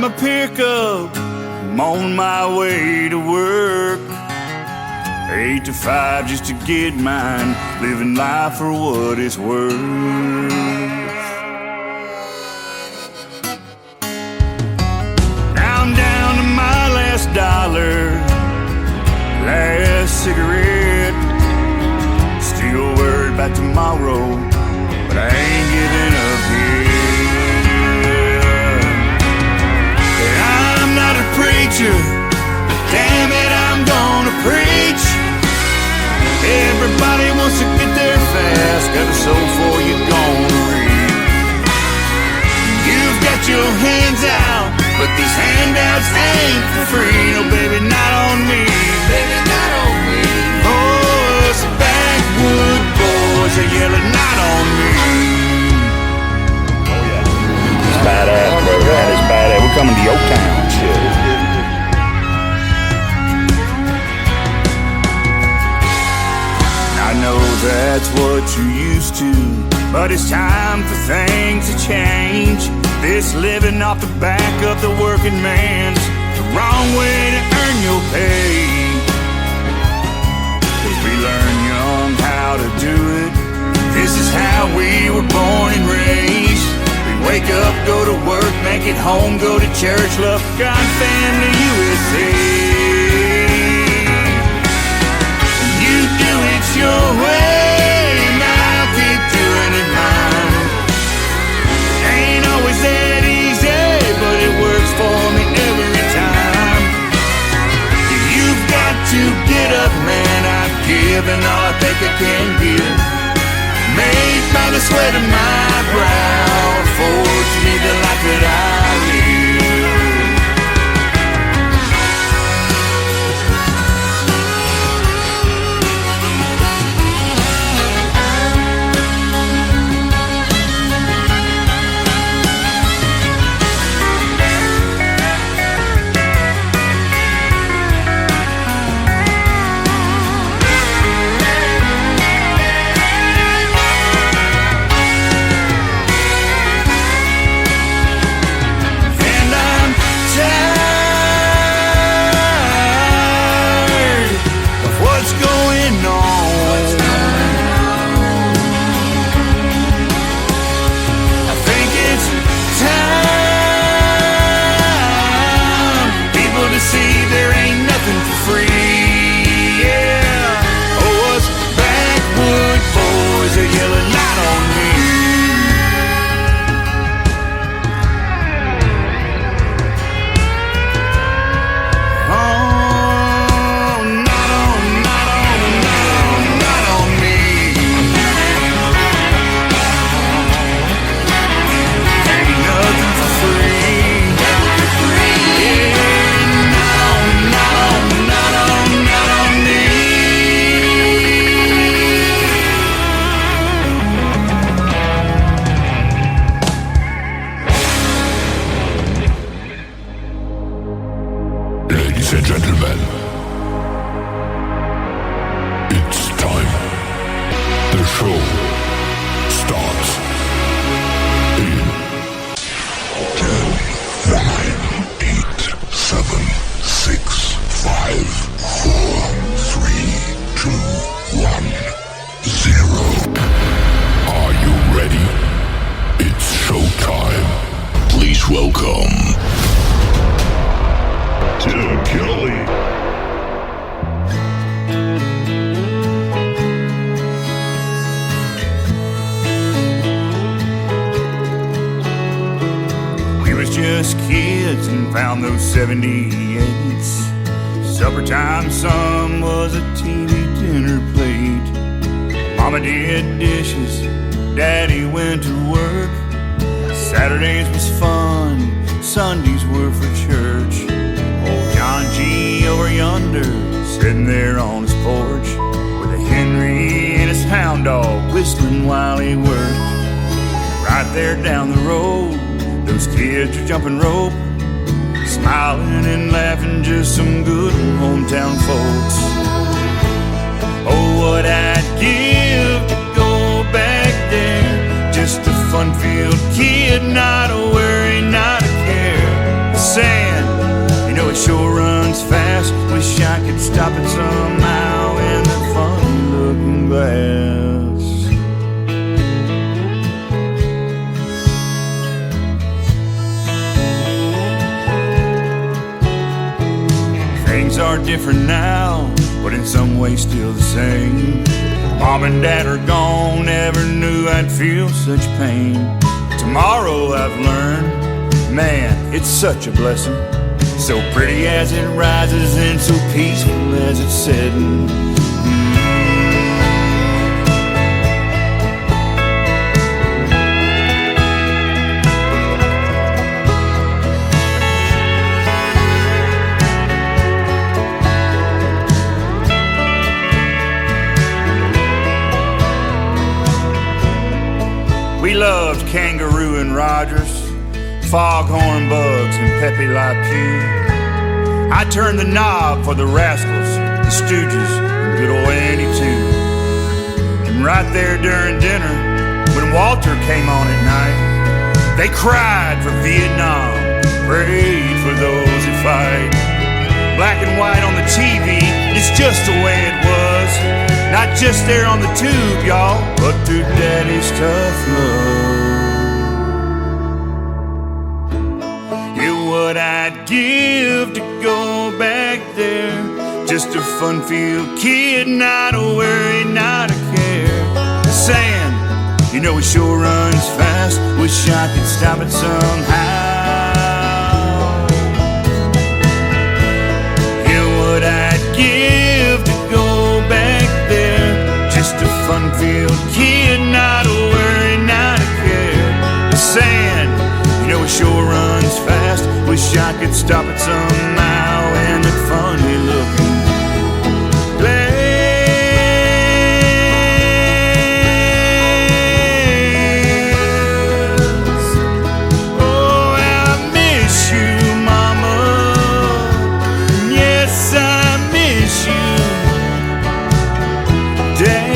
my pickup, I'm on my way to work. 8 to 5 just to get mine, living life for what it's worth. Now I'm down to my last dollar, last cigarette. Still worried about tomorrow, but I ain't giving up yet. I'm not a preacher, but damn it, I'm gonna preach. Everybody wants to get there fast, got a soul for you gonna reap. You've got your hands out, but these handouts ain't for free. No, baby, not on me. Baby, not on me. Oh, it's the backwood boys are yelling, not on me. Oh, yeah. It's badass, brother. That is badass. We're coming to your town, shit. I know that's what you're used to, but it's time for things to change. This living off the back of the working man's the wrong way to earn your pay. 'Cause we learn young how to do it. This is how we were born and raised. We wake up, go to work, make it home, go to church, love God, family, USA. You do it your way, and I'll keep doing it mine. Ain't always that easy, but it works for me every time. You've got to get up, man. I've given all I think I can give. Made by the sweat of my brow, forged me the life that I live. Just kids and found those 78s. Suppertime sun was a TV dinner plate. Mama did dishes, Daddy went to work. Saturdays was fun, Sundays were for church. Old John G. over yonder, sitting there on his porch, with a Henry and his hound dog whistling while he worked. Right there down the road, those kids are jumping rope, smiling and laughing, just some good hometown folks. Oh, what I'd give to go back there, just a fun-filled kid, not a worry, not a care. it sure runs fast. Wish I could stop it somehow in that funny looking glass. Things are different now, but in some ways still the same. Mom and Dad are gone, never knew I'd feel such pain. Tomorrow I've learned, man, it's such a blessing. So pretty as it rises and so peaceful as it's setting. We loved Kangaroo and Rogers, Foghorn Bugs and Pepe Le Pew. I turned the knob for the Rascals, the Stooges, and good old Andy too. And right there during dinner, when Walter came on at night, they cried for Vietnam, prayed for those who fight. Black and white on the TV, it's just the way it was. Not just there on the tube, y'all, but through Daddy's tough love. Yeah, what I'd give to go back there. Just a fun-filled kid, not a worry, not a care. Saying, you know it sure runs fast. Wish I could stop it somehow. What I'd give to go back there. Just a fun-filled kid, not a worry, not a care. Saying, you know it sure runs fast. Wish I could stop it somehow in that funny looking glass. Oh, I miss you, Mama. Yes, I miss you, Dad.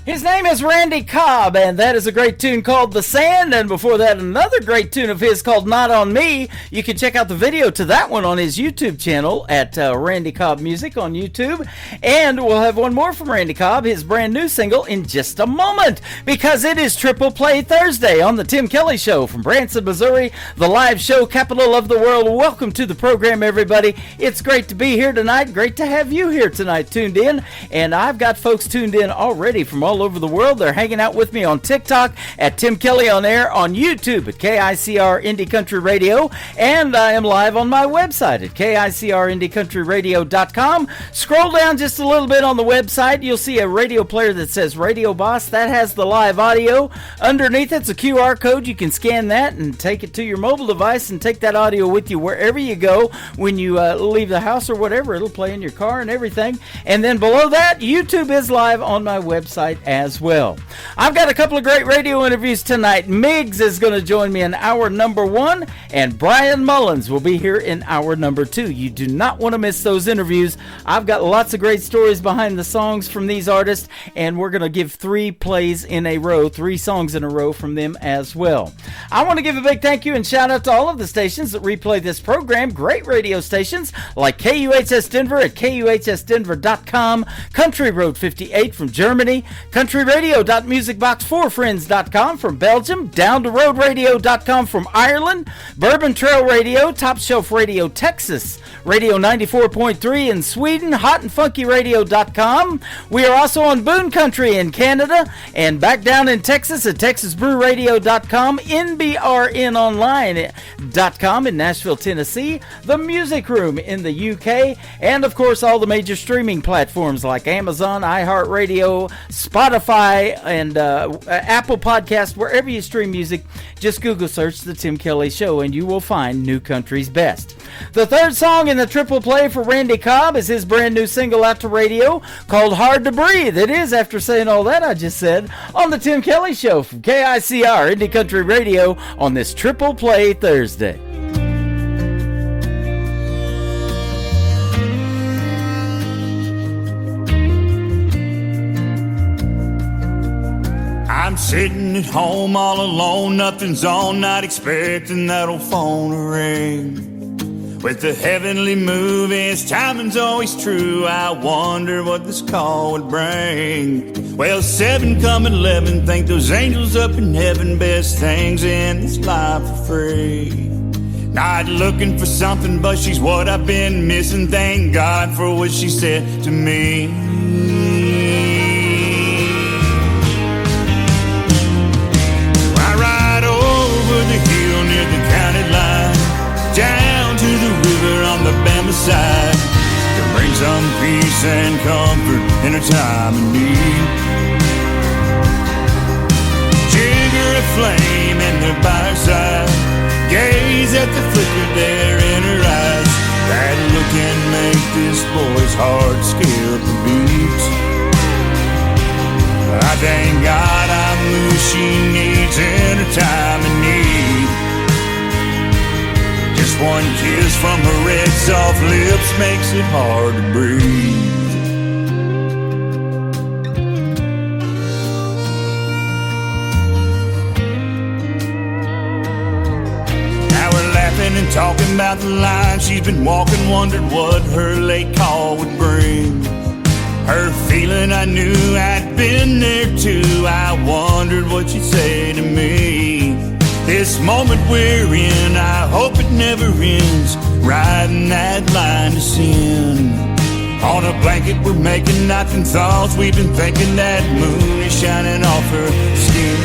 His name is Randy Cobb, and that is a great tune called The Sand, and before that, another great tune of his called Not On Me. You can check out the video to that one on his YouTube channel at Randy Cobb Music on YouTube, and we'll have one more from Randy Cobb, his brand new single, in just a moment, because it is Triple Play Thursday on the Tim Kelly Show from Branson, Missouri, the live show capital of the world. Welcome to the program, everybody. It's great to be here tonight. Great to have you here tonight tuned in, and I've got folks tuned in already from all over the world. They're hanging out with me on TikTok at Tim Kelly On Air, on YouTube at KICR Indie Country Radio, and I am live on my website at KICRIndieCountryRadio.com. Scroll down just a little bit on the website. You'll see a radio player that says Radio Boss. That has the live audio. Underneath it's a QR code. You can scan that and take it to your mobile device and take that audio with you wherever you go. When you leave the house or whatever, it'll play in your car and everything. And then below that, YouTube is live on my website as well. I've got a couple of great radio interviews tonight. Miggs is going to join me in hour number 1, and Brian Mullins will be here in hour number 2. You do not want to miss those interviews. I've got lots of great stories behind the songs from these artists, and we're going to give 3 plays in a row, 3 songs in a row from them as well. I want to give a big thank you and shout out to all of the stations that replay this program. Great radio stations like KUHS Denver at KUHSdenver.com, Country Road 58 from Germany, countryradio.musicbox4friends.com from Belgium, down-to-road-radio.com from Ireland, Bourbon Trail Radio, Top Shelf Radio Texas, Radio 94.3 in Sweden, hotandfunkyradio.com. We are also on Boone Country in Canada, and back down in Texas at texasbrewradio.com, nbrnonline.com in Nashville, Tennessee, The Music Room in the UK, and of course all the major streaming platforms like Amazon, iHeartRadio, Spotify, and Apple Podcast. Wherever you stream music, just Google search The Tim Kelly Show and you will find New Country's Best. The third song in the triple play for Randy Cobb is his brand new single out to radio called Hard to Breathe. It is, after saying all that I just said, on the Tim Kelly Show from KICR Indie Country Radio on this triple play Thursday. I'm sitting at home all alone, nothing's on, not expecting that old phone to ring. With the heavenly moving, his timing's always true. I wonder what this call would bring. Well, 7 come 11, think those angels up in heaven, best things in this life for free. Not looking for something, but she's what I've been missing. Thank God for what she said to me. I ride over the hill near the county line, down to the river on the Bama side, to bring some peace and comfort in a time of need. Jigger a flame and they're by her side, gaze at the flicker there in her eyes. That look can make this boy's heart skip a beat. I thank God I'm who she needs in her time of need. Just one kiss from her red soft lips makes it hard to breathe. And talking about the line she's been walking, wondered what her late call would bring. Her feeling, I knew I'd been there too. I wondered what she'd say to me. This moment we're in, I hope it never ends, riding that line to sin. On a blanket we're making nothing thoughts, we've been thinking that moon is shining off her skin.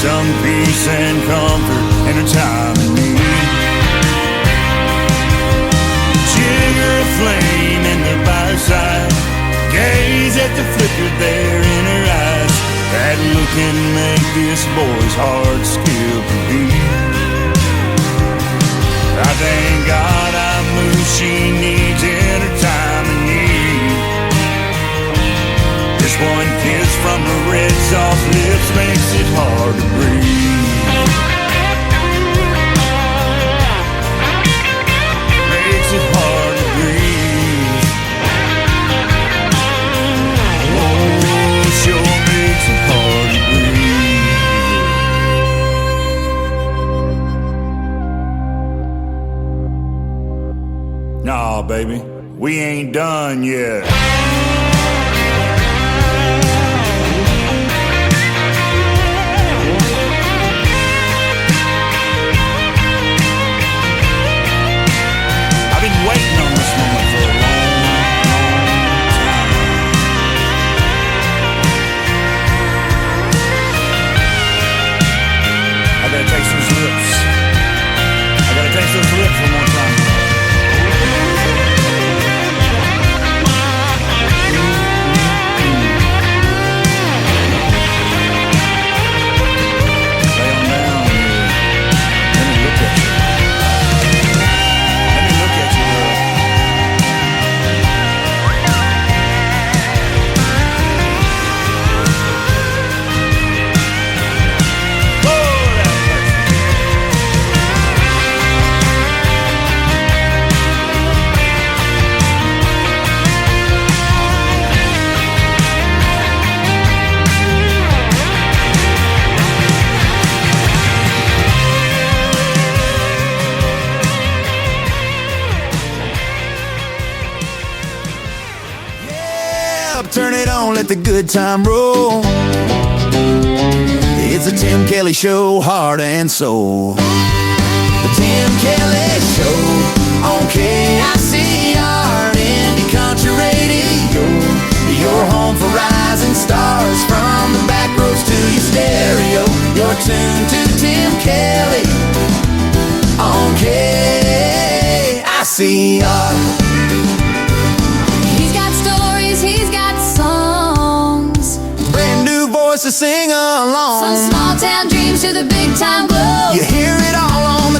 Some peace and comfort in a time of need. Jigger a flame and they're by her side, gaze at the flicker there in her eyes. That look can make this boy's heart skip a beat. I thank God I'm who she needs in her time of need. Just one kiss from her red soft lips makes it hard to breathe. Makes it hard to breathe. Oh, sure makes it hard to breathe. Nah, baby, we ain't done yet. Waiting on this moment for a long, long time. I gotta taste those lips. I gotta taste those lips one more time. Lay on down here. Let me look at you. Turn it on, let the good time roll. It's a Tim Kelly Show, heart and soul. The Tim Kelly Show on KICR, Indie Country Radio. Your home for rising stars, from the back roads to your stereo. You're tuned to Tim Kelly on KICR. To sing along. Some small town dreams to the big time glow. You hear it all on the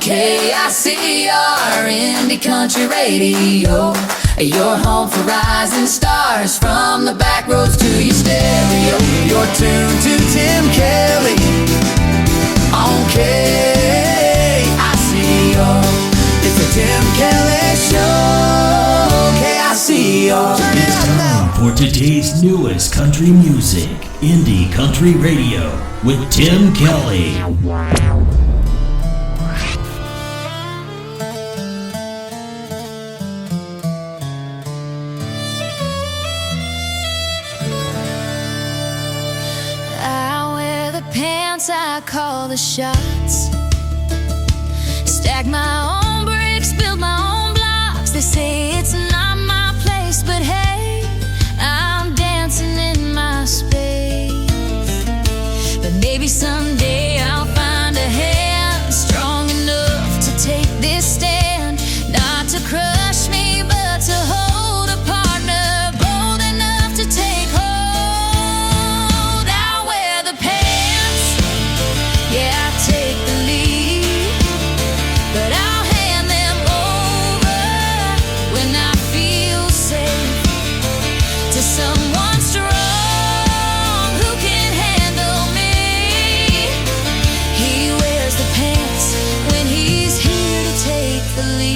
KICR Indie Country Radio. Your home for rising stars, from the back roads to your stereo. You're tuned to Tim Kelly on KICR. It's the Tim Kelly Show. KICR. Turn it up now. For today's newest country music, Indie Country Radio with Tim Kelly. I call the shots. Stack my own bricks, build my own blocks. They say it's not my place, but hey, I'm dancing in my space. But maybe someday I'll find a hand strong enough to take this stand. Not to crush me, but to hold a partner bold enough to take hold. I'll wear the pants, yeah, I'll take the lead, but I'll hand them over when I feel safe to someone strong who can handle me. He wears the pants when he's here to take the lead.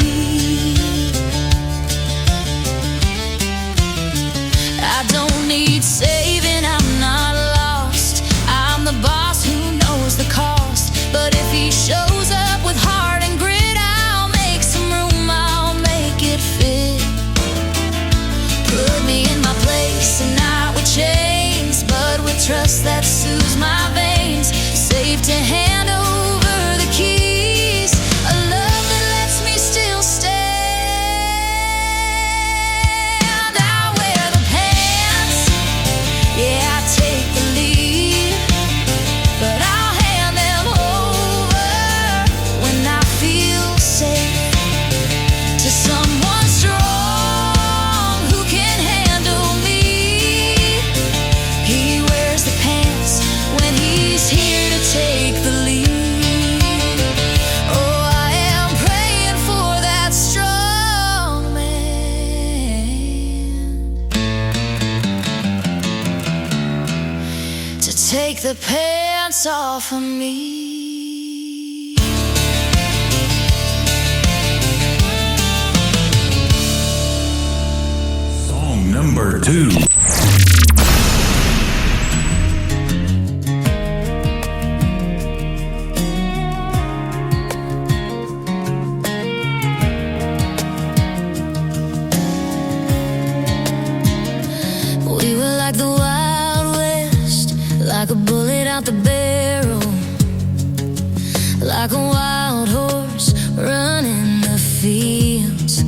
I don't need saving, I'm not lost. I'm the boss who knows the cost. But if he shows up with heart and grit, I'll make some room, I'll make it fit. Put me in my place and not with chains, but with trust that soothes my veins. Safe to hand over the keys, a love that lets me still stand. I wear the pants, yeah, I take the lead, but I'll hand them over when I feel safe to someone strong who can handle me. He wears the pants when he's here to take the lead. Oh, I am praying for that strong man to take the pants off of me. Song number 2. We were like the Wild West, like a bullet out the barrel, like a wild horse running the fields.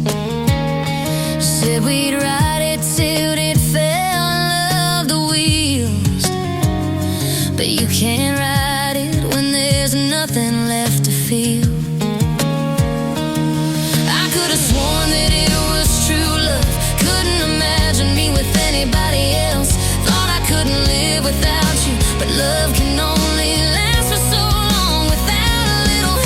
Said we'd ride it till it fell in love the wheels, but you can't ride it when there's nothing left to feel. I could have sworn that it was true love, couldn't imagine me with anybody else. Thought I couldn't live without you, but love can only last for so long without a little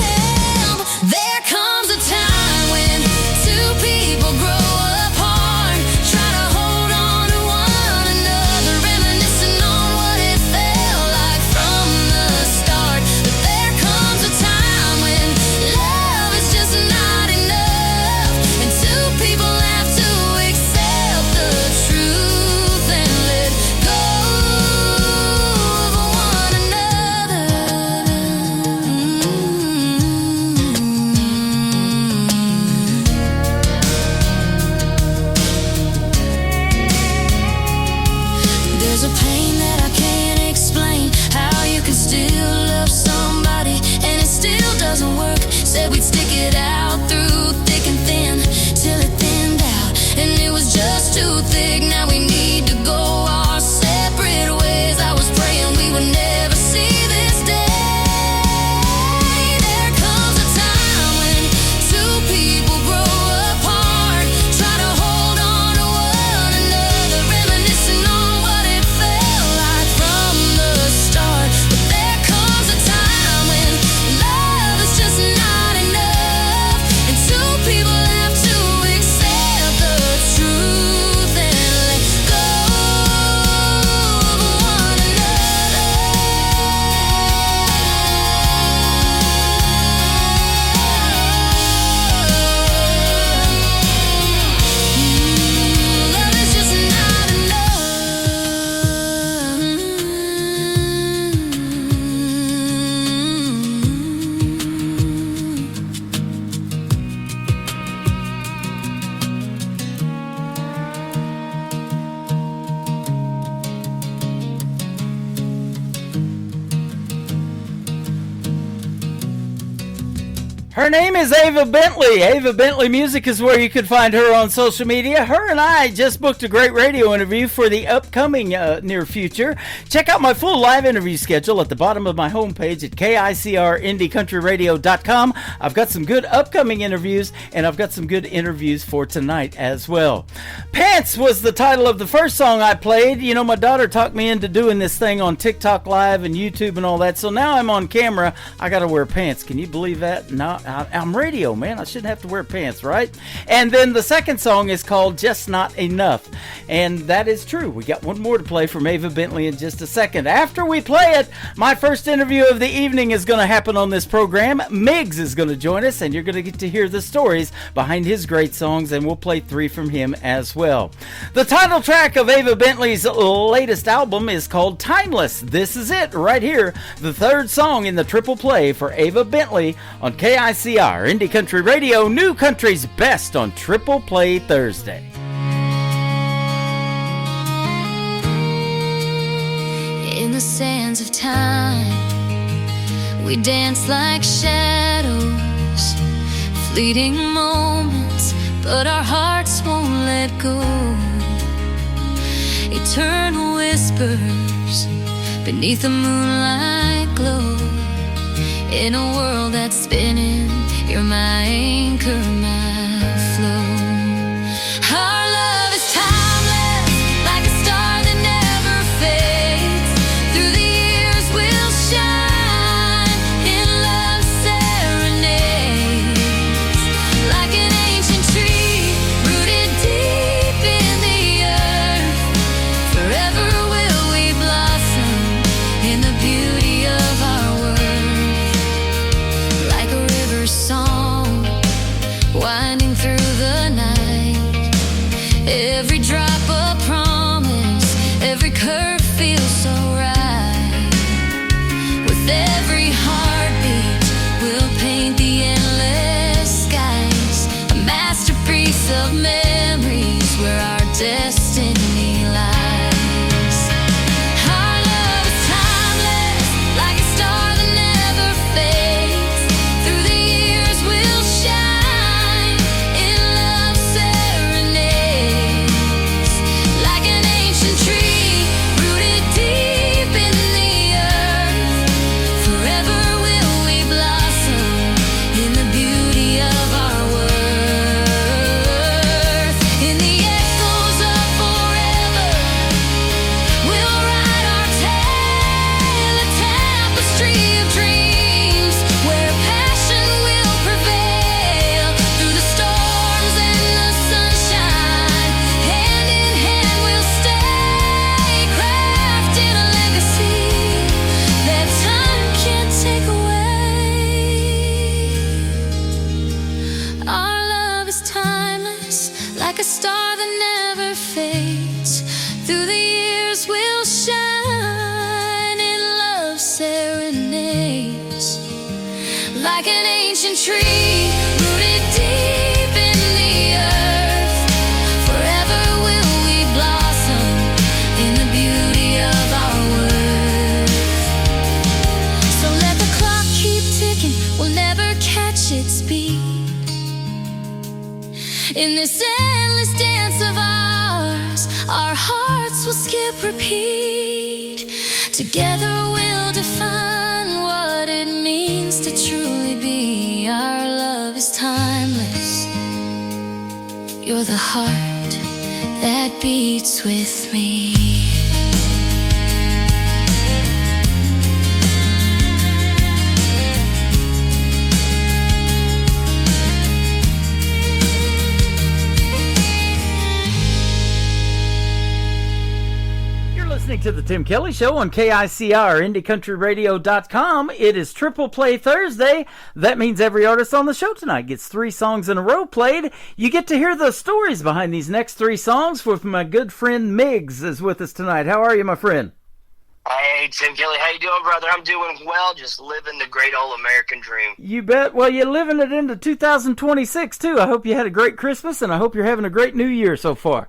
Her name is Ava Bentley. Ava Bentley Music is where you can find her on social media. Her and I just booked a great radio interview for the upcoming near future. Check out my full live interview schedule at the bottom of my homepage at KICRIndieCountryRadio.com. I've got some good upcoming interviews, and I've got some good interviews for tonight as well. Pants was the title of the first song I played. You know, my daughter talked me into doing this thing on TikTok Live and YouTube and all that, so now I'm on camera. I got to wear pants. Can you believe that? No. I'm radio, man. I shouldn't have to wear pants, right? And then the second song is called Just Not Enough. And that is true. We got one more to play from Ava Bentley in just a second. After we play it, my first interview of the evening is going to happen on this program. Miggs is going to join us, and you're going to get to hear the stories behind his great songs, and we'll play 3 from him as well. The title track of Ava Bentley's latest album is called Timeless. This is it right here, the third song in the triple play for Ava Bentley on KICR Indie Country Radio, New Country's best on Triple Play Thursday. In the sands of time, we dance like shadows, fleeting moments, but our hearts won't let go. Eternal whispers beneath the moonlight glow. In a world that's spinning, you're my anchor, my flow. Our love is timeless, like a star that never fades. Through the years we'll shine in love's serenades. Like an ancient tree rooted deep in the earth, forever will we blossom in the beauty of our worth. Like a river song winding through the night, every drop a promise, every curve feels so right. With every heartbeat we'll paint the endless skies, a masterpiece of memories where our destiny lies. Our love is timeless, like a star that never fades. Through the years we'll shine in love's serenades. Like an ancient tree rooted deep in the earth, forever will we blossom in the beauty of our worth. In the echoes of forever, we'll write our tale, a tapestry of dreams, where passion will prevail. Through the storms and the sunshine, hand in hand we'll stay, crafting a legacy that time can't take away. Our love is timeless, like a star that never fades. Through the years we'll shine in love's serenades. Like an ancient tree rooted deep in the earth, forever will we blossom in the beauty of our worth. So let the clock keep ticking, we'll never catch its speed. In this endless dance of ours, our hearts will skip repeat. Together we'll define what it means to truly be. Our love is timeless. You're the heart that beats with me. You're listening to the Tim Kelly Show on KICR, IndieCountryRadio.com. It is Triple Play Thursday. That means every artist on the show tonight gets 3 songs in a row played. You get to hear the stories behind these next 3 songs with my good friend Miggs is with us tonight. How are you, my friend? Hey, Tim Kelly, how you doing, brother? I'm doing well, just living the great old American dream. You bet. Well, you're living it into 2026, too. I hope you had a great Christmas, and I hope you're having a great New Year so far.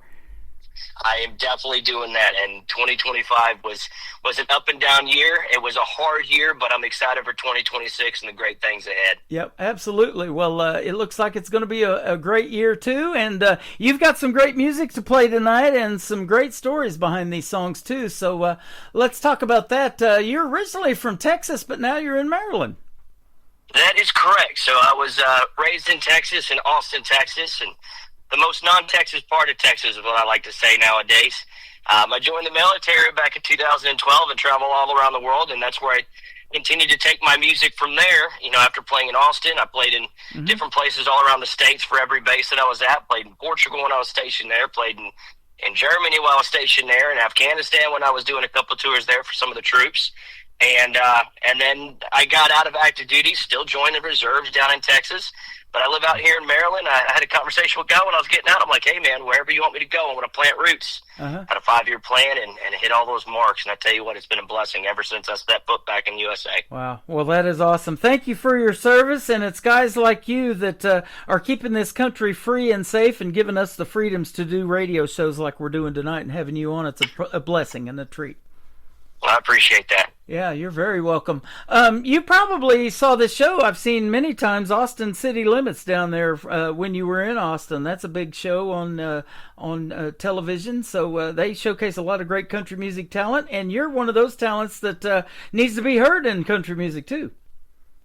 I am definitely doing that. And 2025 was an up and down year. It was a hard year, but I'm excited for 2026 and the great things ahead. Yep, absolutely. Well, it looks like it's going to be a great year, too. And you've got some great music to play tonight and some great stories behind these songs, too. So let's talk about that. You're originally from Texas, but now you're in Maryland. That is correct. So I was raised in Texas, in Austin, Texas, and the most non-Texas part of Texas is what I like to say nowadays. I joined the military back in 2012 and traveled all around the world, and that's where I continued to take my music from there. You know, after playing in Austin, I played in different places all around the States for every base that I was at. Played in Portugal when I was stationed there, played in Germany while I was stationed there, in Afghanistan when I was doing a couple of tours there for some of the troops. And then I got out of active duty, still joined the reserves down in Texas. But I live out here in Maryland. I had a conversation with God when I was getting out. I'm like, hey, man, wherever you want me to go, I want to plant roots. Had a 5-year plan and hit all those marks. And I tell you what, it's been a blessing ever since I stepped foot back in USA. Wow. Well, that is awesome. Thank you for your service. And it's guys like you that are keeping this country free and safe and giving us the freedoms to do radio shows like we're doing tonight and having you on. It's a blessing and a treat. Well, I appreciate that. Yeah, you're very welcome. You probably saw this show I've seen many times, Austin City Limits, down there when you were in Austin. That's a big show on television. So they showcase a lot of great country music talent, and you're one of those talents that needs to be heard in country music too.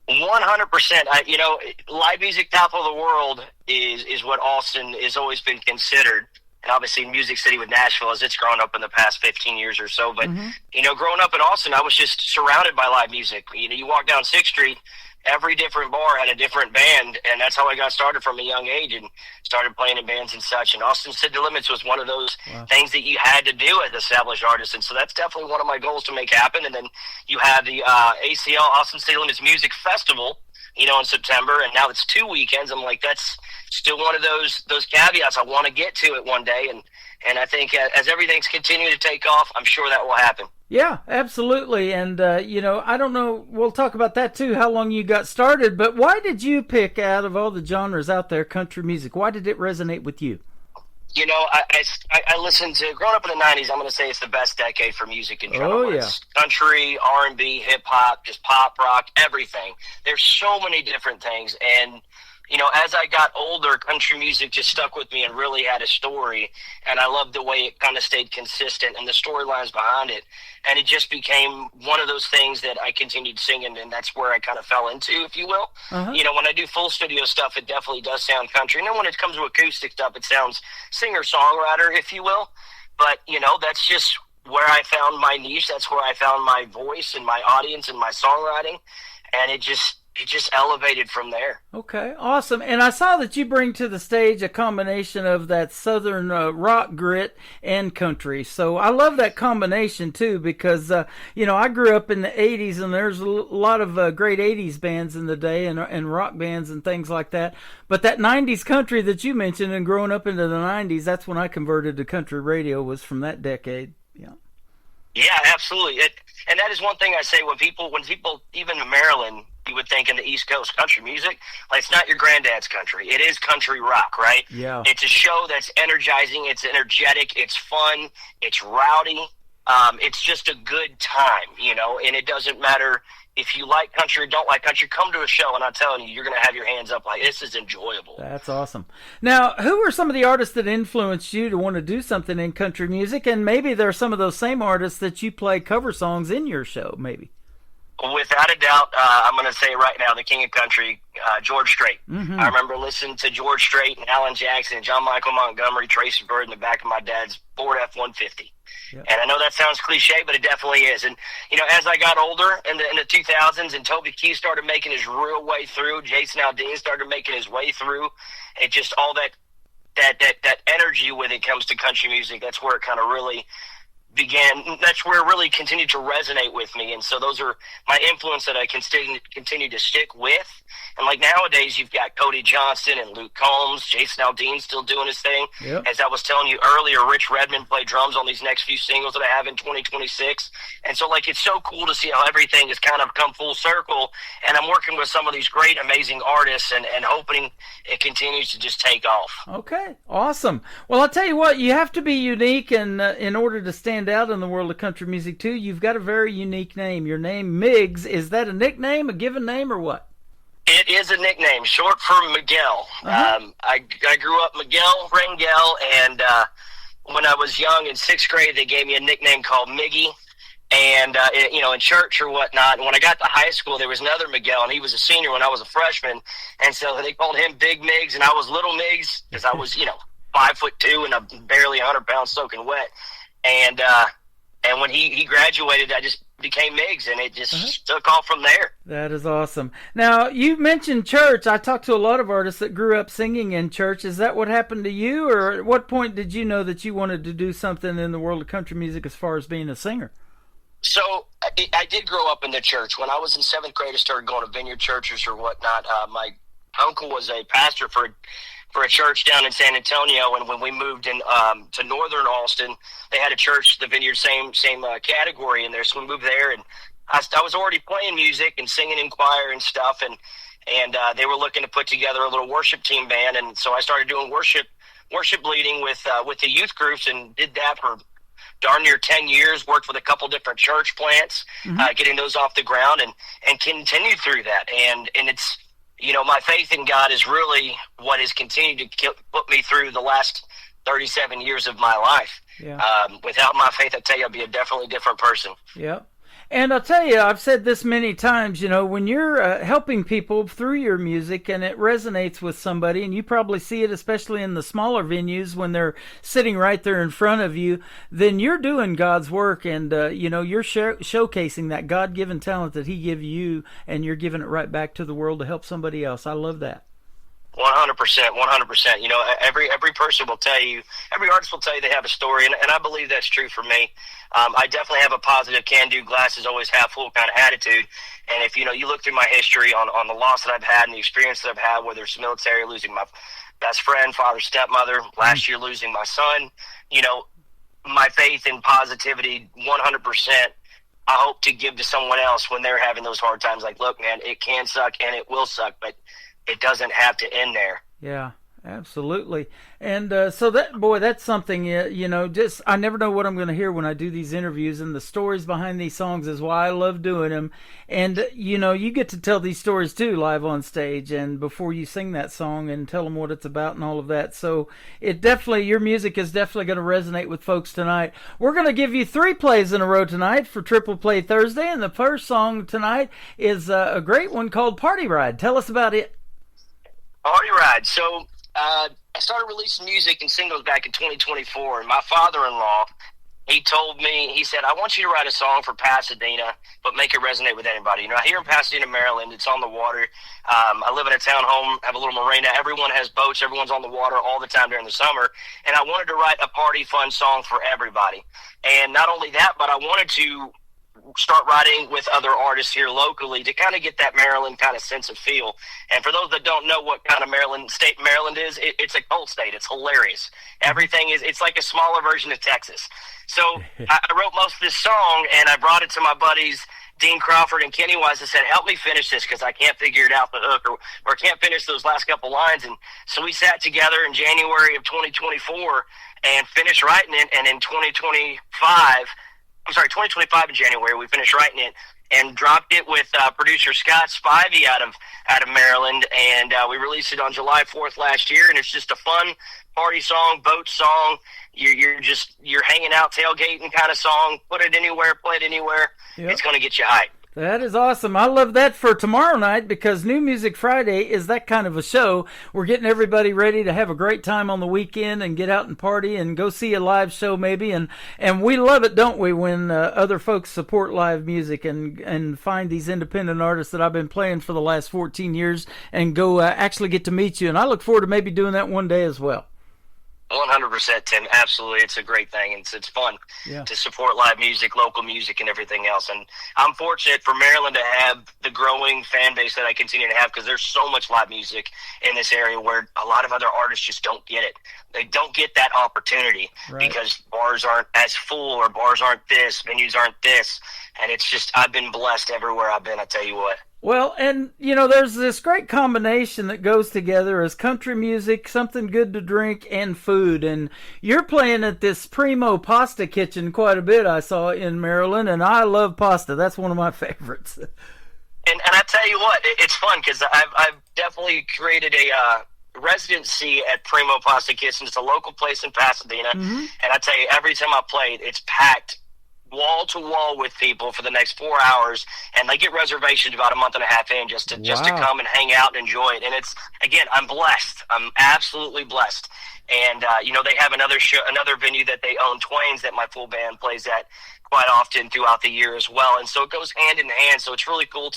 100%. You know, live music capital of the world is what Austin has always been considered. And obviously Music City with Nashville as it's grown up in the past 15 years or so. But, you know, growing up in Austin, I was just surrounded by live music. You know, you walk down 6th Street, every different bar had a different band. And that's how I got started from a young age and started playing in bands and such. And Austin City Limits was one of those things that you had to do as established artists. And so that's definitely one of my goals to make happen. And then you have the ACL, Austin City Limits Music Festival, you know, in September. And now it's 2 weekends. I'm like, that's still one of those caveats. I want to get to it one day, and I think as everything's continuing to take off, I'm sure that will happen. Yeah, absolutely. And you know, I don't know, we'll talk about that too, how long you got started, but why did you pick, out of all the genres out there, country music? Why did it resonate with you? You know, I listened to, growing up in the 90s, I'm going to say it's the best decade for music in general. Oh, yeah. It's country, R&B, hip-hop, just pop, rock, everything. There's so many different things, and you know, as I got older, country music just stuck with me and really had a story, and I loved the way it kind of stayed consistent and the storylines behind it, and it just became one of those things that I continued singing, and that's where I kind of fell into, if you will. You know, when I do full studio stuff, it definitely does sound country, and then when it comes to acoustic stuff, it sounds singer-songwriter, if you will, but, you know, that's just where I found my niche. That's where I found my voice and my audience and my songwriting, and it just elevated from there. Okay, awesome. And I saw that you bring to the stage a combination of that southern rock grit and country. So I love that combination too, because you know, I grew up in the 80s, and there's a lot of great 80s bands in the day, and rock bands and things like that. But that 90s country that you mentioned, and growing up into the 90s, that's when I converted to country radio, was from that decade. Yeah, absolutely. And that is one thing I say when people, even in Maryland, you would think in the East Coast country music, like, it's not your granddad's country. It is country rock, right? Yeah. It's a show that's energizing. It's energetic. It's fun. It's rowdy. It's just a good time, you know, and it doesn't matter if you like country or don't like country. Come to a show, and I'm telling you, you're going to have your hands up like, this is enjoyable. That's awesome. Now, who are some of the artists that influenced you to want to do something in country music? And maybe there are some of those same artists that you play cover songs in your show, maybe. Without a doubt, I'm going to say right now, the king of country, George Strait. I remember listening to George Strait and Alan Jackson and John Michael Montgomery, Tracy Byrd in the back of my dad's Ford F-150. Yep. And I know that sounds cliche, but it definitely is. And, you know, as I got older in the 2000s and Toby Keith started making his real way through, Jason Aldean started making his way through, it just all that energy when it comes to country music, that's where it kind of really that's where it really continued to resonate with me. And so those are my influence that I continue to stick with. And like nowadays, you've got Cody Johnston and Luke Combs, Jason Aldean still doing his thing. Yep. As I was telling you earlier, Rich Redmond played drums on these next few singles that I have in 2026. And so like, it's so cool to see how everything has kind of come full circle. And I'm working with some of these great, amazing artists and hoping it continues to just take off. Okay, awesome. Well, I'll tell you what, you have to be unique, and in order to stand out in the world of country music too, you've got a very unique name. Your name, Miggs, is that a nickname, a given name, or what? It is a nickname, short for Miguel. I grew up Miguel Rangel, and when I was young in 6th grade, they gave me a nickname called Miggy. And, in church or whatnot. And when I got to high school, there was another Miguel, and he was a senior when I was a freshman. And so they called him Big Miggs, and I was Little Miggs because I was, 5'2" and I'm barely 100 pounds soaking wet. And when he graduated, I just became Miggs, and it just took off from there. That is awesome. Now, you mentioned church. I talked to a lot of artists that grew up singing in church. Is that what happened to you, or at what point did you know that you wanted to do something in the world of country music as far as being a singer? So I did grow up in the church. When I was in 7th grade, I started going to vineyard churches or whatnot. My uncle was a pastor for a church down in San Antonio, and when we moved in to northern Austin, they had a church, the vineyard, same category in there. So we moved there, and I was already playing music and singing in choir and stuff, and they were looking to put together a little worship team band, and so I started doing worship leading with the youth groups, and did that for darn near 10 years, worked with a couple different church plants, getting those off the ground, and continued through that. And it's, my faith in God is really what has continued to put me through the last 37 years of my life. Yeah. Without my faith, I tell you, I'd be a definitely different person. Yeah. And I'll tell you, I've said this many times, when you're helping people through your music and it resonates with somebody, and you probably see it especially in the smaller venues when they're sitting right there in front of you, then you're doing God's work, and, you're showcasing that God-given talent that he gave you, and you're giving it right back to the world to help somebody else. I love that. 100%. Every person will tell you, every artist will tell you they have a story, and I believe that's true for me. I definitely have a positive, can-do, glass is always half full kind of attitude. And if you look through my history on the loss that I've had and the experience that I've had, whether it's military, losing my best friend, father, stepmother, last year losing my son, my faith and positivity, 100%. I hope to give to someone else when they're having those hard times. Like, look, man, it can suck and it will suck, but it doesn't have to end there. Yeah, absolutely. And so that's something, I never know what I'm going to hear when I do these interviews, and the stories behind these songs is why I love doing them. And, you get to tell these stories too live on stage and before you sing that song and tell them what it's about and all of that. So your music is definitely going to resonate with folks tonight. We're going to give you 3 plays in a row tonight for Triple Play Thursday. And the first song tonight is a great one called Party Ride. Tell us about it. Party Ride. So I started releasing music and singles back in 2024, and my father-in-law, he said, I want you to write a song for Pasadena, but make it resonate with anybody. Here in Pasadena, Maryland, it's on the water. I live in a townhome, have a little marina. Everyone has boats. Everyone's on the water all the time during the summer. And I wanted to write a party fun song for everybody. And not only that, but I wanted to start writing with other artists here locally to kind of get that Maryland kind of sense of feel. And for those that don't know what kind of state Maryland is, it's a cold state. It's hilarious. Everything it's like a smaller version of Texas. So I wrote most of this song, and I brought it to my buddies, Dean Crawford and Kenny Wise, and said, help me finish this because I can't figure it out, the hook, or can't finish those last couple lines. And so we sat together in January of 2024 and finished writing it. And in 2025 in January, we finished writing it and dropped it with producer Scott Spivey out of Maryland, and we released it on July 4th last year. And it's just a fun party song, boat song. You're hanging out, tailgating kind of song. Put it anywhere, play it anywhere. Yep. It's going to get you hyped. That is awesome. I love that for tomorrow night, because New Music Friday is that kind of a show. We're getting everybody ready to have a great time on the weekend and get out and party and go see a live show maybe. And we love it, don't we, when other folks support live music and find these independent artists that I've been playing for the last 14 years and go actually get to meet you. And I look forward to maybe doing that one day as well. 100%, Tim. Absolutely. It's a great thing. It's fun to support live music, local music, and everything else. And I'm fortunate for Maryland to have the growing fan base that I continue to have, because there's so much live music in this area where a lot of other artists just don't get it. They don't get that opportunity because bars aren't as full, or bars aren't this, venues aren't this. And it's just, I've been blessed everywhere I've been, I tell you what. Well, and, you know, there's this great combination that goes together as country music, something good to drink, and food. And you're playing at this Primo Pasta Kitchen quite a bit, I saw, in Maryland, and I love pasta. That's one of my favorites. And I tell you what, it's fun because I've definitely created a residency at Primo Pasta Kitchen. It's a local place in Pasadena. And I tell you, every time I play it, it's packed wall to wall with people for the next 4 hours, and they get reservations about a month and a half in just to come and hang out and enjoy it. And it's, again, I'm blessed. I'm absolutely blessed. And you know, they have another venue that they own, Twain's, that my full band plays at quite often throughout the year as well. And so it goes hand in hand. So it's really cool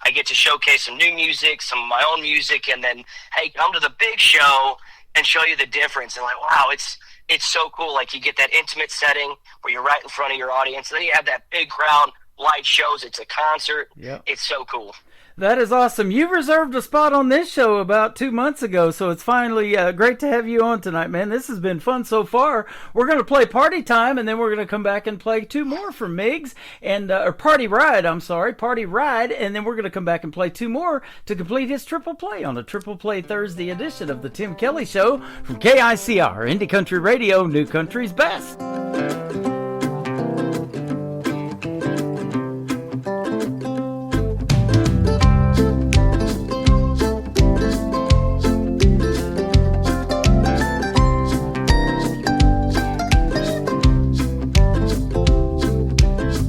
I get to showcase some new music, some of my own music, and then, hey, come to the big show and show you the difference. And like, wow, it's so cool. Like, you get that intimate setting where you're right in front of your audience. Then you have that big crowd, light shows. It's a concert. Yep. It's so cool. That is awesome. You reserved a spot on this show about 2 months ago, so it's finally great to have you on tonight, man. This has been fun so far. We're going to play Party Time, and then we're going to come back and play two more from Migs, and or Party Ride, and then we're going to come back and play two more to complete his triple play on the Triple Play Thursday edition of the Tim Kelly Show from KICR, Indie Country Radio, New Country's Best.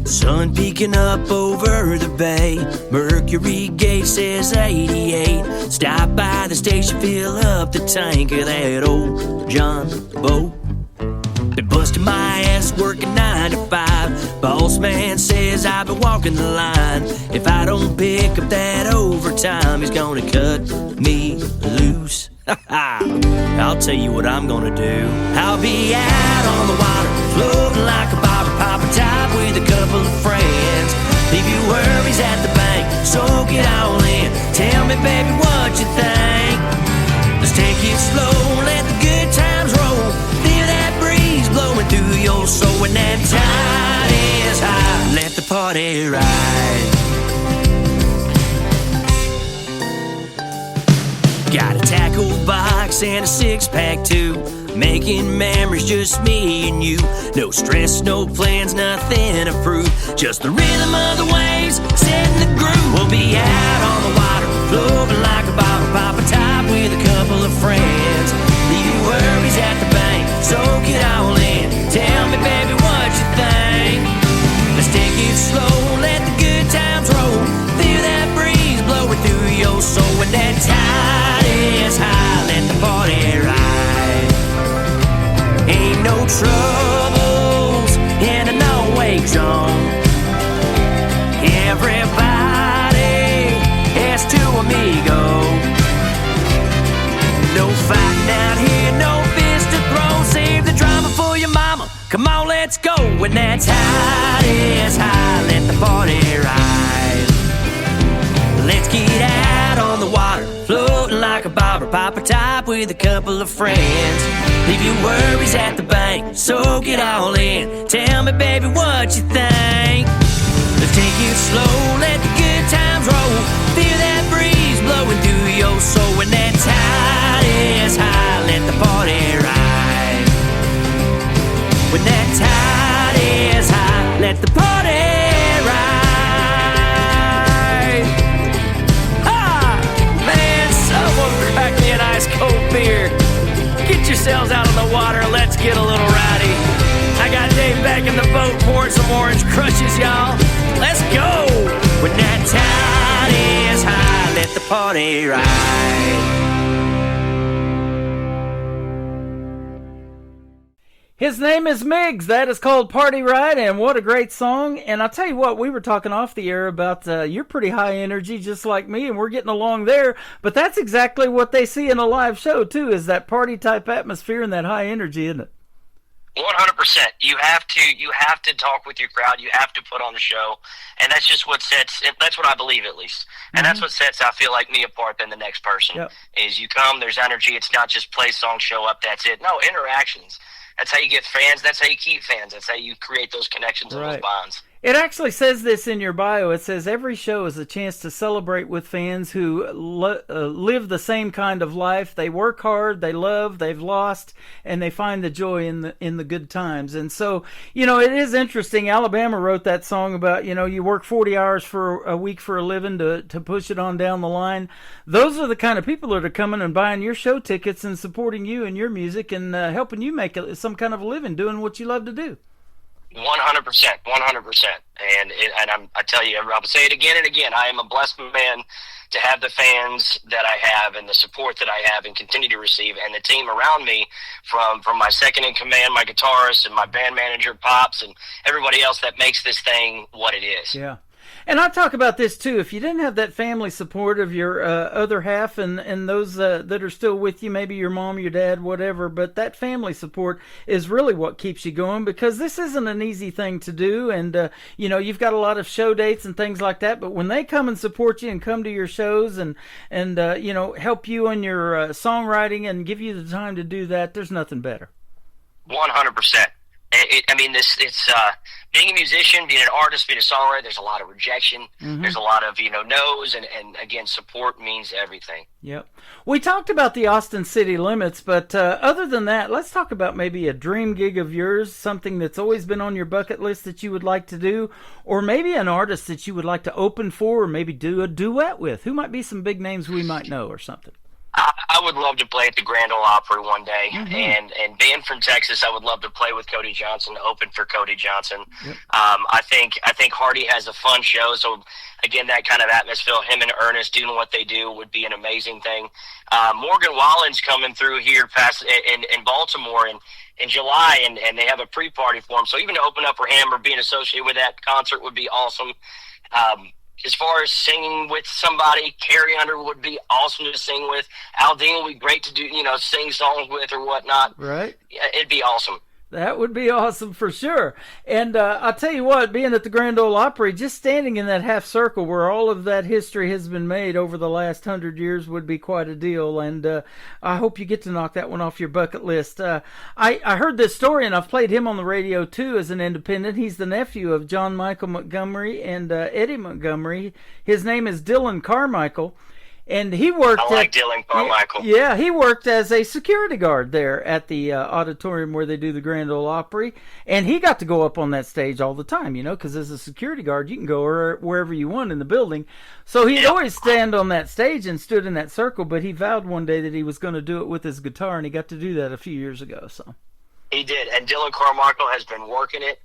Sun peeking up over the bay, Mercury gauge says 88. Stop by the station, fill up the tank of that old John boat. Been busting my ass working 9 to 5. Boss man says I've been walking the line. If I don't pick up that overtime, he's gonna cut me loose. I'll tell you what I'm gonna do. I'll be out on the water, floating like a bobber, pop a top with a couple of friends. Leave your worries at the bank, soak it all in. Tell me, baby, what you think. Let's take it slow, let the good times roll. Feel that breeze blowing through your soul. When that tide is high, let the party ride. Got a tackle box and a 6-pack too. Making memories, just me and you. No stress, no plans, nothing to prove. Just the rhythm of the waves, setting the groove. We'll be out on the water, floating like a bobber, pop a top with a couple of friends. Leave your worries at the bank, soak it all in. Tell me, baby, what you think. Let's take it slow, let the good times roll. Feel that breeze blowing through your soul. When that tide is high, let the party ride. Ain't no troubles in a no-wake zone. Everybody has two amigo. No fighting out here, no fist to throw. Save the drama for your mama. Come on, let's go. When that tide is high, let the party ride. Let's get out on the water, floating like a bobber, pop a top with a couple of friends. Leave your worries at the bank, soak it all in. Tell me, baby, what you think. Let's take it slow, let the good times roll. Feel that breeze blowing through your soul. When that tide is high, let the party ride. When that tide is high, let the party ride. Someone crack me an ice cold beer. Get yourselves out on the water, let's get a little rowdy. I got Dave back in the boat pouring some orange crushes, y'all. Let's go! When that tide is high, let the party ride. His name is Miggs. That is called Party Ride, and what a great song. And I'll tell you what, we were talking off the air about you're pretty high energy just like me, and we're getting along there. But that's exactly what they see in a live show, too, is that party-type atmosphere and that high energy, isn't it? 100%. You have to talk with your crowd. You have to put on a show, and that's just what sets. That's what I believe, at least, and that's what sets. I feel like me apart than the next person. Yep. Is you come, there's energy. It's not just play song, show up. That's it. No, interactions. That's how you get fans. That's how you keep fans. That's how you create those connections and those bonds. It actually says this in your bio. It says every show is a chance to celebrate with fans who live the same kind of life. They work hard, they love, they've lost, and they find the joy in the good times. And so, it is interesting. Alabama wrote that song about, you work 40 hours for a week for a living to push it on down the line. Those are the kind of people that are coming and buying your show tickets and supporting you and your music and helping you make some kind of a living doing what you love to do. 100%, 100%. And I tell you, I'll say it again and again, I am a blessed man to have the fans that I have and the support that I have and continue to receive, and the team around me from my second in command, my guitarist, and my band manager, Pops, and everybody else that makes this thing what it is. Yeah. And I talk about this too. If you didn't have that family support of your other half and those that are still with you, maybe your mom, your dad, whatever, but that family support is really what keeps you going, because this isn't an easy thing to do. And, you've got a lot of show dates and things like that. But when they come and support you and come to your shows and help you in your songwriting and give you the time to do that, there's nothing better. 100%. It's being a musician, being an artist, being a songwriter, there's a lot of rejection. Mm-hmm. There's a lot of, no's, and again, support means everything. Yep. We talked about the Austin City Limits, but other than that, let's talk about maybe a dream gig of yours, something that's always been on your bucket list that you would like to do, or maybe an artist that you would like to open for or maybe do a duet with. Who might be some big names we might know or something? I would love to play at the Grand Ole Opry one day, and being from Texas, I would love to play with Cody Johnson, open for Cody Johnson. Yep. I think Hardy has a fun show, so again, that kind of atmosphere, him and Ernest doing what they do would be an amazing thing. Morgan Wallen's coming through here in Baltimore in July, and they have a pre-party for him, so even to open up for him or being associated with that concert would be awesome. As far as singing with somebody, Carrie Underwood would be awesome to sing with. Aldean would be great to do, sing songs with or whatnot. Right. Yeah, it'd be awesome. That would be awesome for sure. And I'll tell you what, being at the Grand Ole Opry, just standing in that half circle where all of that history has been made over the last 100 years would be quite a deal. And I hope you get to knock that one off your bucket list. I heard this story, and I've played him on the radio too as an independent. He's the nephew of John Michael Montgomery and Eddie Montgomery. His name is Dylan Carmichael. And he worked. I like Dylan Carmichael. Yeah, he worked as a security guard there at the auditorium where they do the Grand Ole Opry, and he got to go up on that stage all the time, because as a security guard, you can go wherever you want in the building. So he'd always stand on that stage and stood in that circle. But he vowed one day that he was going to do it with his guitar, and he got to do that a few years ago. So he did, and Dylan Carmichael has been working it.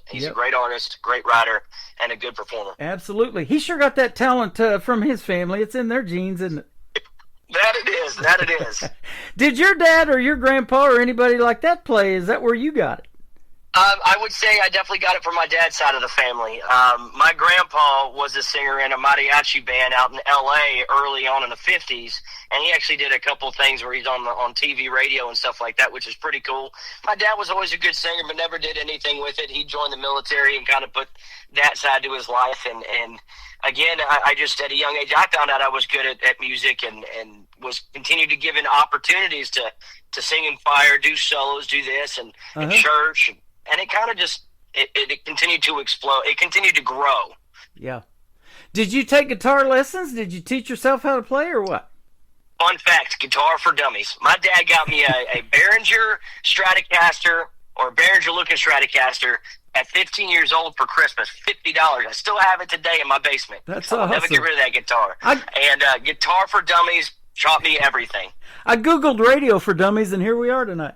He's a great artist, great writer, and a good performer. Absolutely. He sure got that talent from his family. It's in their genes, isn't it? That it is. Did your dad or your grandpa or anybody like that play? Is that where you got it? I would say I definitely got it from my dad's side of the family. My grandpa was a singer in a mariachi band out in L.A. early on in the 50s, and he actually did a couple of things where he's on TV, radio, and stuff like that, which is pretty cool. My dad was always a good singer, but never did anything with it. He joined the military and kind of put that side to his life. And again, I just, at a young age, I found out I was good at music and was continued to given opportunities to sing in choir, do solos, do this, and in church. And it kind of just, it continued to explode. It continued to grow. Yeah. Did you take guitar lessons? Did you teach yourself how to play or what? Fun fact, Guitar for Dummies. My dad got me a Behringer Stratocaster, or a Behringer-looking Stratocaster at 15 years old for Christmas, $50. I still have it today in my basement. That's I'll awesome. never get rid of that guitar. And Guitar for Dummies taught me everything. I Googled Radio for Dummies, and here we are tonight.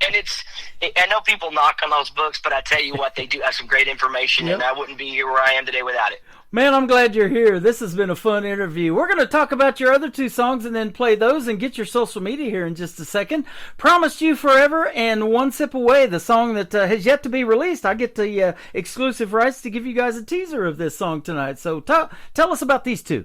And it's, I know people knock on those books, but I tell you what, they do have some great information, and I wouldn't be here where I am today without it. Man, I'm glad you're here. This has been a fun interview. We're going to talk about your other two songs and then play those and get your social media here in just a second. Promised You Forever and One Sip Away, the song that has yet to be released. I get the exclusive rights to give you guys a teaser of this song tonight. So tell us about these two.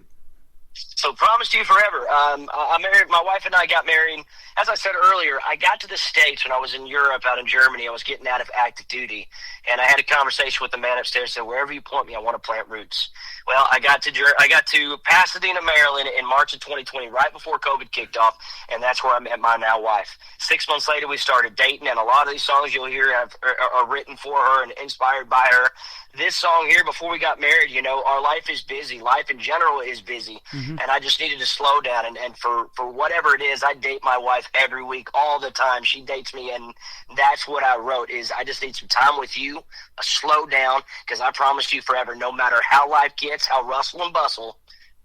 So Promised You Forever. I married, my wife and I got married. As I said earlier, I got to the States when I was in Europe, out in Germany. I was getting out of active duty, and I had a conversation with the man upstairs. Said, "Wherever you point me, I want to plant roots." Well, I got to Pasadena, Maryland in March of 2020, right before COVID kicked off, and that's where I met my now wife. 6 months later, we started dating, and a lot of these songs you'll hear are written for her and inspired by her. This song here, before we got married, you know, our life is busy. Life in general is busy, and I just needed to slow down. And for whatever it is, I date my wife every week, all the time. She dates me, and that's what I wrote is I just need some time with you, a slow down, because I promised you forever, no matter how life gets, how rustle and bustle,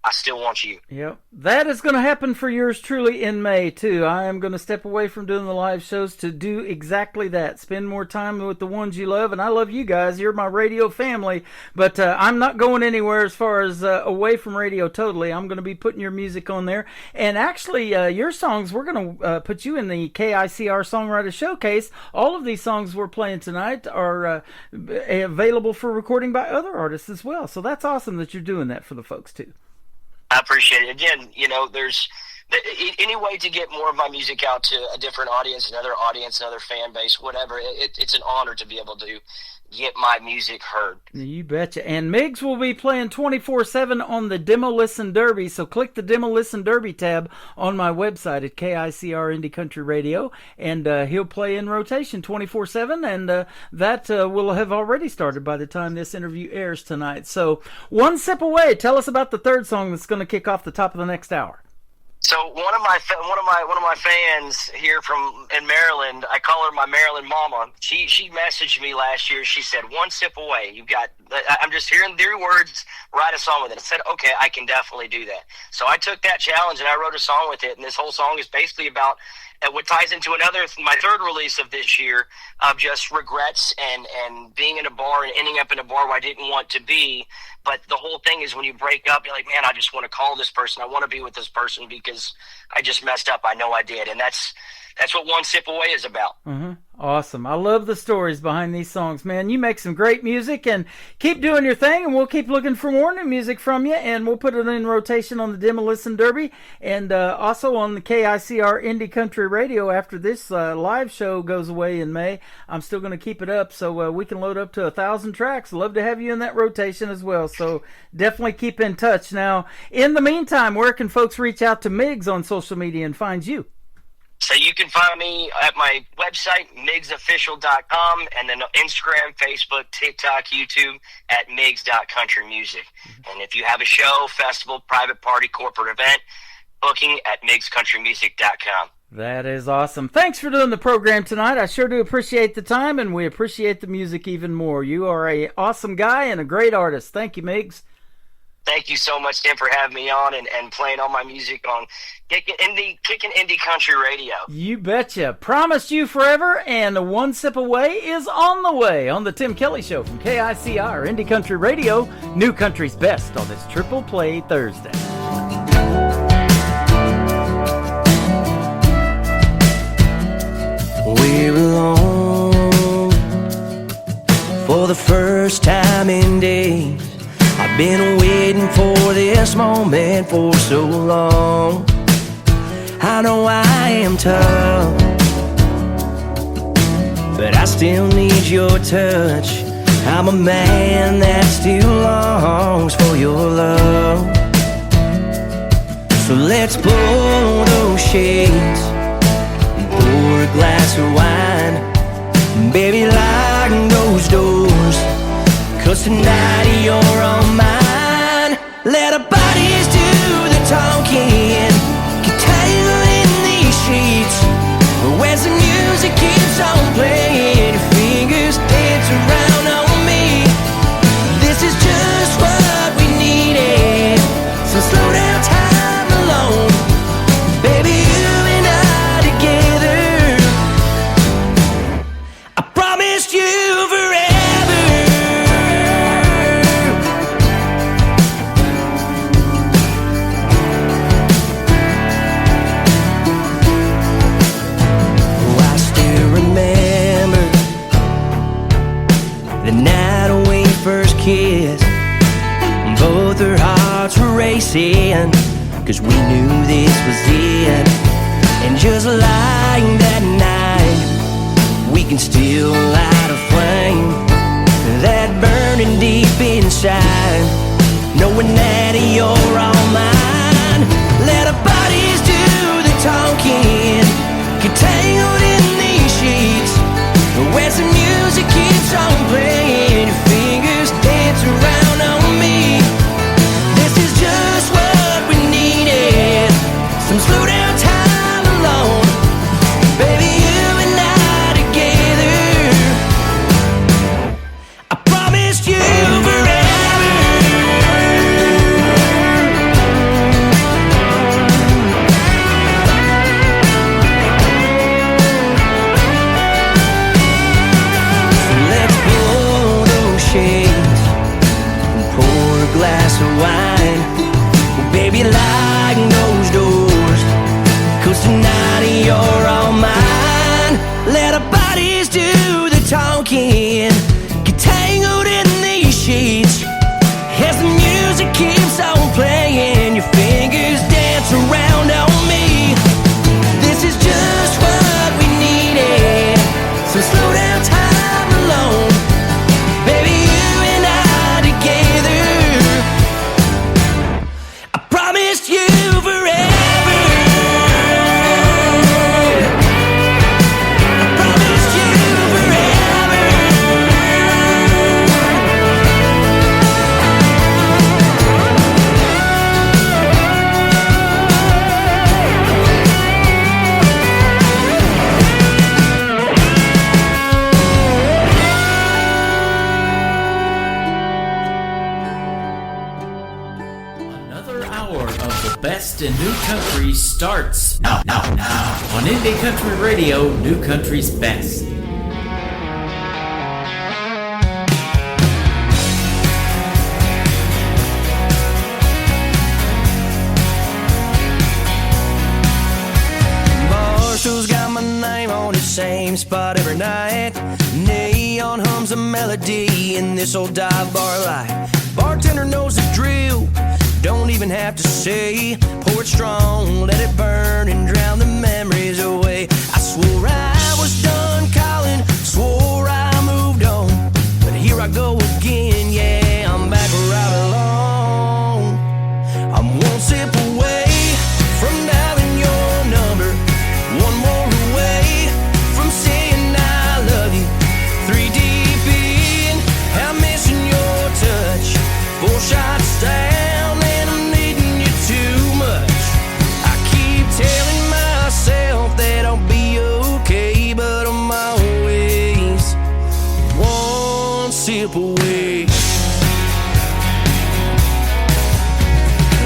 I still want you. Yep. That is going to happen for yours truly in May, too. I am going to step away from doing the live shows to do exactly that. Spend more time with the ones you love, and I love you guys. You're my radio family, but I'm not going anywhere as far as away from radio totally. I'm going to be putting your music on there. And actually, your songs, we're going to put you in the KICR Songwriter Showcase. All of these songs we're playing tonight are available for recording by other artists as well. So that's awesome that you're doing that for the folks, too. I appreciate it. Again, you know, there's any way to get more of my music out to a different audience, another fan base, whatever. It's an honor to be able to get my music heard. You betcha. And Miggs will be playing 24/7 on the Demo Listen Derby, so click the Demo Listen Derby tab on my website at KICR Indie Country Radio, and he'll play in rotation 24/7, and that will have already started by the time this interview airs tonight. So, One Sip Away, tell us about the third song that's going to kick off the top of the next hour. So one of my fans here in Maryland, I call her my Maryland mama. She messaged me last year. She said, "One sip away. I'm just hearing their words. Write a song with it." I said, "Okay, I can definitely do that." So I took that challenge and I wrote a song with it. And this whole song is basically about what ties into my third release of this year, of just regrets and being in a bar and ending up in a bar where I didn't want to be. But the whole thing is when you break up, you're like, man, I just want to call this person. I want to be with this person because I just messed up. I know I did. And that's what One Sip Away is about. Awesome. I love the stories behind these songs, man. You make some great music, and keep doing your thing, and we'll keep looking for more new music from you, and we'll put it in rotation on the Demo Listen Derby, and also on the KICR Indie Country Radio after this live show goes away in May. I'm still going to keep it up so we can load up to 1,000 tracks. Love to have you in that rotation as well, so definitely keep in touch. Now, in the meantime, where can folks reach out to Miggs on social media and find you? So you can find me at my website, MiggsOfficial.com, and then Instagram, Facebook, TikTok, YouTube at Miggs.countrymusic. And if you have a show, festival, private party, corporate event, booking at MiggsCountryMusic.com. That is awesome. Thanks for doing the program tonight. I sure do appreciate the time, and we appreciate the music even more. You are an awesome guy and a great artist. Thank you, Miggs. Thank you so much, Tim, for having me on and playing all my music on Kicking Indie Country Radio. You betcha. Promised You Forever and One Sip Away is on the way on the Tim Kelly Show from KICR Indie Country Radio, New Country's Best on this Triple Play Thursday. We're alone for the first time in days. I've been waiting for this moment for so long. I know I am tough, but I still need your touch. I'm a man that still longs for your love. So let's pull those shades and pour a glass of wine. Baby, lock those doors, 'cause tonight you're on mine. Let our bodies do the talking, get tangled in these sheets. As the music keeps on playing, your fingers dance around on me. This is just what we needed, so slow down time alone. Baby, you and I together, I promised you forever. said, 'cause we knew this was it. And just like that night, we can still light a flame that burning deep inside, knowing that you're all mine. Let our bodies do the talking, get tangled in these sheets, where the music keeps on playing, your fingers dance around on me. This is just what we needed, some slow down time alone. Baby, you and I together, I promised you forever. Let's blow those shades and pour a glass of wine. Well, baby, lock those doors, 'cause tonight you're all mine. Let our bodies do the talking, get tangled in these sheets, as the music keeps on playing, your fingers dance around on me. This is just what we needed, so slow down time alone. Baby, you and I together, I promised you forever. I promised you forever. Another hour of the best in new country starts now on Indie Country Radio, New Country's best. Marshall's got my name on the same spot every night. Neon hums a melody in this old dive bar light. Bartender knows the drill, don't even have to say. Pour it strong, let it burn and drown the memories away. I swore I was done calling, swore I moved on, but here I go again, yeah, I'm back where I belong. I'm one sip away from dialing your number, one more away from saying I love you. 3 deep in, I'm missing your touch. 4 shots down and I'm needing you too much. I keep telling myself that I'll be okay, but I'm always one sip away.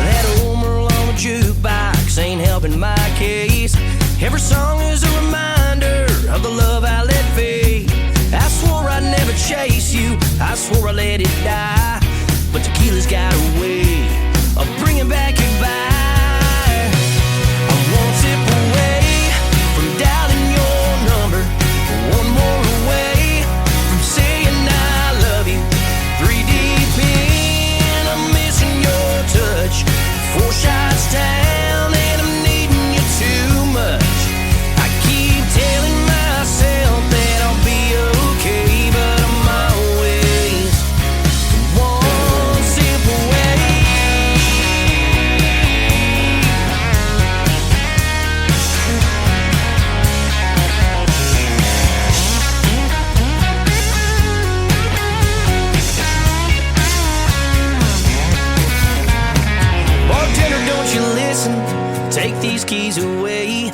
That old Merlot jukebox ain't helping my case. Every song is a reminder of the love I let fade. I swore I'd never chase you, I swore I let it die, but tequila's got a way of bringing back your vibe. I'm one sip away from dialing your number, one more away from saying I love you. 3 deep in, I'm missing your touch. 4 shots down and I'm needing you too much. I keep telling myself that I'll be okay, but I'm always one sip away. Bartender, don't you listen, take these keys away,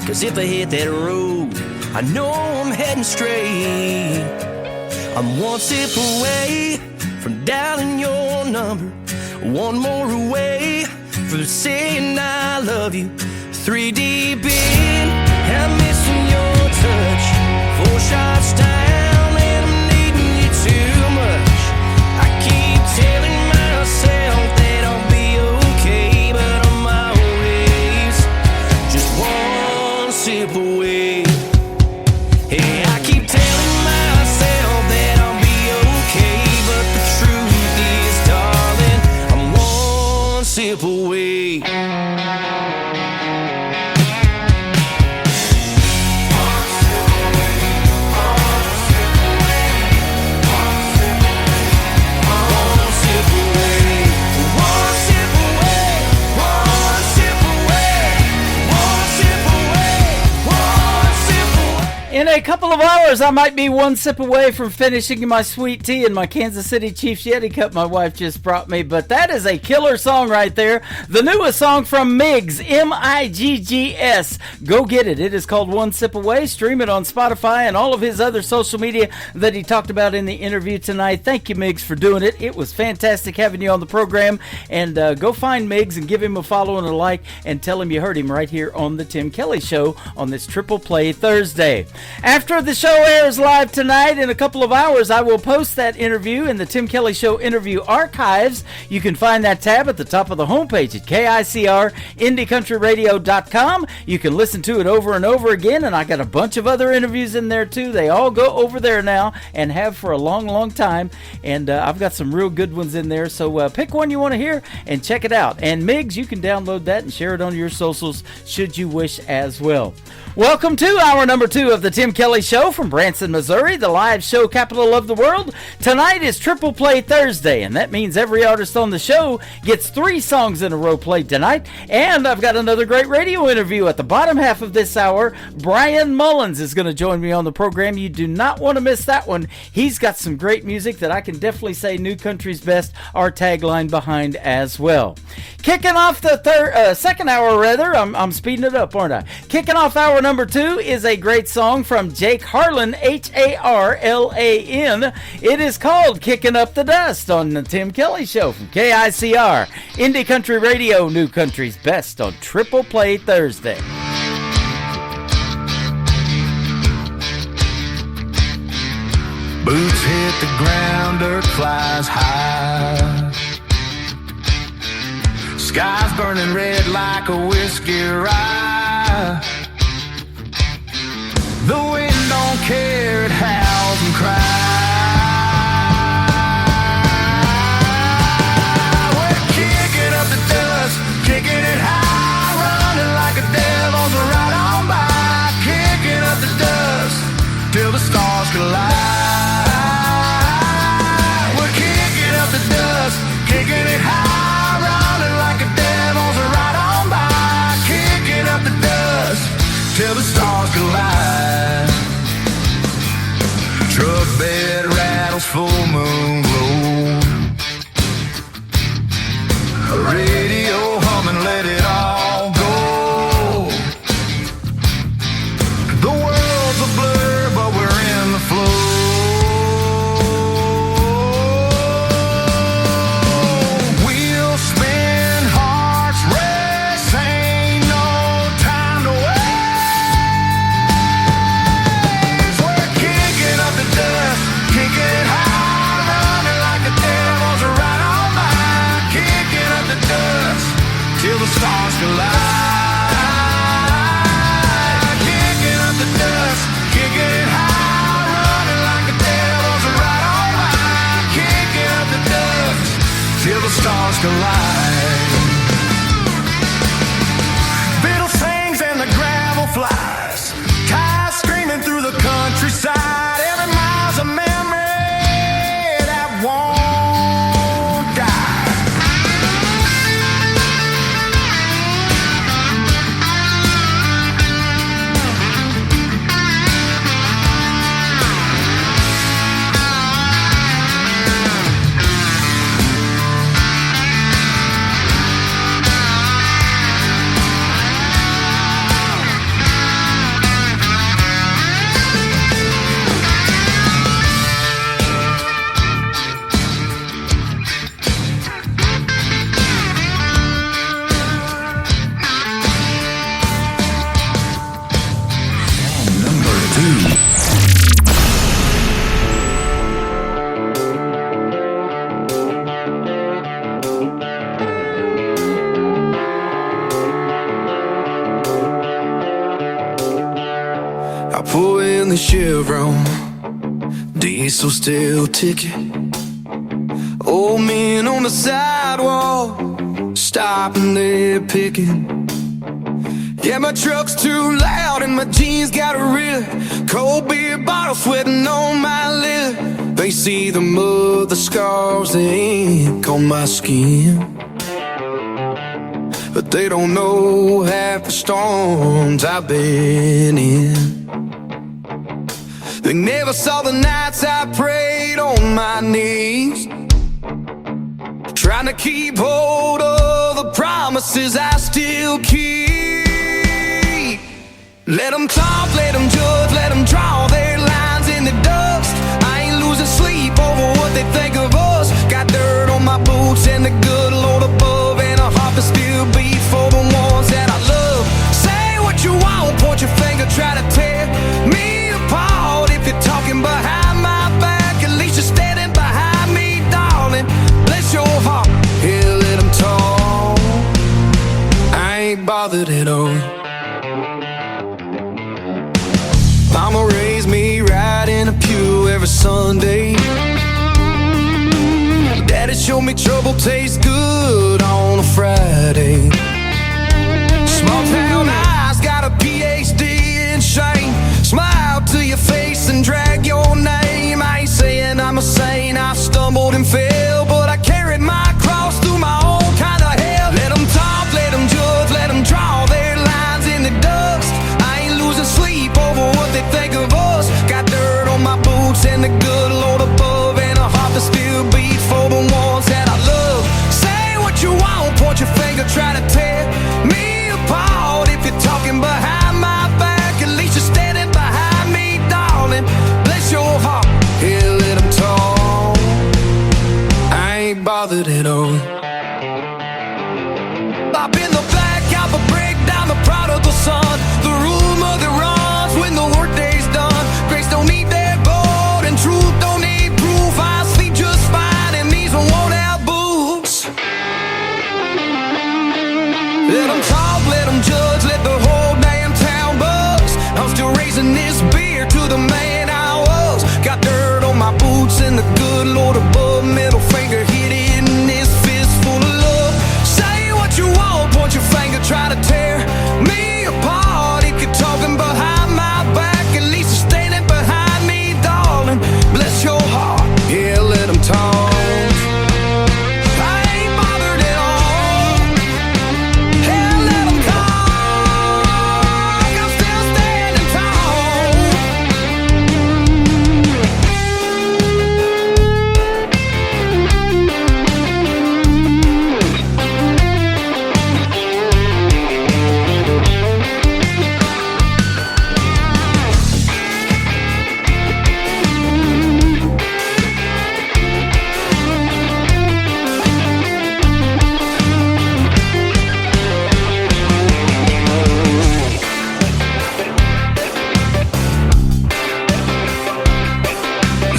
'cause if I hit that road, I know I'm heading straight. I'm one sip away from dialing your number, one more away from saying I love you. 3 deep in, I'm missing your touch. 4 shots down and I'm needing you too much. I keep telling myself that I'll be okay, but I'm always just one sip away. Hey, I keep telling myself that I'll be okay, but the truth is, darling, I'm one sip a couple of hours, I might be one sip away from finishing my sweet tea in my Kansas City Chiefs Yeti cup my wife just brought me, but that is a killer song right there. The newest song from Miggs, M-I-G-G-S. Go get it. It is called One Sip Away. Stream it on Spotify and all of his other social media that he talked about in the interview tonight. Thank you, Miggs, for doing it. It was fantastic having you on the program, and go find Miggs and give him a follow and a like, and tell him you heard him right here on the Tim Kelly Show on this Triple Play Thursday. After the show airs live tonight, in a couple of hours, I will post that interview in the Tim Kelly Show interview archives. You can find that tab at the top of the homepage at KICR-IndieCountryRadio.com. You can listen to it over and over again, and I got a bunch of other interviews in there too. They all go over there now and have for a long, long time, and I've got some real good ones in there, so pick one you want to hear and check it out. And Miggs, you can download that and share it on your socials should you wish as well. Welcome to hour number 2 of the Tim Kelly Show from Branson, Missouri, the live show capital of the world. Tonight is Triple Play Thursday, and that means every artist on the show gets 3 songs in a row played tonight. And I've got another great radio interview at the bottom half of this hour. Brian Mullins is going to join me on the program. You do not want to miss that one. He's got some great music that I can definitely say New Country's Best, our tagline behind as well. Kicking off the second hour, rather, I'm speeding it up, aren't I? Kicking off hour number 2 is a great song from Jake Harlan, Harlan. It is called Kicking Up the Dust on the Tim Kelly Show from KICR, Indie Country Radio, New Country's Best on Triple Play Thursday. Boots hit the ground, dirt flies high. Sky's burning red like a whiskey rye. The wind don't care, it howls and cries. We're kicking up the dust, kicking it high, running like a devil's right on by. Kicking up the dust till the stars collide. We're kicking up the dust, kicking it high, running like a devil's right on by. Kicking up the dust till the stars collide. Truck bed rattles, full moon glow. Radio humming, let it all go. The world's a blur, but we're in the flow. Wheels spin, hearts race, ain't no time to waste. We're kicking up the dust, kicking it high, running like the devil's right on by. Kicking up the dust till the stars collide. Kicking up the dust, kicking it high, running like the devil's right on by. Kicking up the dust till the stars collide. Fiddle sings and the gravel flies. Tires screaming through the countryside. Every mile's a memory that won't die. I pull in the Chevron, diesel still ticking. Old men on the sidewalk, stopping there picking. Yeah, my truck's too loud and my jeans got a rip. Cold beer bottle sweating on my lip. They see the mud, the scars, the ink on my skin, but they don't know half the storms I've been in. They never saw the nights I prayed on my knees, trying to keep hold of the promises I still keep. Let them talk, let them judge, let them draw their lines in the dust. I ain't losing sleep over what they think of us. Got dirt on my boots and the good Lord above, and a heart that still beats for the ones that I love. Say what you want, point your finger, try to tear me apart. If you're talking behind my back, at least you're standing behind me, darling. Bless your heart, yeah, let them talk. I ain't bothered at all. Mama raised me right in a pew every Sunday. Daddy showed me trouble tastes good on a Friday. Small town eyes, got a PhD in shame. Smile to your face and drag your name. I ain't saying I'm a saint, I stumbled and fell, but I carried my cross through my own kind of hell. Let them talk, let them judge, let them draw their lines in the dust. I ain't losing sleep over what they think of us. Got dirt on my boots and the good Lord above, and a heart that still beats for the ones that I love. Say what you want, point your finger, try to tear me apart. If you're talking behind my back, at least you're standing behind me, darling. Bless your heart, yeah, let them talk. I ain't bothered at all. I've been the blackout, the breakdown, the prodigal son, the rumor that runs when the workday's done. Grace don't need that gold, and truth don't need proof. I sleep just fine in these worn-out boots. Let them talk, let them judge, let the whole damn town buzz. I'm still raising this beer to the man I was. Got dirt on my boots and the good Lord above. Middle finger hit in this fist full of love. Say what you want, point your finger, try to tear me apart. If you're talking behind my back, at least you're standing behind me, darling. Bless your heart, yeah, let them talk. I ain't bothered at all. Hell, let them talk. I'm still standing tall.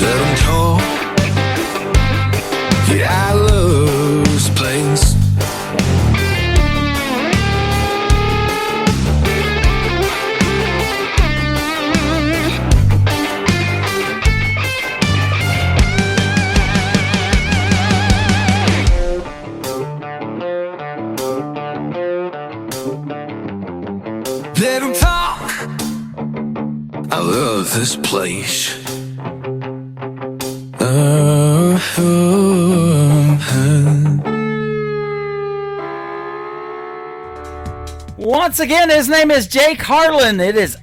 Let them talk. Yeah, I love this place. Let them talk. I love this place. Once again, his name is Jake Harlan. It is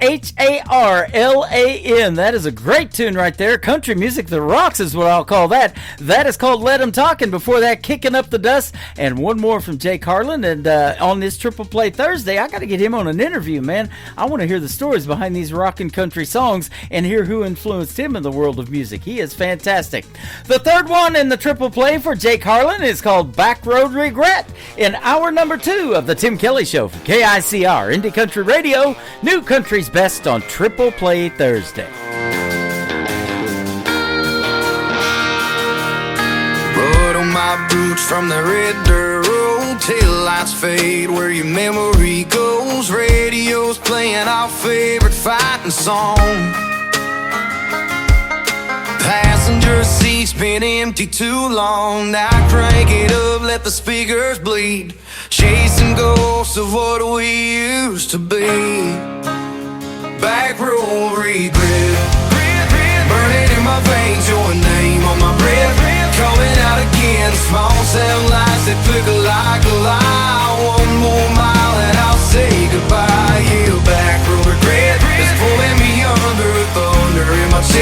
Harlan. That is a great tune right there. Country music that rocks is what I'll call that. That is called Let 'Em Talk, and before that, Kicking Up the Dust. And one more from Jake Harlan. And on this Triple Play Thursday, I got to get him on an interview, man. I want to hear the stories behind these rockin' country songs and hear who influenced him in the world of music. He is fantastic. The third one in the Triple Play for Jake Harlan is called Back Road Regret in hour number 2 of the Tim Kelly Show for KICR Indie Country Radio, New Country's Best on Triple Play Thursday. Blood on my boots from the red dirt road, tail lights fade where your memory goes. Radio's playing our favorite fighting song. Passenger seat's been empty too long. Now crank it up, let the speakers bleed. Chasing ghosts of what we used to be. Back road regret, burning in my veins, your name on my breath. Coming out again, small sound lights that flicker like a lie. One more mile and I'll say goodbye. Yeah, back road regret is pulling me under, thunder in my chest.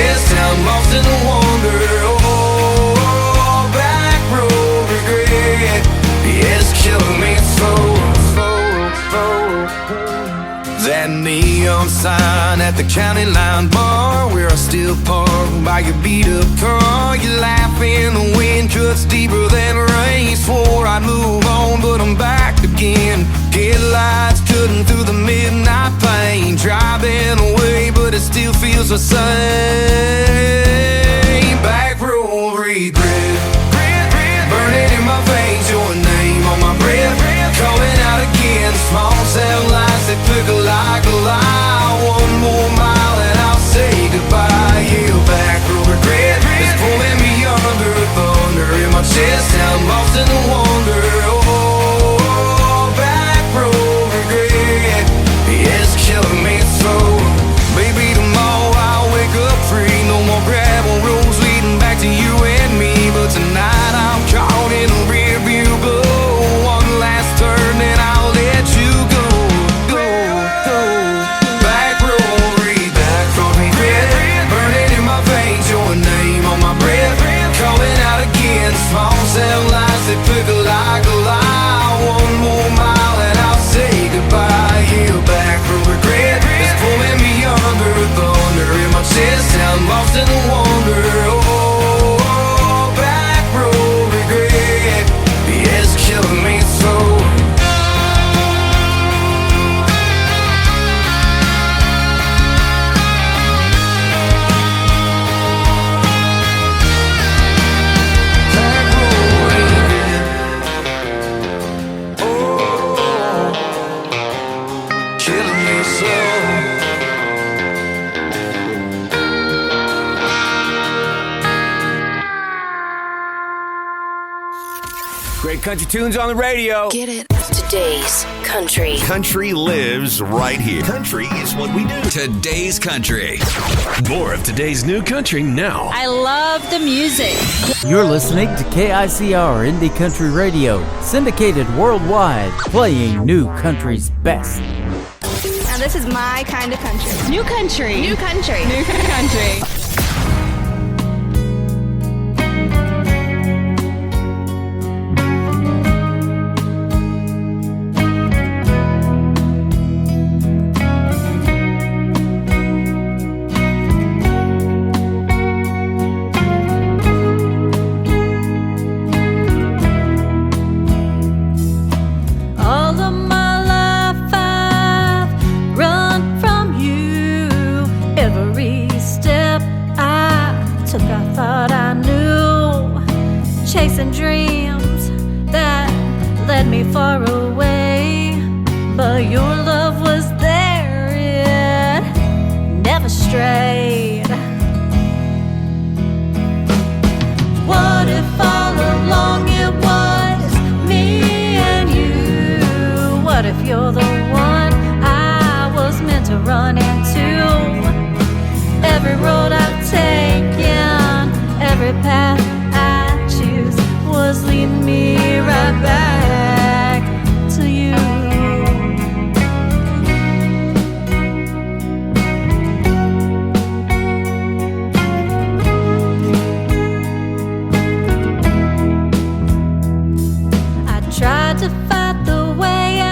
line at the county line bar, where I still park by your beat up car. You laughing, the wind cuts deeper than rain. Swore I'd move on, but I'm back again. Headlights cutting through the midnight pain. Driving away, but it still feels the same. Back road regret, burning in my veins, your name on my breath. Calling out again, small cell lights that flicker like a lie. One more mile and I'll say goodbye. Yeah, back road regret is pulling me under, thunder in my chest. I'm lost in the wonder. Oh, back road regret, yeah, it's killing me slow. Maybe tomorrow I'll wake up free. No more gravel roads leading back to you and me. But tonight I'm caught in a rear view glow. One last turn and I'll let you go. Back road back from regret, burning in my veins, your name on my breath. Calling out again, small cell lights that flicker like a lie. One more mile and I'll say goodbye. Yeah, back road regret is pulling me under, thunder in my chest. I'm lost in the wonder. Oh, back road regret, yeah, it's killing me slow. Great country tunes on the radio. Get it? Today's country. Country lives right here. Country is what we do. Today's country. More of today's new country now. I love the music. You're listening to KICR Indie Country Radio, syndicated worldwide, playing new country's best. Now this is my kind of country. New country. New country. New country. Chasing dreams that led me far away, but your love was there, it never strayed. What if all along it was me and you? What if you're the one I was meant to run into? Every road I've taken, every path was leading me right back to you. I tried to fight the way I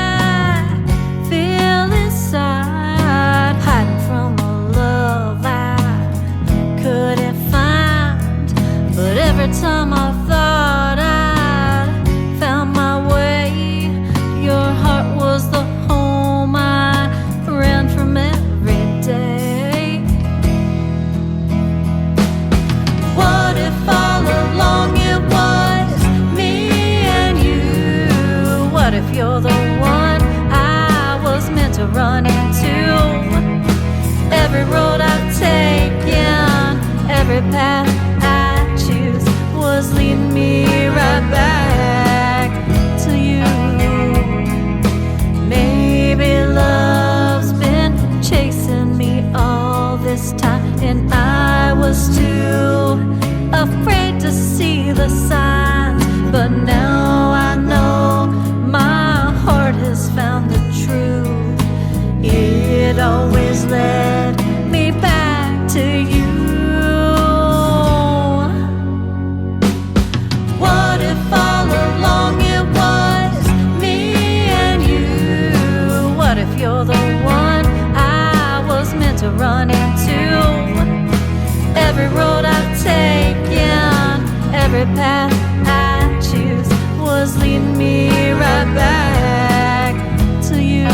feel inside, hiding from a love I couldn't find. But every time I thought I'd found my way, your heart was the home I ran from every day. What if all along it was me and you? What if you're the one I was meant to run into? Every road I've taken, every path was leading me right back to you. Maybe love's been chasing me all this time, and I was too afraid to see the signs. But now I know my heart has found the truth. It always led me back to you. All along it was me and you. What if you're the one I was meant to run every path I choose was leading me right back to you.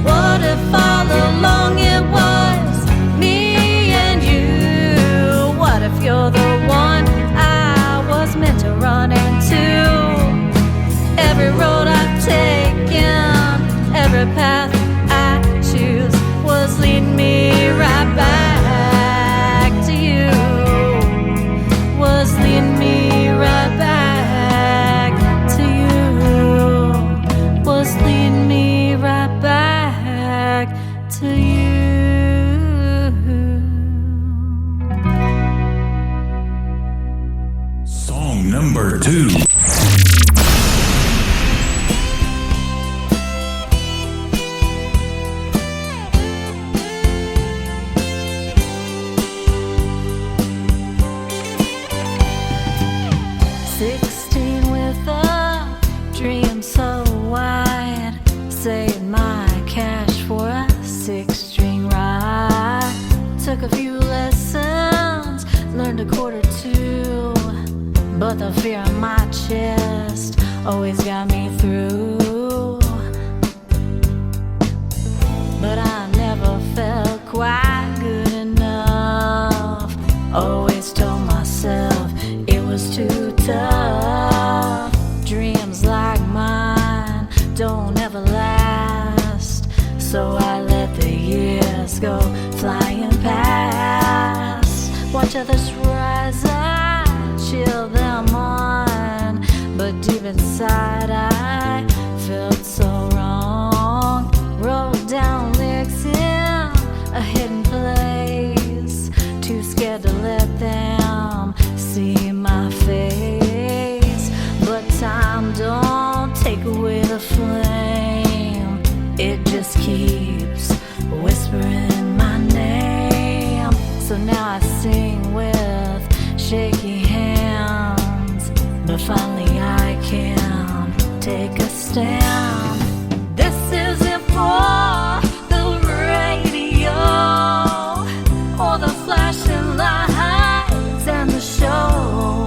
What if all along it was me and you? What if you're the one I was meant to run into? Every road I've taken, every path I choose was leading me right back to you. Was leading me right back to you. Was leading me right back to you. Song number 2. But the fear in my chest always got me through. But I never felt quite good enough. Always told myself it was too tough. Dreams like mine don't ever last, so I let the years go flying past. Watch others rise up, chill them on, but deep inside I felt so wrong. Wrote down lyrics in a hidden place, too scared to let them see my face. But time don't take away the flame, it just keeps whispering my name. So now I sing with shaky hands, but finally I can take a stand. This isn't for the radio or the flashing lights and the show.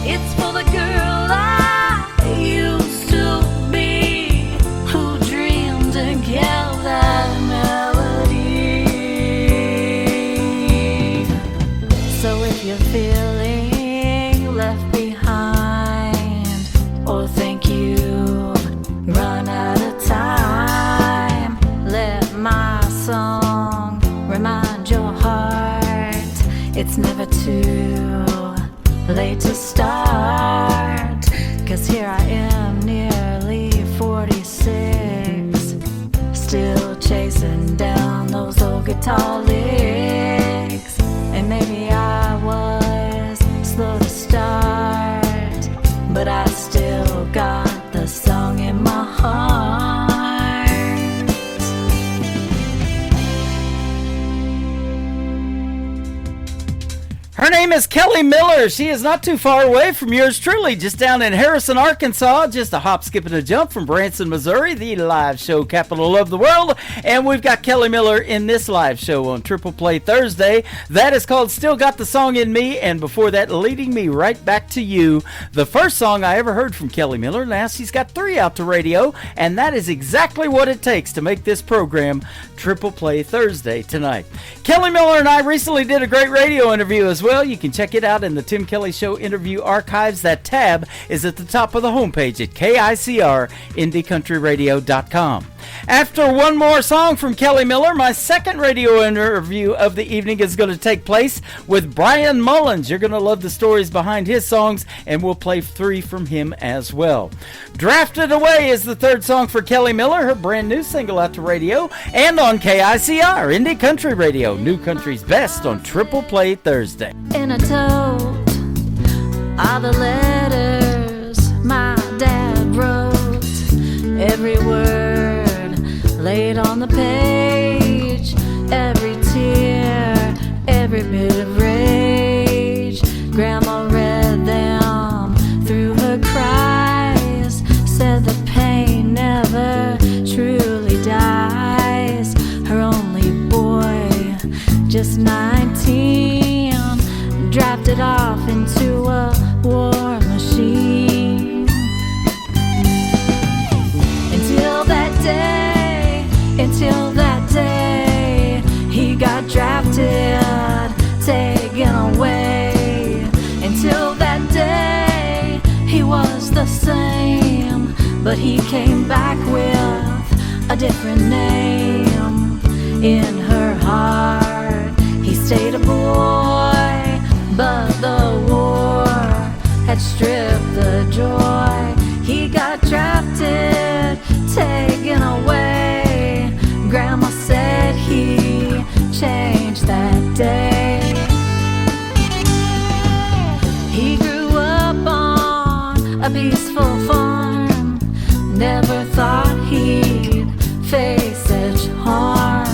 It's for the girl I used to be, who dreamed and kept that melody. So if you're feeling left behind, or think you've run out of time, let my song remind your heart it's never too late to start. 'Cause here I am, nearly 46, still chasing down those old guitar licks. And maybe I was slow to start, but I still got the song in my heart. Her name is Kelly Miller. She is not too far away from yours truly, just down in Harrison, Arkansas, just a hop, skip, and a jump from Branson, Missouri, the live show capital of the world. And we've got Kelly Miller in this live show on Triple Play Thursday. That is called Still Got the Song in Me, and before that, Leading Me Right Back to You, the first song I ever heard from Kelly Miller. Now she's got 3 out to radio, and that is exactly what it takes to make this program Triple Play Thursday tonight. Kelly Miller and I recently did a great radio interview as well. You can check it out in the Tim Kelly Show interview archives. That tab is at the top of the homepage at KICR-IndieCountryRadio.com. After one more song from Kelly Miller, my second radio interview of the evening is going to take place with Brian Mullins. You're going to love the stories behind his songs, and we'll play 3 from him as well. Drafted Away is the third song for Kelly Miller, her brand new single out to radio, and on KICR, Indie Country Radio, New Country's Best on Triple Play Thursday. In a tote, all the letters my dad wrote, every word laid on the page, every tear, every bit of rage. Grandma read them through her cries, said the pain never truly dies. Her only boy, just 19, drafted off into a war machine. Until that day, he got drafted, taken away. Until that day, he was the same, but he came back with a different name. In her heart, he stayed a boy, but the war had stripped the joy. He got drafted, taken away. Grandma said he changed that day. He grew up on a peaceful farm, never thought he'd face such harm.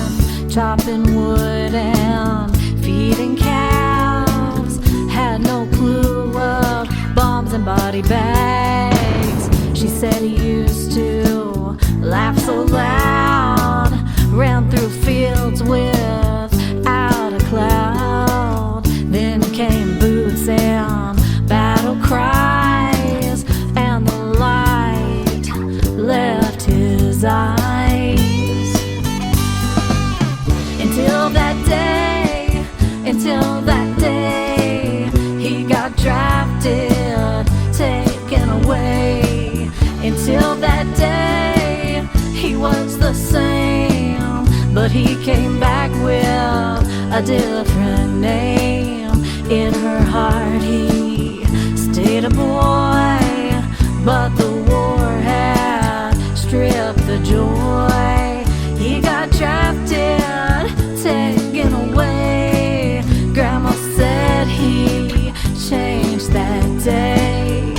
Chopping wood and feeding cows, had no clue of bombs and body bags. She said he used to laugh so loud, ran through fields without a cloud. Then came boots and battle cries, and the light left his eyes. Until that day, he got drafted, taken away. Until that day, he was the same, but he came back with a different name. In her heart, he stayed a boy, but the war had stripped the joy. He got drafted, taken away. Grandma said he changed that day.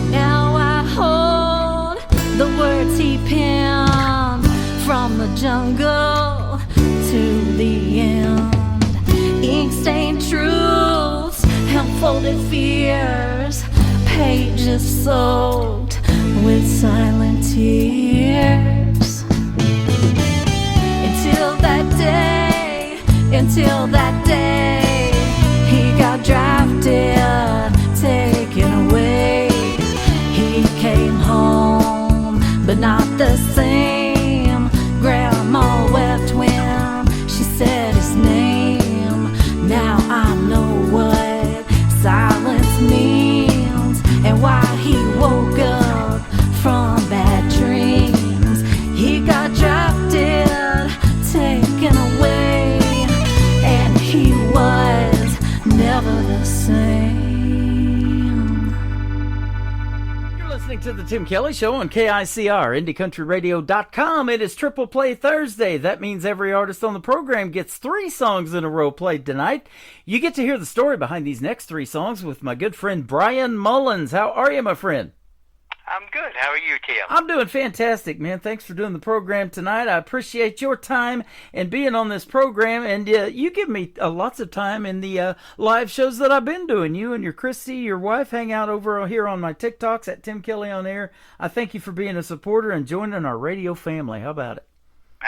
Now I hold the words he penned, from the jungle to the end. Ink-stained truths and folded fears, pages soaked with silent tears. Until that day, he got drafted, taken away. He came home, but not the same. Grandma wept when she said his name. Now I know what silence means, and why he woke up from bad dreams. He got drafted, taken away, and he was never the same. You're listening to the Tim Kelly Show on KICR, IndieCountryRadio.com. It is Triple Play Thursday. That means every artist on the program gets 3 songs in a row played tonight. You get to hear the story behind these next 3 songs with my good friend Brian Mullins. How are you, my friend? I'm good. How are you, Tim? I'm doing fantastic, man. Thanks for doing the program tonight. I appreciate your time and being on this program. And you give me lots of time in the live shows that I've been doing. You and your Christy, your wife, hang out over here on my TikToks at Tim Kelly on Air. I thank you for being a supporter and joining our radio family. How about it?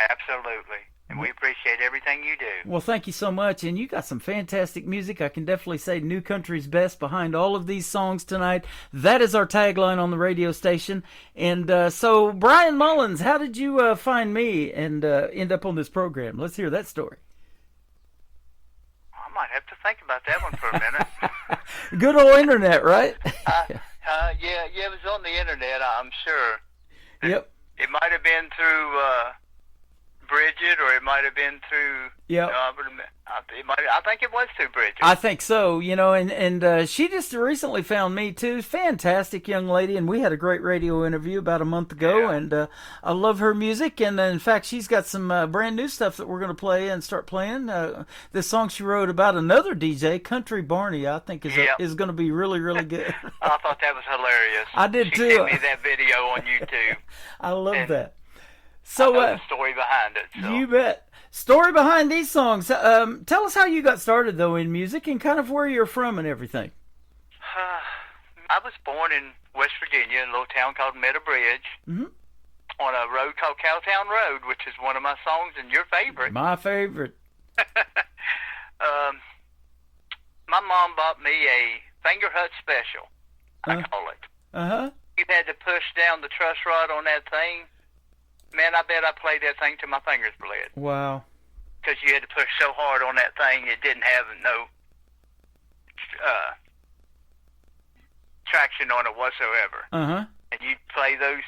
Absolutely. And we appreciate everything you do. Well, thank you so much. And you got some fantastic music. I can definitely say New Country's best behind all of these songs tonight. That is our tagline on the radio station. And so, Brian Mullins, how did you find me and end up on this program? Let's hear that story. I might have to think about that one for a minute. Good old internet, right? Yeah, it was on the internet, I'm sure. Yep. It might have been through Bridget, or it might have been through. Yep. I think it was through Bridget. I think so, and she just recently found me too. Fantastic young lady, and we had a great radio interview about a month ago, and I love her music, and in fact, she's got some brand new stuff that we're going to play and start playing. This song she wrote about another DJ, Country Barney, I think is going to be really, really good. I thought that was hilarious. I did too. She sent me that video on YouTube. I love that. So, I know the story behind it. So. You bet. Story behind these songs. Tell us how you got started, though, in music and kind of where you're from and everything. I was born in West Virginia, in a little town called Meadow Bridge, on a road called Cowtown Road, which is one of my songs and your favorite. My favorite. My mom bought me a Finger Hut Special, I call it. Uh-huh. You had to push down the truss rod on that thing. Man, I bet I played that thing till my fingers bled. Wow. Because you had to push so hard on that thing, it didn't have no traction on it whatsoever. Uh-huh. And you'd play those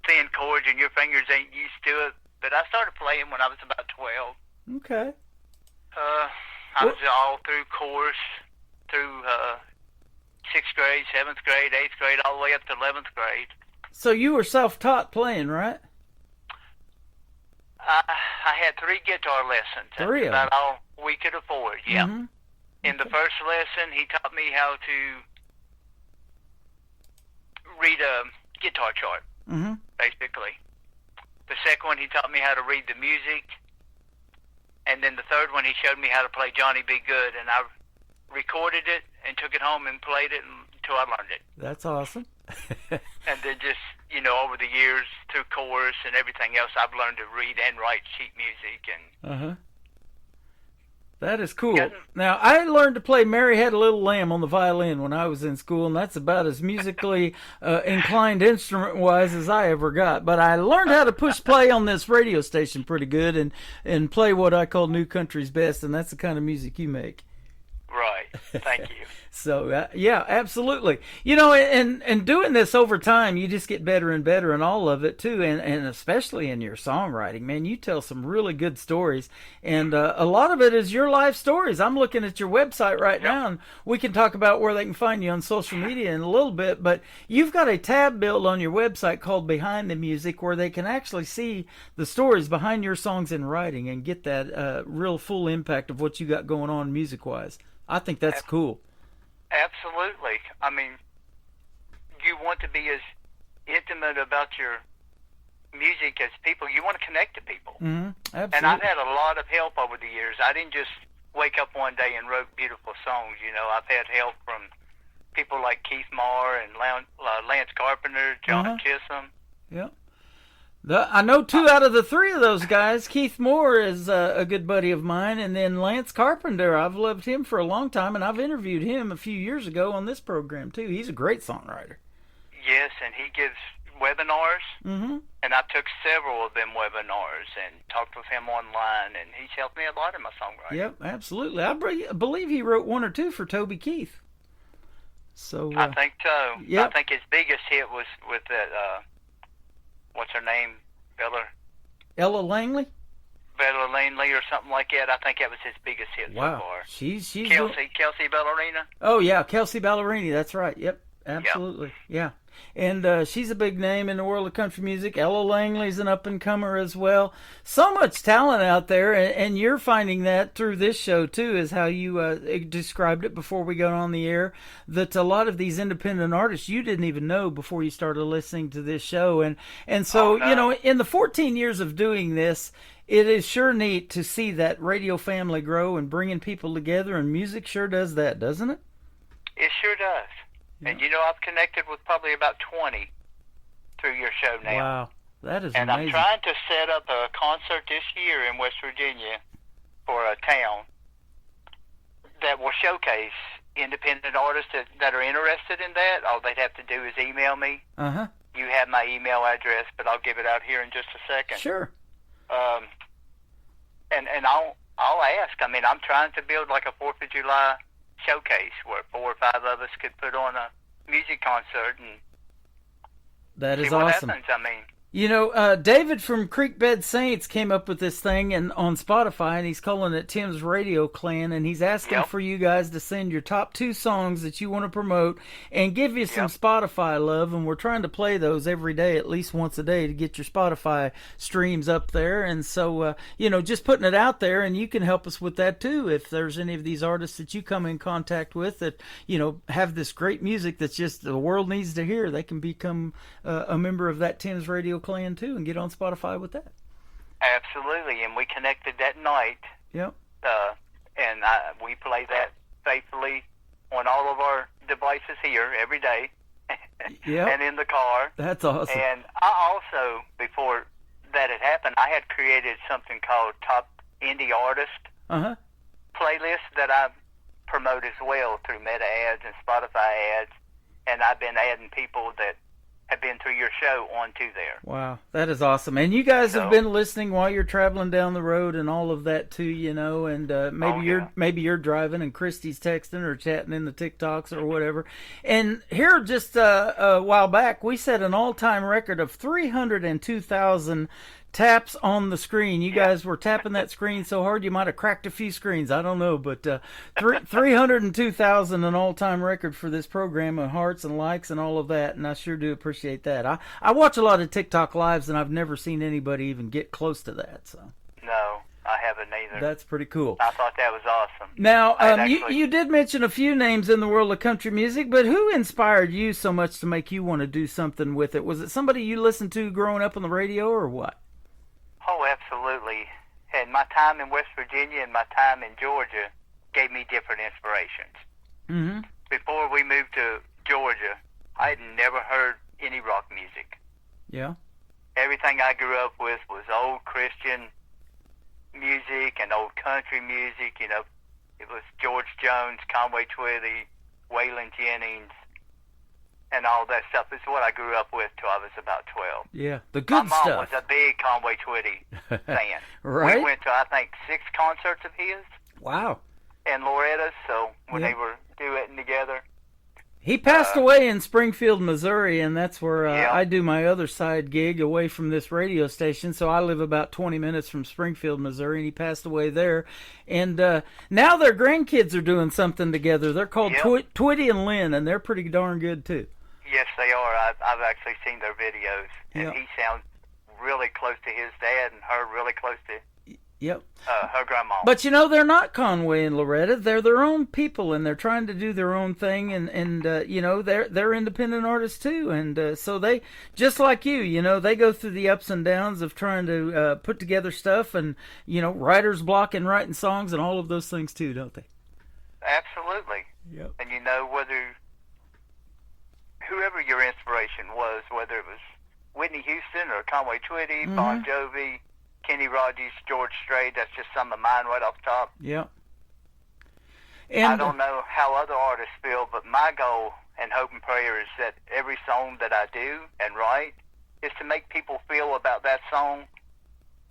thin chords and your fingers ain't used to it. But I started playing when I was about 12. Okay. I was all through chorus, through 6th grade, 7th grade, 8th grade, all the way up to 11th grade. So you were self-taught playing, right? I had 3 guitar lessons. Three of That's them? about all we could afford, yeah. Mm-hmm. In the first lesson, he taught me how to read a guitar chart, basically. The second one, he taught me how to read the music. And then the third one, he showed me how to play Johnny B. Good. And I recorded it and took it home and played it until I learned it. That's awesome. And then just, you know, over the years, through chorus and everything else, I've learned to read and write sheet music. And Uh-huh. That is cool. Now, I learned to play Mary Had a Little Lamb on the violin when I was in school, and that's about as musically inclined instrument-wise as I ever got. But I learned how to push play on this radio station pretty good and play what I call New Country's best, and that's the kind of music you make. Right. Thank you. So, yeah, absolutely. You know, and doing this over time, you just get better and better in all of it, too, and especially in your songwriting. Man, you tell some really good stories, and a lot of it is your life stories. I'm looking at your website right now, and we can talk about where they can find you on social media in a little bit, but you've got a tab built on your website called Behind the Music where they can actually see the stories behind your songs and writing and get that real full impact of what you got going on music-wise. I think that's cool. Absolutely. I mean, you want to be as intimate about your music as people. You want to connect to people. Mm-hmm. Absolutely. And I've had a lot of help over the years. I didn't just wake up one day and wrote beautiful songs. You know, I've had help from people like Keith Moore and Lance Carpenter, John Chisholm. Yeah. I know 2 out of the 3 of those guys. Keith Moore is a good buddy of mine, and then Lance Carpenter, I've loved him for a long time, and I've interviewed him a few years ago on this program, too. He's a great songwriter. Yes, and he gives webinars, and I took several of them webinars and talked with him online, and he's helped me a lot in my songwriting. Yep, absolutely. I believe he wrote 1 or 2 for Toby Keith. So I think so. Yep. I think his biggest hit was with that, what's her name? Ella Langley? Bella Langley or something like that. I think that was his biggest hit so far. She's Kelsey Ballerina. Oh, yeah, Kelsey Ballerini. That's right. Yep, absolutely. Yeah. And she's a big name in the world of country music. Ella Langley's an up-and-comer as well. So much talent out there, and you're finding that through this show, too, is how you described it before we got on the air, that a lot of these independent artists you didn't even know before you started listening to this show. And so, you know, in the 14 years of doing this, it is sure neat to see that radio family grow and bringing people together, and music sure does that, doesn't it? It sure does. Yeah. And, you know, I've connected with probably about 20 through your show now. Wow, that is and amazing. I'm trying to set up a concert this year in West Virginia for a town that will showcase independent artists that are interested in that. All they'd have to do is email me. Uh-huh. You have my email address, but I'll give it out here in just a second. Sure. And I'll ask. I mean, I'm trying to build like a 4th of July showcase where 4 or 5 of us could put on a music concert and that is see what awesome. happens. I mean, you know, David from Creekbed Saints came up with this thing and on Spotify, and he's calling it Tim's Radio Clan, and he's asking for you guys to send your top 2 songs that you want to promote and give you some Spotify love, and we're trying to play those every day, at least once a day, to get your Spotify streams up there. And so, you know, just putting it out there, and you can help us with that too if there's any of these artists that you come in contact with that, you know, have this great music that's just the world needs to hear. They can become a member of that Tim's Radio Clan too and get on Spotify with that. Absolutely, and we connected that night. Yep. And we play that faithfully on all of our devices here every day. Yep. And in the car. That's awesome. And I also, before that had happened, I had created something called Top Indie Artist. Uh-huh. playlists that I promote as well through Meta ads and Spotify ads, and I've been adding people that have been through your show onto there. Wow, that is awesome. And you guys have been listening while you're traveling down the road and all of that too, you know, and maybe you're driving and Christy's texting or chatting in the TikToks or whatever. And here just a while back, we set an all-time record of 302,000 taps on the screen. You guys were tapping that screen so hard you might have cracked a few screens. I don't know, but 302,000, an all-time record for this program, and hearts and likes and all of that, and I sure do appreciate that. I watch a lot of TikTok lives, and I've never seen anybody even get close to that. So no, I haven't either. That's pretty cool. I thought that was awesome. Now, you did mention a few names in the world of country music, but who inspired you so much to make you want to do something with it? Was it somebody you listened to growing up on the radio, or what? Oh, absolutely. And my time in West Virginia and my time in Georgia gave me different inspirations. Mm-hmm. Before we moved to Georgia, I had never heard any rock music. Yeah. Everything I grew up with was old Christian music and old country music. You know, it was George Jones, Conway Twitty, Waylon Jennings, and all that stuff is what I grew up with till I was about 12. Yeah, the good stuff. My mom was a big Conway Twitty fan. Right? We went to, I think, 6 concerts of his. Wow. In Loretta, so when they were duetting together. He passed away in Springfield, Missouri, and that's where I do my other side gig away from this radio station. So I live about 20 minutes from Springfield, Missouri, and he passed away there. And now their grandkids are doing something together. They're called Twitty and Lynn, and they're pretty darn good, too. Yes, they are. I've actually seen their videos, and he sounds really close to his dad, and her really close to her grandma. But you know, they're not Conway and Loretta. They're their own people, and they're trying to do their own thing, and you know, they're independent artists too, and so they, just like you know, they go through the ups and downs of trying to put together stuff, and you know, writer's block and writing songs and all of those things too, don't they? Absolutely. Yep. And you know, whoever your inspiration was, whether it was Whitney Houston or Conway Twitty, Bon Jovi, Kenny Rogers, George Strait, that's just some of mine right off the top. Yeah. And I don't know how other artists feel, but my goal and hope and prayer is that every song that I do and write is to make people feel about that song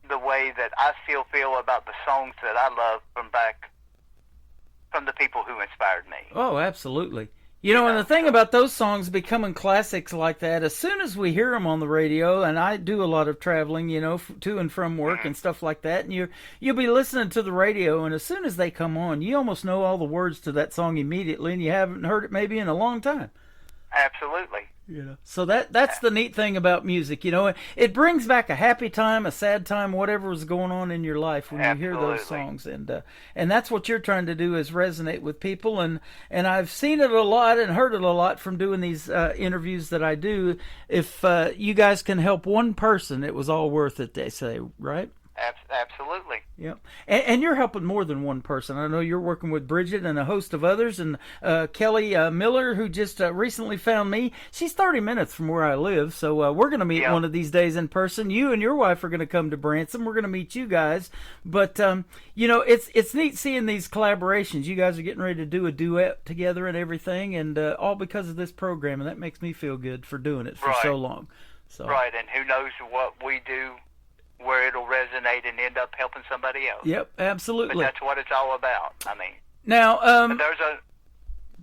the way that I still feel about the songs that I love from the people who inspired me. Oh, absolutely. You know, and the thing about those songs becoming classics like that, as soon as we hear them on the radio, and I do a lot of traveling, you know, to and from work and stuff like that, and you'll be listening to the radio, and as soon as they come on, you almost know all the words to that song immediately, and you haven't heard it maybe in a long time. Absolutely. Yeah. So that's the neat thing about music, you know. It brings back a happy time, a sad time, whatever was going on in your life when you hear those songs, and that's what you're trying to do is resonate with people, and I've seen it a lot and heard it a lot from doing these interviews that I do. If you guys can help one person, it was all worth it, they say, right? Absolutely. Yep. And you're helping more than one person. I know you're working with Bridget and a host of others, and Kelly Miller, who just recently found me. She's 30 minutes from where I live, so we're going to meet one of these days in person. You and your wife are going to come to Branson. We're going to meet you guys. But, you know, it's neat seeing these collaborations. You guys are getting ready to do a duet together and everything, and all because of this program, and that makes me feel good for doing it for so long. So. Right, and who knows what we do, where it'll resonate and end up helping somebody else. Yep, absolutely. But that's what it's all about. I mean, now, there's a.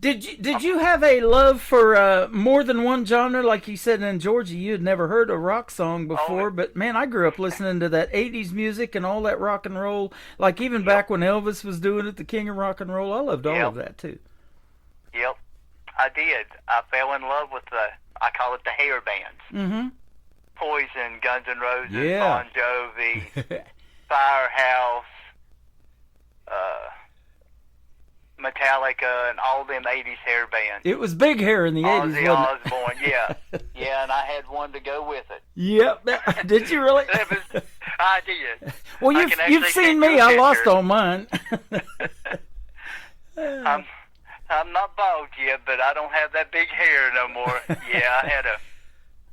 Did you have a love for more than one genre? Like you said, in Georgia, you had never heard a rock song before, but man, I grew up listening to that 80s music and all that rock and roll. Like even back when Elvis was doing it, the king of rock and roll, I loved all of that too. Yep, I did. I fell in love with I call it the hair bands. Mm-hmm. Poison, Guns N' Roses, Bon Jovi, Firehouse, Metallica, and all them 80s hair bands. It was big hair in the 80s, Ozzy wasn't it? Osbourne, yeah, and I had one to go with it. Yep. Did you really? I did. Well, you've seen me. I lost all mine. I'm not bald yet, but I don't have that big hair no more. Yeah, I had a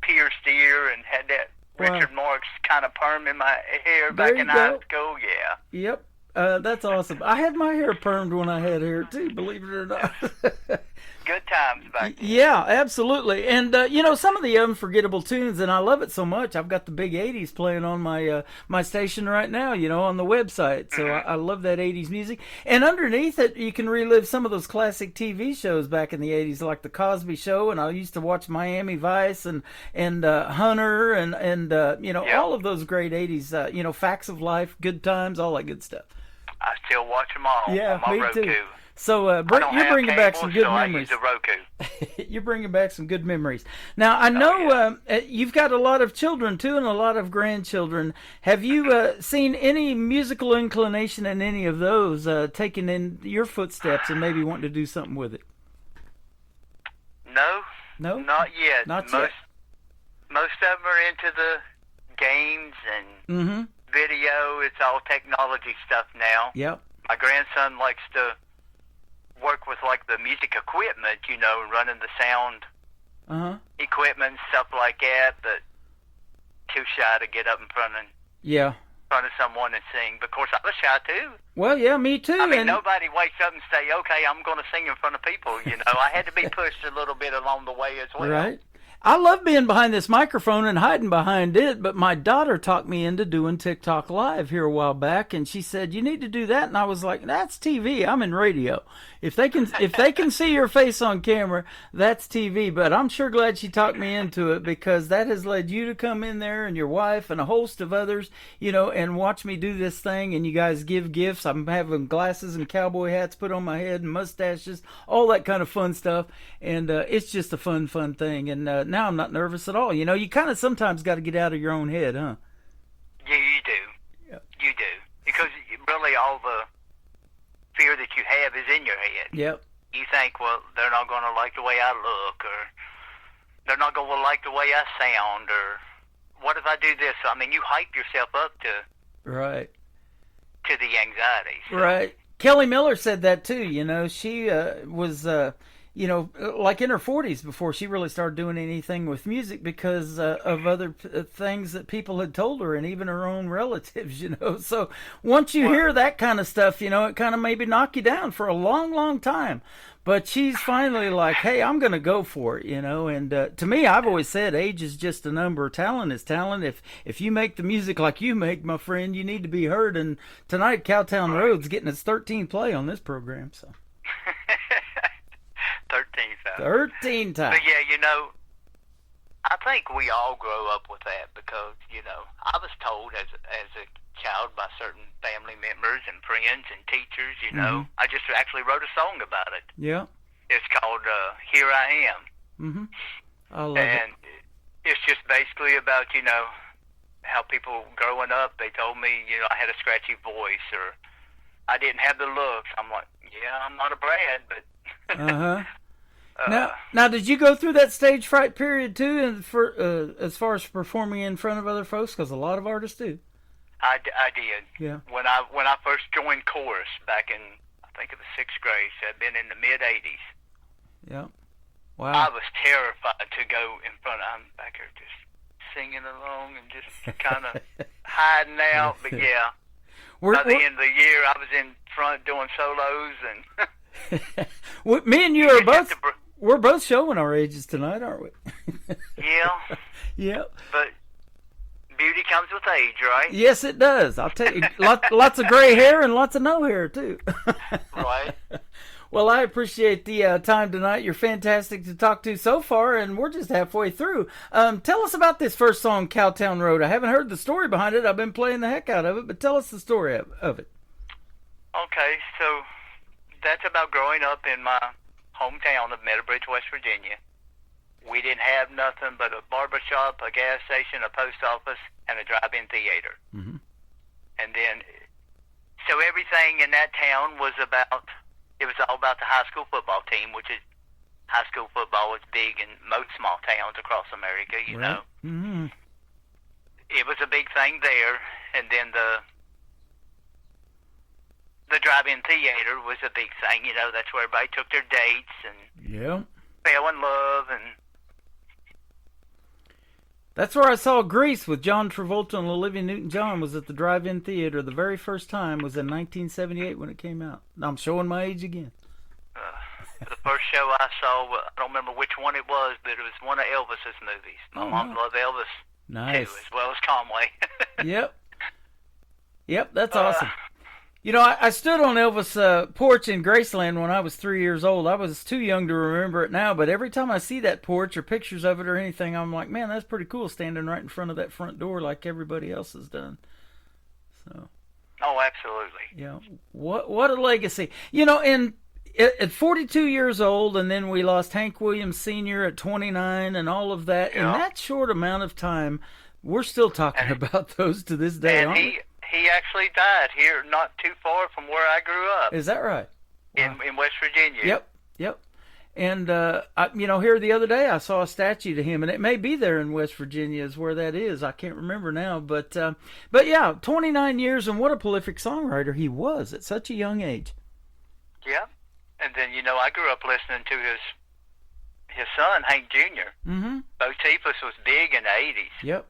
pierced ear and had that Richard Marx kind of perm in my hair back in high school. Yeah. Yep. That's awesome. I had my hair permed when I had hair too, believe it or not. Good times back then. Yeah, absolutely. And some of the unforgettable tunes, and I love it so much. I've got the big '80s playing on my my station right now, on the website. So I love that '80s music. And underneath it, you can relive some of those classic TV shows back in the '80s, like the Cosby Show. And I used to watch Miami Vice and Hunter and all of those great '80s. Facts of Life, Good Times, all that good stuff. I still watch them all Yeah, on my me Roku. too. So you're bringing back some good memories. I use the Roku. You're bringing back some good memories. Now, I know you've got a lot of children, too, and a lot of grandchildren. Have you seen any musical inclination in any of those taking in your footsteps and maybe wanting to do something with it? No. No? Not yet. Not yet. Most of them are into the games and video. It's all technology stuff now. Yep. My grandson likes to work with the music equipment, running the sound equipment and stuff like that, but too shy to get up in front of someone and sing. But of course, I was shy too. Well, yeah, me too. I mean, nobody wakes up and say, "Okay, I'm going to sing in front of people." I had to be pushed a little bit along the way as well. Right. I love being behind this microphone and hiding behind it, but my daughter talked me into doing TikTok Live here a while back, and she said, "You need to do that." And I was like, "That's TV. I'm in radio. If they can see your face on camera, that's TV." But I'm sure glad she talked me into it, because that has led you to come in there and your wife and a host of others, and watch me do this thing. And you guys give gifts. I'm having glasses and cowboy hats put on my head and mustaches, all that kind of fun stuff. And it's just a fun thing. And now I'm not nervous at all. You kind of sometimes got to get out of your own head, huh? Yeah, you do. Yep. You do. Because really all the fear that you have is in your head. Yep. You think, well, they're not going to like the way I look, or they're not going to like the way I sound, or what if I do this? I mean, you hype yourself up to the anxiety. So. Right. Kelly Miller said that too. She was like in her 40s before she really started doing anything with music, because of other things that people had told her, and even her own relatives, So once you hear that kind of stuff, it kind of maybe knock you down for a long time. But she's finally like, hey, I'm going to go for it, And to me, I've always said age is just a number. Talent is talent. If you make the music like you make, my friend, you need to be heard. And tonight, Cowtown Road's getting its 13th play on this program, so... 13 times. But yeah, I think we all grow up with that, because, I was told as a child by certain family members and friends and teachers, I just actually wrote a song about it. Yeah. It's called Here I Am. Mm-hmm. I love and it's just basically about, how people growing up, they told me, I had a scratchy voice, or I didn't have the looks. I'm like, yeah, I'm not a Brad, but... Now, did you go through that stage fright period too, and as far as performing in front of other folks? Because a lot of artists do. I did. Yeah. When I first joined chorus back in, I think it was 6th grade, so I'd been in the mid '80s. Yeah. Wow. I was terrified to go in front. I'm back here just singing along and just kind of hiding out. But yeah, by the end of the year, I was in front doing solos and. Well, me and you are both. We're both showing our ages tonight, aren't we? Yeah. Yeah. But beauty comes with age, right? Yes, it does. I'll tell you, lots of gray hair and lots of no hair too. Right. Well, I appreciate the time tonight. You're fantastic to talk to so far, and we're just halfway through. Tell us about this first song, Cowtown Road. I haven't heard the story behind it. I've been playing the heck out of it, but tell us the story of it. Okay, so that's about growing up in my hometown of Meadowbridge, West Virginia. We didn't have nothing but a barbershop, a gas station, a post office, and a drive-in theater. Mm-hmm. And then, so everything in that town was all about the high school football team, which is, high school football is big in most small towns across America, you know. Mm-hmm. It was a big thing there, and then the drive-in theater was a big thing, that's where everybody took their dates and fell in love. And That's where I saw Grease with John Travolta and Olivia Newton-John. Was at the drive-in theater. The very first time was in 1978 when it came out. I'm showing my age again. The first show I saw, I don't remember which one it was, but it was one of Elvis's movies. My mom loved Elvis, nice, too, as well as Conway. Yep, that's awesome. You know, I stood on Elvis' porch in Graceland when I was 3 years old. I was too young to remember it now, but every time I see that porch or pictures of it or anything, I'm like, man, that's pretty cool, standing right in front of that front door like everybody else has done. So. Oh, absolutely. Yeah, what a legacy. You know, and at 42 years old, and then we lost Hank Williams Sr. at 29 and all of that. In that short amount of time, we're still talking about those to this day, and aren't we? He actually died here not too far from where I grew up. Is that right? In West Virginia. Yep. And, here the other day I saw a statue to him, and it may be there in West Virginia is where that is. I can't remember now. But yeah, 29 years, and what a prolific songwriter he was at such a young age. Yeah. And then, I grew up listening to his son, Hank Jr. Mm-hmm. Bo Tiflis was big in the 80s. Yep.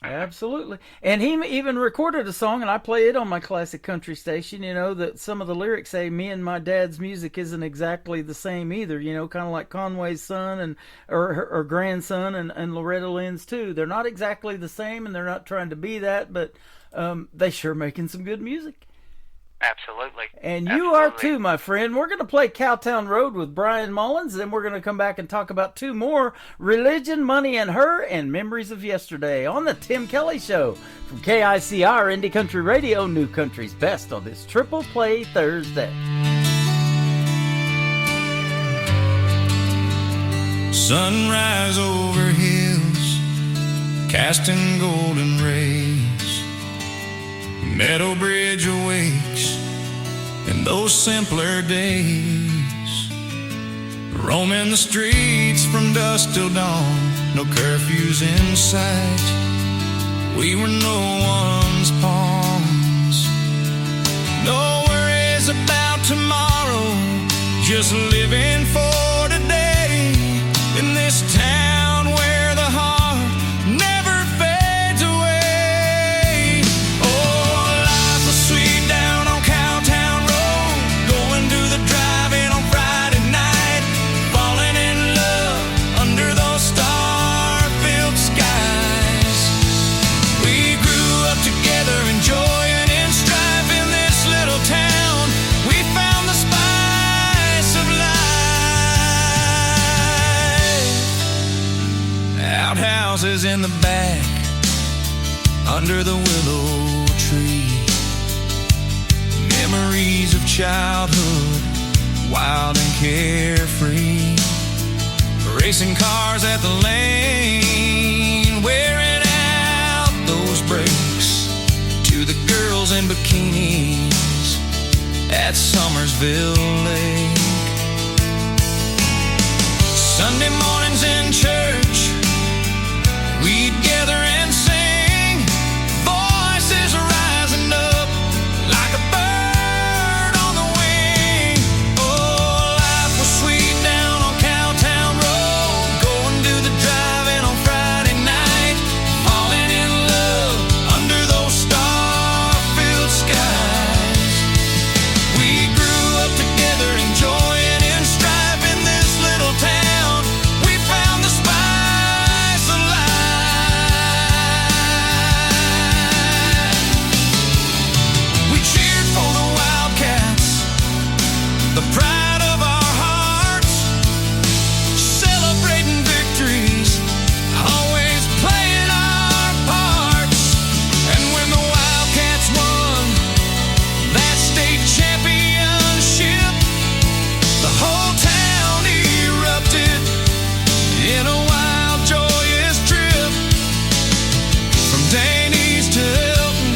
Absolutely. And he even recorded a song, and I play it on my classic country station, that some of the lyrics say, me and my dad's music isn't exactly the same either, kind of like Conway's son or grandson and Loretta Lynn's too. They're not exactly the same, and they're not trying to be that, but they sure making some good music. Absolutely. And you are too, my friend. We're going to play Cowtown Road with Brian Mullins, then we're going to come back and talk about two more, Religion, Money, and Her, and Memories of Yesterday on the Tim Kelly Show from KICR Indie Country Radio, New Country's Best on this Triple Play Thursday. Sunrise over hills, casting golden rays. Meadow Bridge awakes in those simpler days. Roaming the streets from dusk till dawn, no curfews in sight. We were no one's pawns. No worries about tomorrow, just living for today. In this town where the heart never fades away. Oh, life was sweet down on Cowtown Road, going to the drive-in on Friday night, falling in love under those star-filled skies. We grew up together, enjoying in strife in this little town. We found the spice of life. Outhouses in the back, under the willow tree. Memories of childhood, wild and carefree. Racing cars at the lane, wearing out those brakes. To the girls in bikinis at Summersville Lake. Sunday mornings in church, we'd gather and sing, voices rising up like a bird on the wing. Oh, life was sweet down on Cowtown Road, going to the drive-in on Friday night, falling in love under those star-filled skies. We grew up together, enjoying in strife in this little town. We found the spice of life. We cheered for the Wildcats, the pride of our hearts, celebrating victories, always playing our parts. And when the Wildcats won that state championship, the whole town erupted in a wild, joyous trip. From Danny's to Hilton,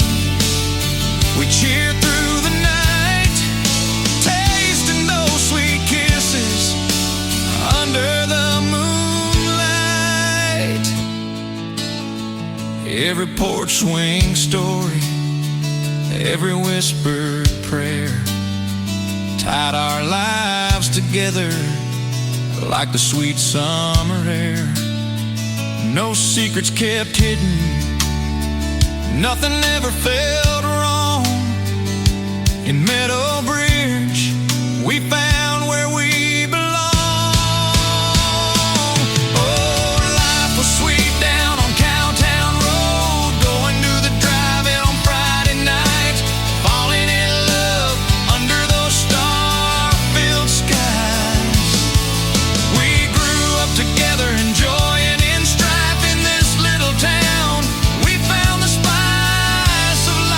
we cheered through the night, tasting those sweet kisses under the moonlight. Every porch swing story, every whispered prayer, tied our lives together like the sweet summer air. no secrets kept hidden. Nothing ever felt wrong. In Meadow Bridge, we found where we belong. Oh, life was sweet down on Cowtown Road, going to the drive-in on Friday nights, falling in love under those star-filled skies. We grew up together, enjoying in strife in this little town. We found the spice of life.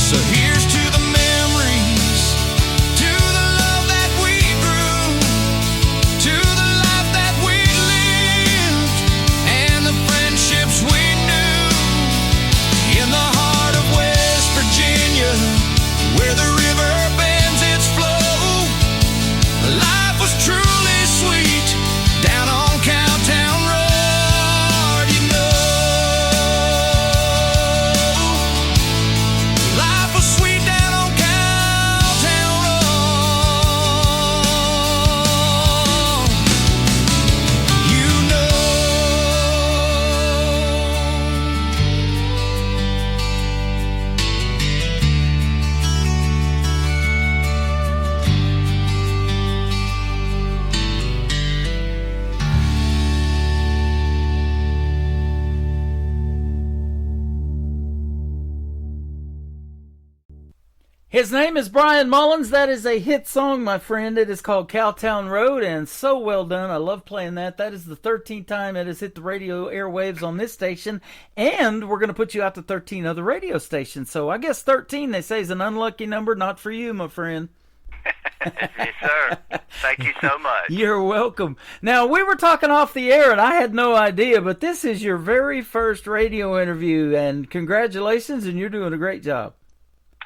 So here's to the memories, to the love that we grew, to the life that we lived, and the friendships we knew. In the heart of West Virginia, where the river bends its flow, life was truly sweet down on Cowtown Road, you know. Life was sweet down on Cowtown Road, you know. His name is Brian Mullins. That is a hit song, my friend. It is called Cowtown Road, and so well done. I love playing that. That is the 13th time it has hit the radio airwaves on this station, and we're going to put you out to 13 other radio stations. So I guess 13, they say, is an unlucky number. Not for you, my friend. Yes, sir. Thank you so much. You're welcome. Now, we were talking off the air, and I had no idea, but this is your very first radio interview, and congratulations, and you're doing a great job.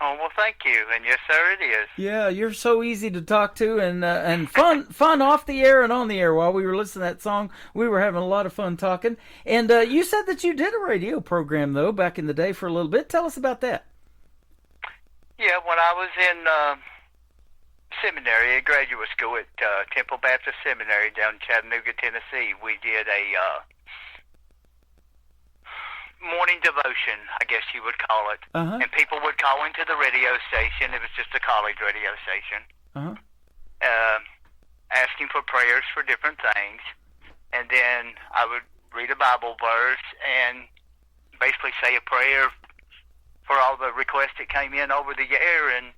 Oh, well, thank you. And yes, sir, it is. Yeah, you're so easy to talk to, and fun off the air and on the air. While we were listening to that song, we were having a lot of fun talking. And you said that you did a radio program, though, back in the day for a little bit. Tell us about that. Yeah, when I was in seminary, graduate school at Temple Baptist Seminary down in Chattanooga, Tennessee, we did a morning devotion, I guess you would call it. Uh-huh. And people would call into the radio station. It was just a college radio station. Uh-huh. Asking for prayers for different things. And then I would read a Bible verse and basically say a prayer for all the requests that came in over the air. And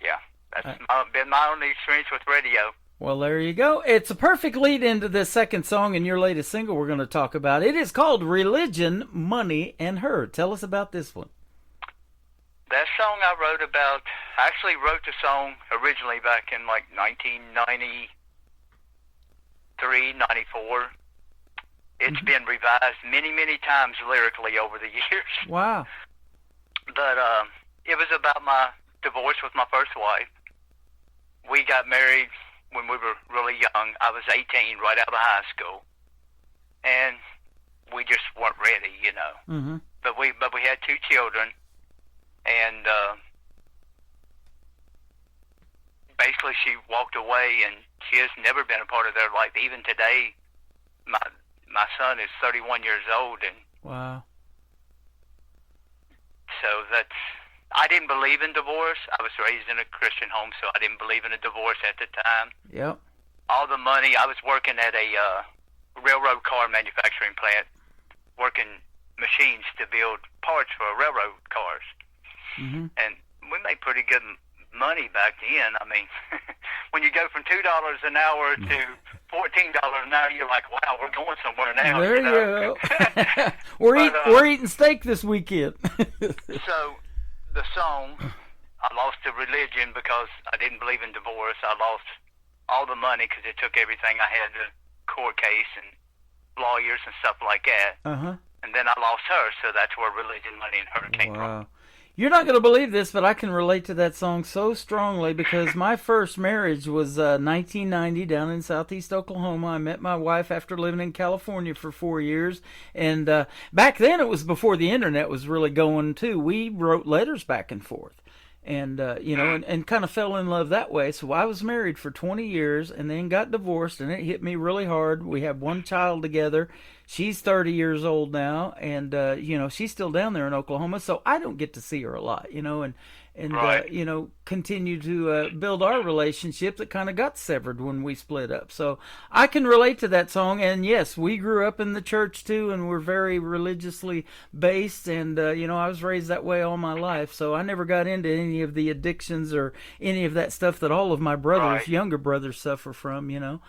yeah, that's been my only experience with radio. Well, there you go. It's a perfect lead into the second song in your latest single we're going to talk about. It is called Religion, Money, and Her. Tell us about this one. That song I actually wrote the song originally back in like 1993, 94. It's been revised many, many times lyrically over the years. Wow. But it was about my divorce with my first wife. We got married when we were really young. I was 18, right out of high school, and we just weren't ready, you know. Mm-hmm. But we had 2 children, and basically she walked away, and she has never been a part of their life. Even today, my son is 31 years old, and wow. So I didn't believe in divorce. I was raised in a Christian home, so I didn't believe in a divorce at the time. Yep. All the money, I was working at a railroad car manufacturing plant, working machines to build parts for railroad cars. Mm-hmm. And we made pretty good money back then. I mean, when you go from $2 an hour to $14 an hour, you're like, wow, we're going somewhere now. There you go. We're eating steak this weekend. So the song, I lost the religion because I didn't believe in divorce. I lost all the money because it took everything I had, the court case and lawyers and stuff like that. Uh-huh. And then I lost her, so that's where Religion, Money, and Her came from. You're not going to believe this, but I can relate to that song so strongly because my first marriage was 1990 down in southeast Oklahoma. I met my wife after living in California for 4 years. And back then it was before the internet was really going, too. We wrote letters back and forth. And, and kind of fell in love that way. So I was married for 20 years and then got divorced, and it hit me really hard. We have one child together. She's 30 years old now, and, she's still down there in Oklahoma, so I don't get to see her a lot, and continue to build our relationship that kind of got severed when we split up. So I can relate to that song, and yes, we grew up in the church too, and we're very religiously based, and I was raised that way all my life, so I never got into any of the addictions or any of that stuff that all of my brothers, younger brothers, suffer from, and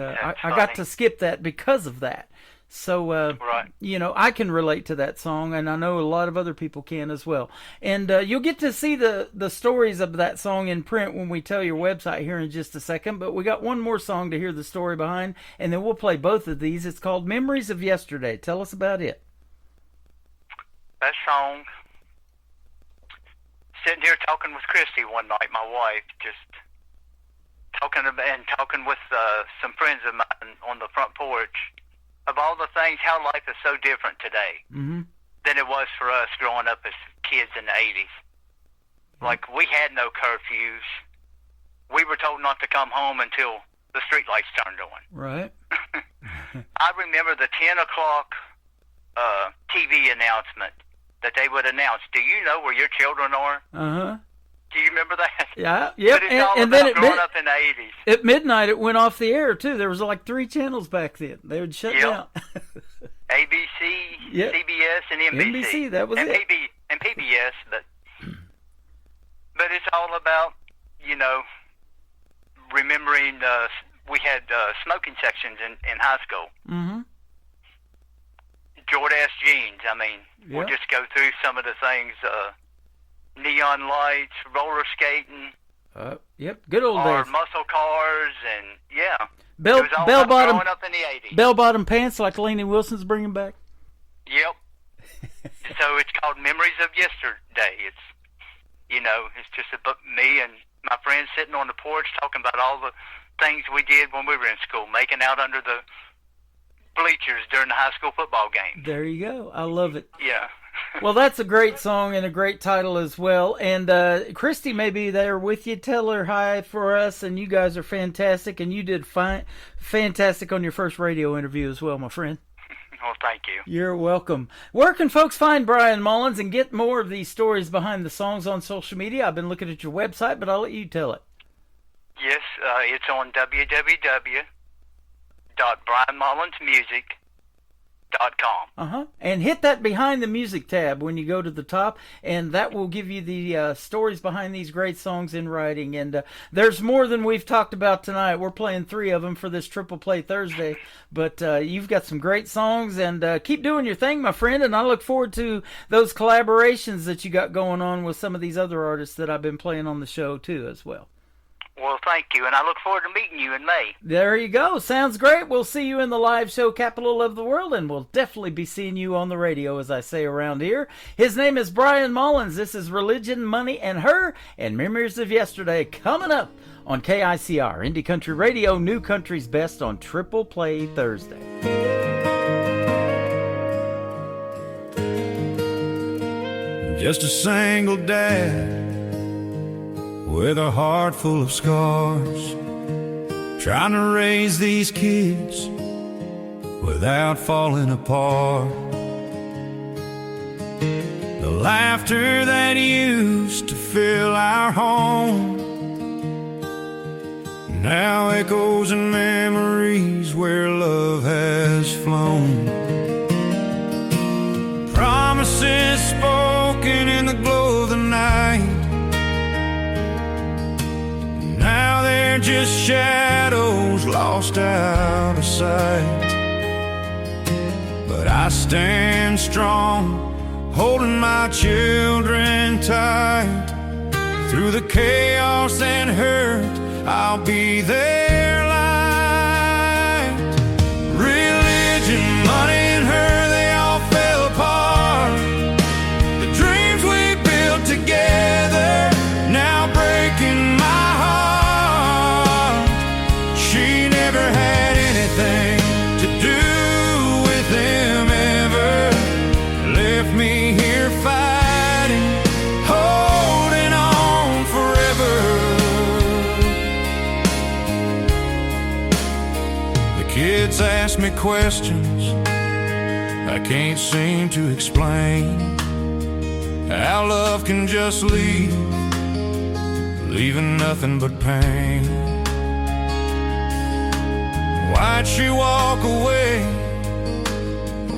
I got to skip that because of that. So, I can relate to that song, and I know a lot of other people can as well. And you'll get to see the stories of that song in print when we tell your website here in just a second. But we got one more song to hear the story behind, and then we'll play both of these. It's called Memories of Yesterday. Tell us about it. That song, sitting here talking with Christy one night, my wife, just talking with some friends of mine on the front porch, of all the things, how life is so different today than it was for us growing up as kids in the 80s. Like, we had no curfews. We were told not to come home until the streetlights turned on. Right. I remember the 10 o'clock TV announcement that they would announce, do you know where your children are? Uh-huh. Do you remember that? Yeah. But it's all and about then growing up in the 80s. At midnight, it went off the air, too. There was like 3 channels back then. They would shut down. ABC, CBS, and NBC. NBC, that was it. And PBS, but it's all about, remembering we had smoking sections in high school. Mm-hmm. Jordache jeans. I mean, we'll just go through some of the things, neon lights, roller skating. Good old or days. muscle cars, and bell bottom. Growing up in the 80s. Bell bottom pants like Lainey Wilson's bringing back. Yep. So it's called Memories of Yesterday. It's it's just about me and my friends sitting on the porch talking about all the things we did when we were in school, making out under the bleachers during the high school football game. There you go. I love it. Yeah. Well, that's a great song and a great title as well. And Christy may be there with you. Tell her hi for us. And you guys are fantastic. And you did fantastic on your first radio interview as well, my friend. Well, thank you. You're welcome. Where can folks find Brian Mullins and get more of these stories behind the songs on social media? I've been looking at your website, but I'll let you tell it. Yes, it's on www.brianmullinsmusic.com. And hit that Behind the Music tab when you go to the top, and that will give you the stories behind these great songs in writing. And there's more than we've talked about tonight. We're playing 3 of them for this Triple Play Thursday, but you've got some great songs, and keep doing your thing, my friend, and I look forward to those collaborations that you got going on with some of these other artists that I've been playing on the show too as well. Well, thank you, and I look forward to meeting you in May. There you go. Sounds great. We'll see you in the live show capital of the world, and we'll definitely be seeing you on the radio, as I say around here. His name is Brian Mullins. This is Religion, Money, and Her, and Memories of Yesterday coming up on KICR, Indie Country Radio, New Country's Best on Triple Play Thursday. Just a single dad with a heart full of scars, trying to raise these kids without falling apart. The laughter that used to fill our home now echoes in memories where love has flown. Promises spoken in the glow of the night, now they're just shadows lost out of sight. But I stand strong, holding my children tight. Through the chaos and hurt, I'll be their light. Religion, money, and her, they all fell apart. The dreams we built together now breaking my heart. She never had anything to do with them ever. Left me here fighting, holding on ask me questions I can't seem to explain. How love can just leave, leaving nothing but pain. Why'd she walk away?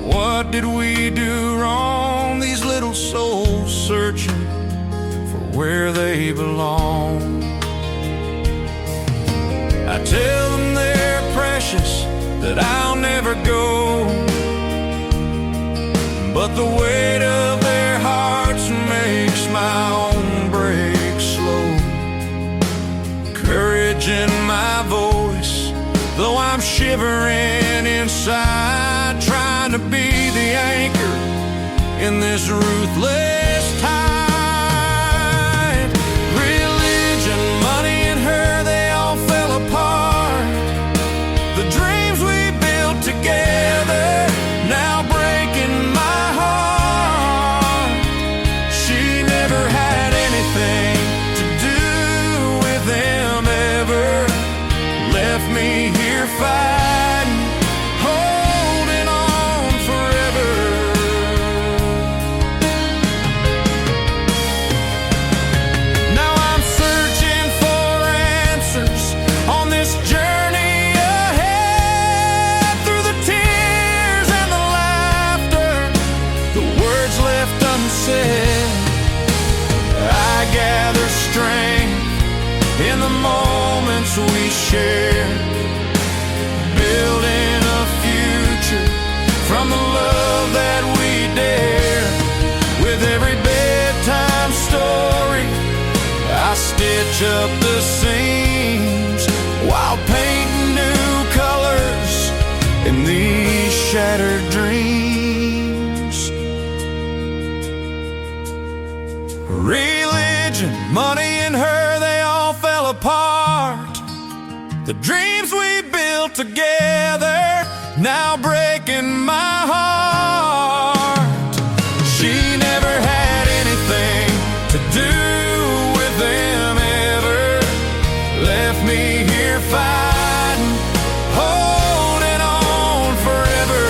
What did we do wrong? These little souls searching for where they belong. I tell them they're precious, that I'll never go, but the weight of their hearts makes my own break slow. Courage in my voice, though I'm shivering inside, trying to be the anchor in this ruthless tide. Religion, money, and her, they all fell apart. The dreams we built together now breaking my heart. She never had anything to do with them ever. Left me here fighting, holding on forever. Now I'm searching for answers on this journey ahead. Through the tears and the laughter, the words left unsaid, I gather strength in the moments we share, building a future from the love that we dare. With every bedtime story, I stitch up the seams while painting new colors in these shattered dreams. Religion, money, and her, they all fell apart. The dreams we built together now breaking my heart. She never had anything to do with them ever. Left me here fighting, holding on forever.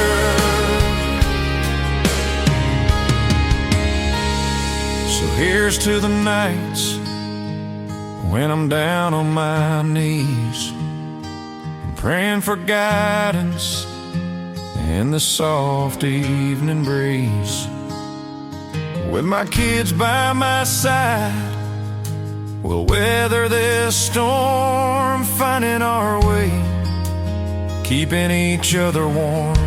So here's to the nights when I'm down on my knees, praying for guidance in the soft evening breeze. With my kids by my side, we'll weather this storm, finding our way, keeping each other warm.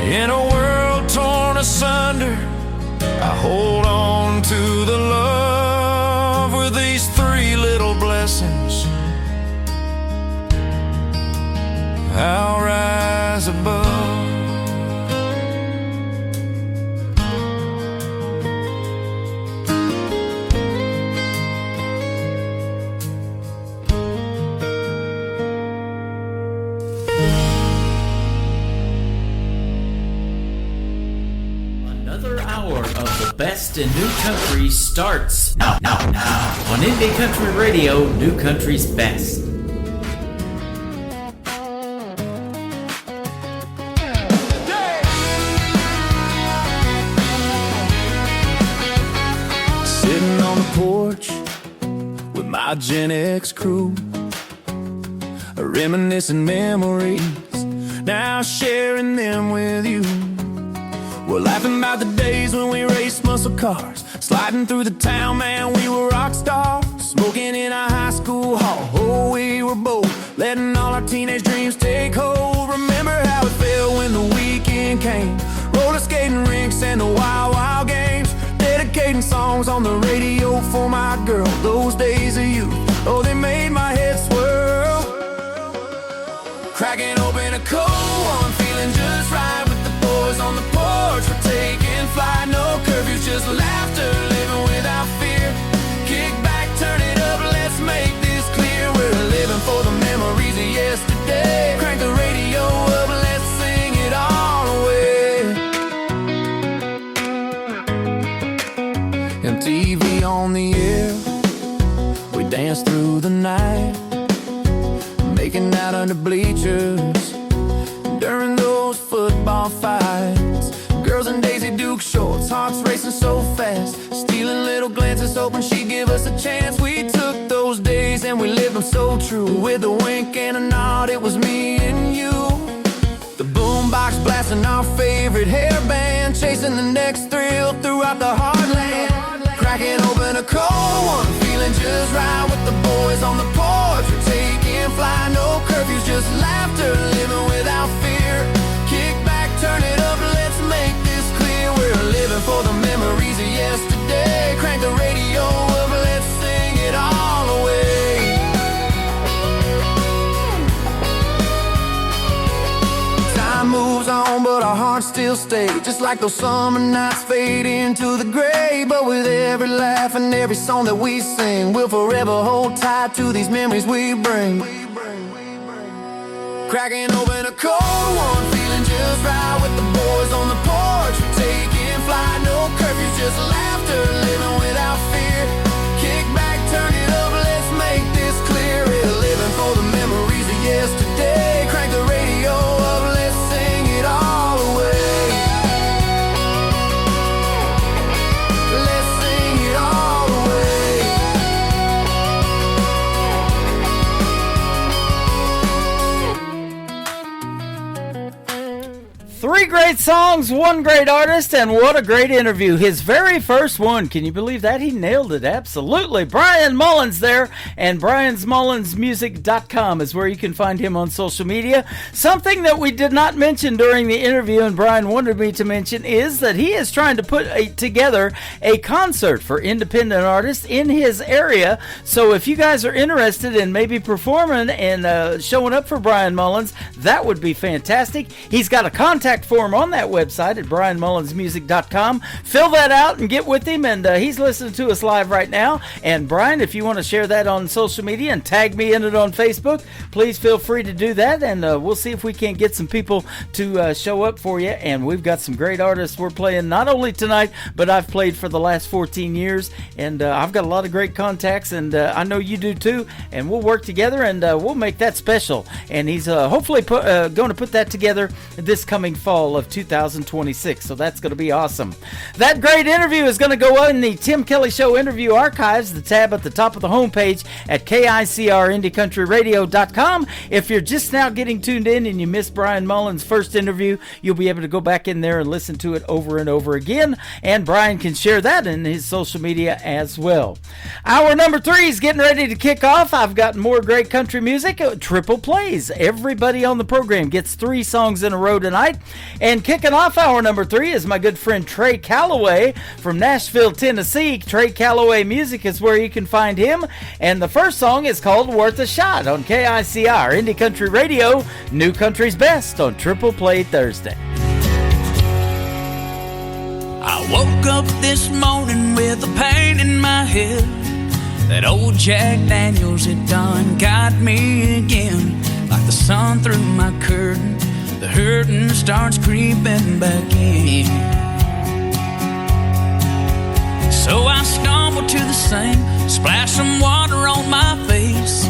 In a world torn asunder, I hold on to the love with these three little blessings. I'll rise above. Another hour of the best in new country starts now on Indie Country Radio, New Country's Best. Sitting on the porch with my Gen X crew, reminiscing memories, now sharing them with you. We're laughing about the days when we raced muscle cars, sliding through the town, man, we were rock stars. Smoking in a high school hall, oh, we were bold, letting all our teenage dreams take hold. Remember how it felt when the weekend came, roller skating rinks and the wild, wild games, dedicating songs on the radio for my girl. Those days of youth, oh, they made my head swirl. Cracking open a cold one, feeling just right with the boys on the porch. We're taking flight, no curfews, just laughter, living without fear. Kick back, turn it up, let's make this clear. We're living for the memories of yesterday. Crank the radio up, let's sing it all away. MTV on the air, we dance through the night, making out under bleachers during those football fights. Girls in Daisy Duke shorts, hearts racing so fast, stealing little glances, hoping she'd give us a chance. We took those days and we lived them so true. With a wink and a nod, it was me and you. The boombox blasting our favorite hair band, chasing the next thrill throughout the heartland. Cracking open a cold one, feeling just right with the boys on the porch. We're taking flight, no curfews, just laughter, living without fear. Kick back, turn it up, let's make this clear. We're living for the memories of yesterday. Crank the radio up, let's sing it all away. Time moves on, but our hearts still stay, just like those summer nights fade into the gray. But with every laugh and every song that we sing, we'll forever hold tight to these memories we bring. Cracking open a cold one, feeling just right with the boys on the porch. We're taking flight, no curfews, just laughter, living without fear. Kick back, turn it up, let's make this clear. We're living for the memories of yesterday. Crank the radio up, let's sing it all away. Let's sing it all away. Three great songs, one great artist, and what a great interview. His very first one. Can you believe that? He nailed it. Absolutely. Brian Mullins there, and briansmullinsmusic.com is where you can find him on social media. Something that we did not mention during the interview, and Brian wanted me to mention, is that he is trying to put together a concert for independent artists in his area. So if you guys are interested in maybe performing and showing up for Brian Mullins, that would be fantastic. He's got a contact form on that website at brianmullinsmusic.com. Fill that out and get with him, and he's listening to us live right now. And Brian, if you want to share that on social media and tag me in it on Facebook, please feel free to do that, and we'll see if we can get some people to show up for you. And we've got some great artists we're playing not only tonight, but I've played for the last 14 years, and I've got a lot of great contacts, and I know you do too, and we'll work together, and we'll make that special. And he's hopefully going to put that together this coming fall of 2026, so that's going to be awesome. That great interview is going to go in the Tim Kelly Show interview archives, the tab at the top of the homepage at KICRIndyCountryRadio.com. If you're just now getting tuned in and you missed Brian Mullins' first interview, you'll be able to go back in there and listen to it over and over again, and Brian can share that in his social media as well. Hour number 3 is getting ready to kick off. I've got more great country music, triple plays. Everybody on the program gets 3 songs in a row tonight. And kicking off hour number 3 is my good friend Trey Calloway from Nashville, Tennessee. Trey Calloway Music is where you can find him. And the first song is called Worth a Shot on KICR Indie Country Radio, New Country's Best on Triple Play Thursday. I woke up this morning with a pain in my head. That old Jack Daniels had done got me again. Like the sun through my curtain, the hurting starts creeping back in. So I stumble to the sink, splash some water on my face.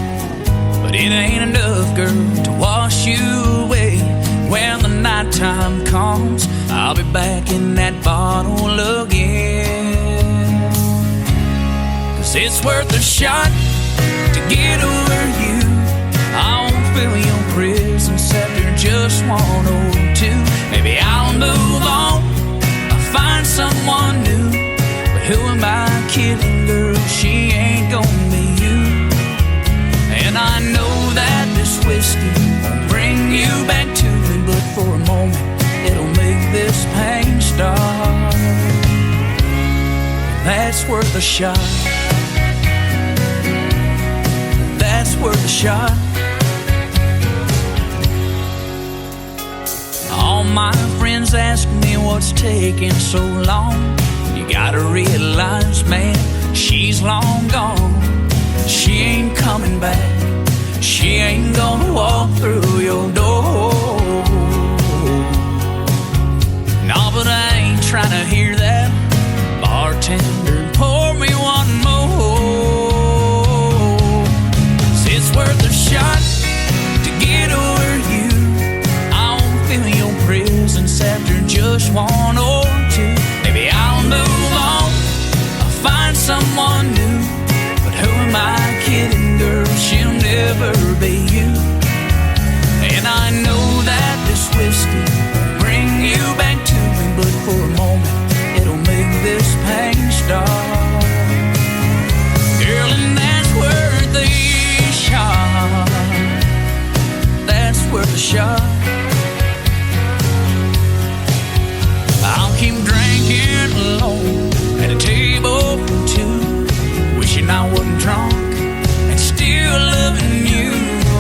But it ain't enough, girl, to wash you away. When the nighttime comes, I'll be back in that bottle again. 'Cause it's worth a shot to get over you. I won't fill your prison scepter, just 102. Maybe I'll move on, I'll find someone new. But who am I kidding, girl? She ain't gonna be you. And I know that this whiskey won't bring you back to me, but for a moment it'll make this pain stop. That's worth a shot. That's worth a shot. All my friends ask me what's taking so long. You gotta realize, man, she's long gone. She ain't coming back. She ain't gonna walk through your door. No, but I ain't trying to hear that. Bartender, pour me one more. 'Cause it's worth a shot someone new. But who am I kidding, girl? She'll never be you. And I know that this whiskey will bring you back to me, but for a moment it'll make this pain stop. Girl, and that's worth the shot. That's worth the shot. I'll keep drinking alone at a table for two, wishing I wasn't drunk and still loving you.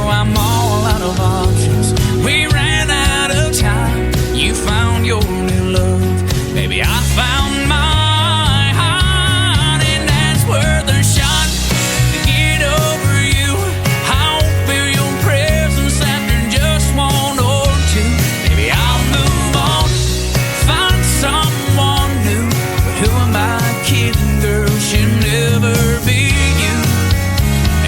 I'm all out of options. We ran out of time. You found your new love. Maybe I found my heart, and that's worth a shot to get over you. I won't feel your presence after just one or two. Maybe I'll move on, find someone new. But who am I kidding, girl? She'll never be you.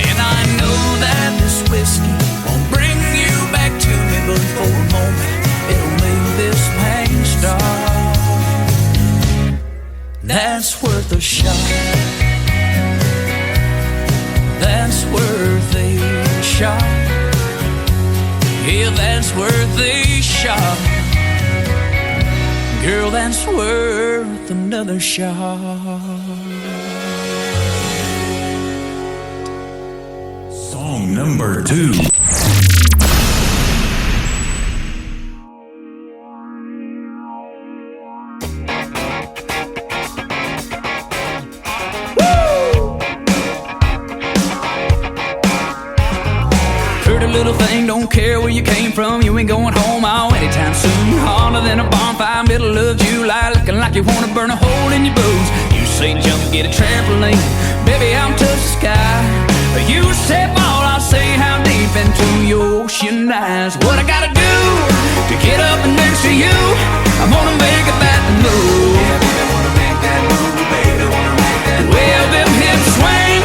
And I know that this whiskey won't bring you back to me, but for a moment it'll make this pain stop. That's worth a shot. That's worth a shot. Yeah, that's worth a shot. Girl, that's worth another shot. Song number 2. Pretty little thing, don't care where you came from. You ain't going home out anytime soon. Hotter than a bonfire, middle of July, looking like you wanna burn a hole in your boots. You say jump, get a trampoline, baby, I'm touch the sky. You say ball, I'll say how deep into your ocean eyes. What I gotta do to get up and next to you? I'm gonna make a bad move. Yeah, baby, wanna make that move, baby, wanna make that move. Well, them hips swing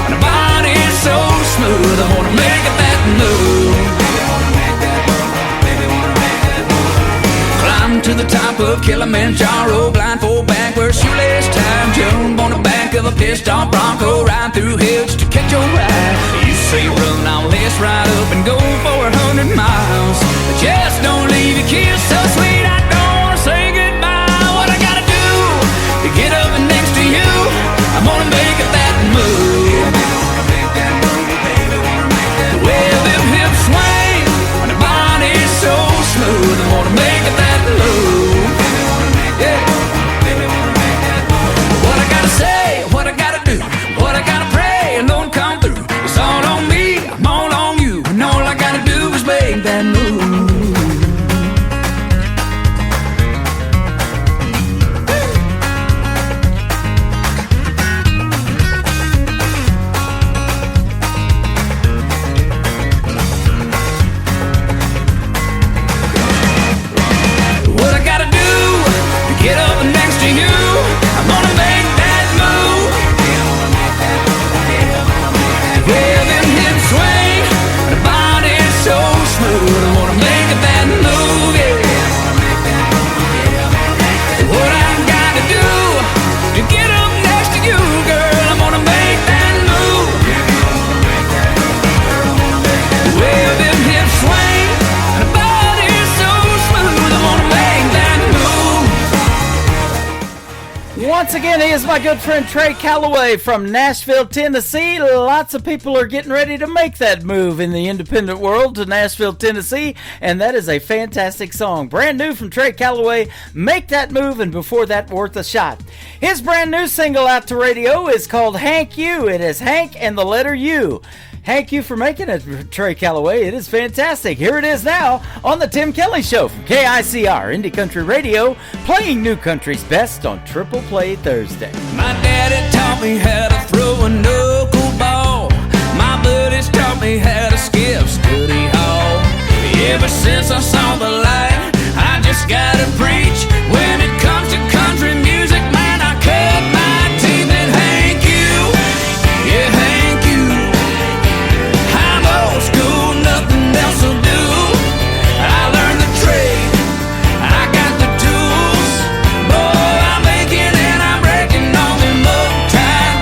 and the body's so smooth. I wanna make a bad move. Baby, wanna make that move, baby, wanna make that move. Climb to the top of Kilimanjaro, blindfold backward, shoelace time, jump on the back of a pissed off Bronco, ride through hell just to catch your ride. You say run, I'll lace right up and go for 100 miles. But just don't leave your kiss so sweet, I don't wanna say goodbye. What I gotta do to get up and next to you? I'm gonna make a bad move. Yeah, baby, wanna make that move, baby, wanna make that move. Well, them hips swing and the body's so smooth. I wanna make a bad move. Baby, wanna make that move, baby, wanna make that move. What I gotta say, what I gotta do, what I gotta pray, Lord, come through. It's all on me, I'm all on you, and all I gotta do is make that move. What I gotta do to get up next to you? I'm gonna make that move. Well, them hips swing, the body's so smooth. I wanna make a bad move, yeah. What I gotta do to get up next to you, girl? I'm gonna make that move. Well, them hips swing, the body's so smooth. I wanna make that move. Once again, he is my good friend Trey Calloway from Nashville, Tennessee. Lots of people are getting ready to make that move in the independent world to Nashville, Tennessee, and that is a fantastic song. Brand new from Trey Calloway, Make That Move, and before that, Worth a Shot. His brand new single out to radio is called Hank U. It is Hank and the letter U. Thank you for making it, Trey Calloway. It is fantastic. Here it is now on the Tim Kelly Show from KICR Indie Country Radio, playing new country's best on Triple Play Thursday. My daddy taught me how to throw a knuckleball. My buddies taught me how to skip study hall. Ever since I saw the light, I just gotta preach. When it comes to country music, man, I cut my teeth and Hank U. Yeah, Hank U. I'm old school, nothing else will do. I learned the trade, I got the tools. Boy, I'm making and I'm breaking on them old time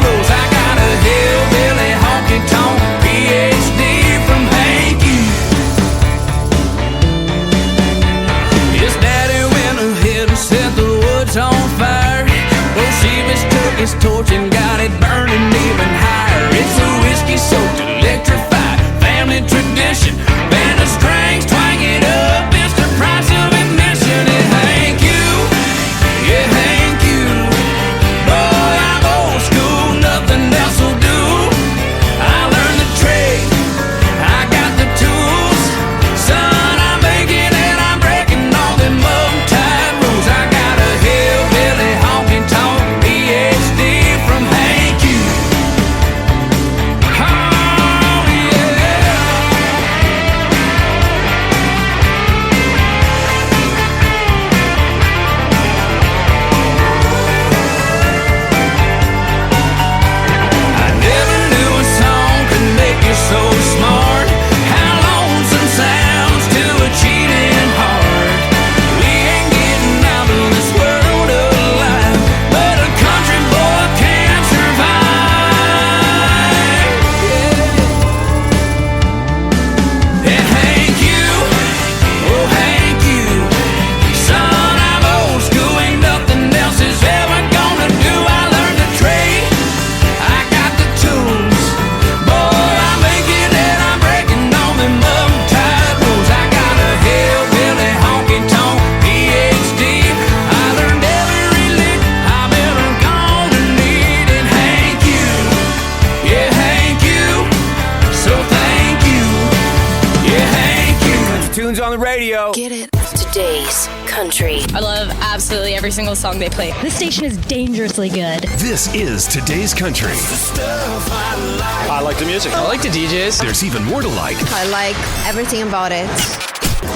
tunes on the radio. Get it. Today's country. I love absolutely every single song they play. This station is dangerously good. This is Today's Country. I like the music. I like the DJs. There's even more to like. I like everything about it.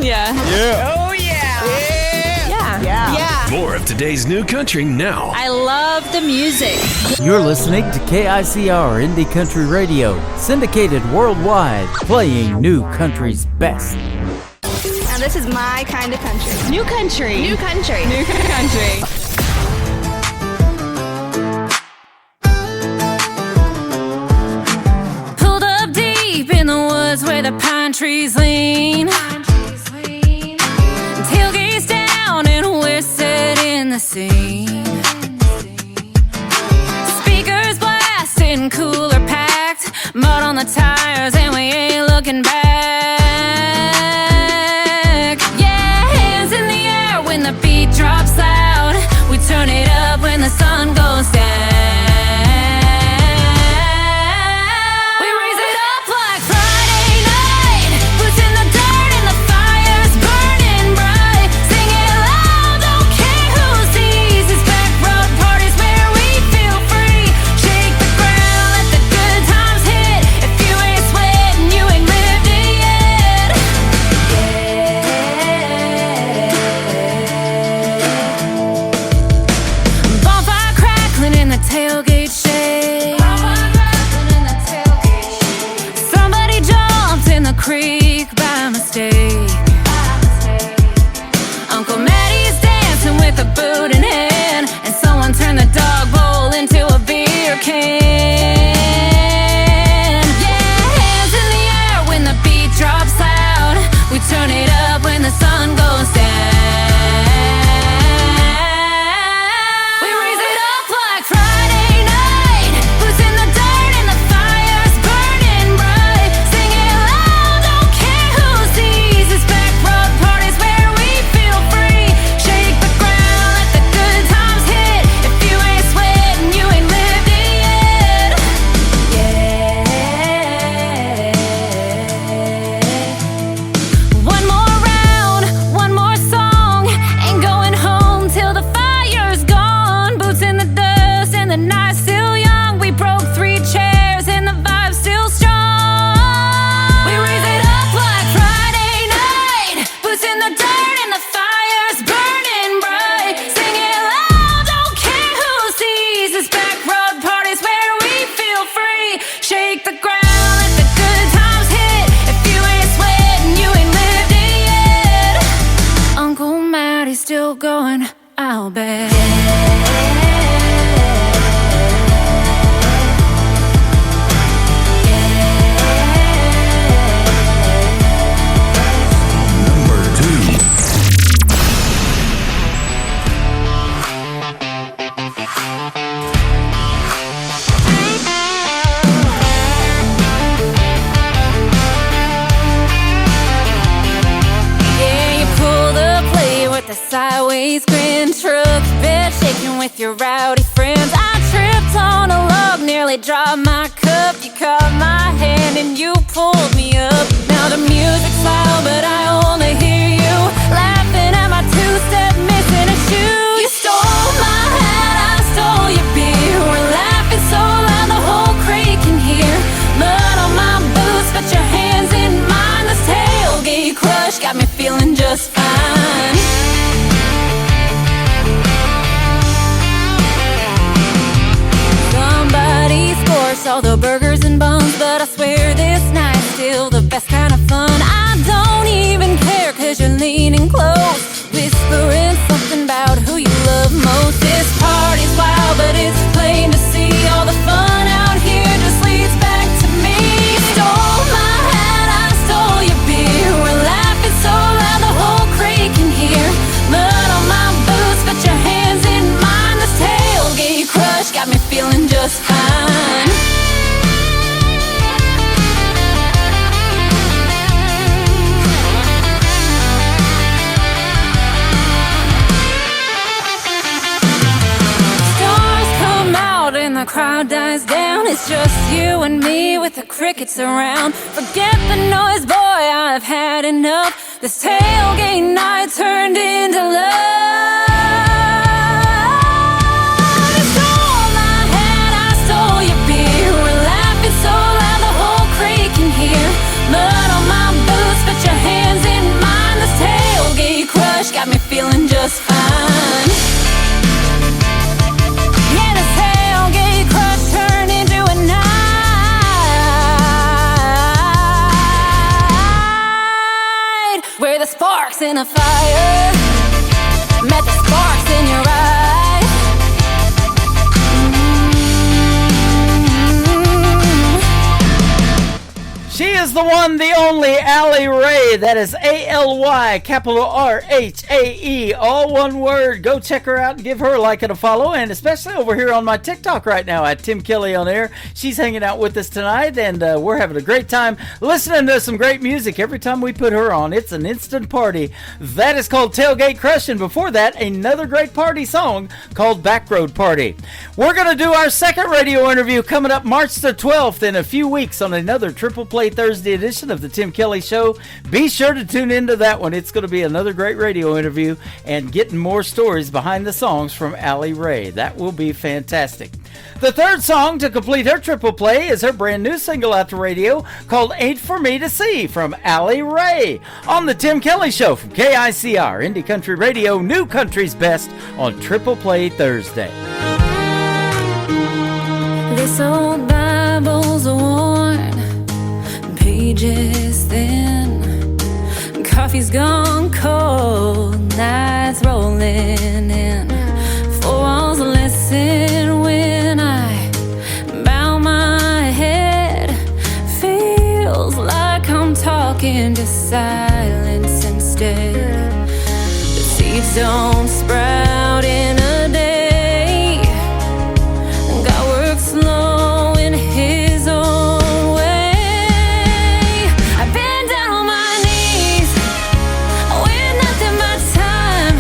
Yeah. Yeah. Oh, yeah. Yeah. More of today's new country now. I love the music. You're listening to KICR Indie Country Radio, syndicated worldwide, playing new country's best. Now this is my kind of country. New country. New country. New country. Pulled up deep in the woods where the pine trees lean. Tailgates down and we're set in the scene. Speakers blasting, cooler packed, mud on the tires and we ain't looking back. Yeah, hands in the air when the beat drops loud. We turn it up when the sun goes down. Sideways grin, truck bed shaking with your rowdy friends. I tripped on a log, nearly dropped my cup. You caught my hand and you pulled me up. Now the music's loud, but I only hear you laughing at my two-step, missing a shoe. You stole my hat, I stole your beer. We're laughing so loud the whole crate can hear. Mud on my boots, got your hands in mine. This tailgate crush got me feeling just fine. All the burgers and buns, but I swear this night's still the best kind of fun. I don't even care, cause you're leaning close, whispering something about who you love most. This party's wild, but it's plain to see all the fun out here just leads back to me. You stole my hat, I stole your beer. We're laughing so loud the whole crate can hear. Mud on my boots, got your hands in mine. This tailgate crush got me feeling just fine. The crowd dies down, it's just you and me with the crickets around. Forget the noise, boy, I've had enough. This tailgate night turned into love. You stole my hat, I stole your beer. We're laughing so loud the whole creek can hear. Mud on my boots, put your hands in mine. This tailgate crush got me feeling just fine. Yeah, this tailgate crush turned into a night where the sparks in a fire met the sparks in your eye. She is the one, the only Allie Ray. That is A-L-Y, capital R-H-A-E, all one word. Go check her out and give her a like and a follow, and especially over here on my TikTok right now at Tim Kelly on Air. She's hanging out with us tonight, and we're having a great time listening to some great music. Every time we put her on, it's an instant party. That is called Tailgate Crush, and before that, another great party song called Backroad Party. We're going to do our second radio interview coming up March the 12th in a few weeks on another Triple Play Thursday edition of the Tim Kelly Show. Be sure to tune into that one. It's going to be another great radio interview and getting more stories behind the songs from Allie Ray. That will be fantastic. The third song to complete her triple play is her brand new single out to radio called Ain't For Me To See from Allie Ray on the Tim Kelly Show from KICR, Indie Country Radio, New Country's Best on Triple Play Thursday. This old Bible's worn, pages thin, coffee's gone cold, nights rolling in, four walls listen when I bow my head, feels like I'm talking to silence instead. The seeds don't sprout in a day, God works slow in His own way. I've been down on my knees with nothing but time,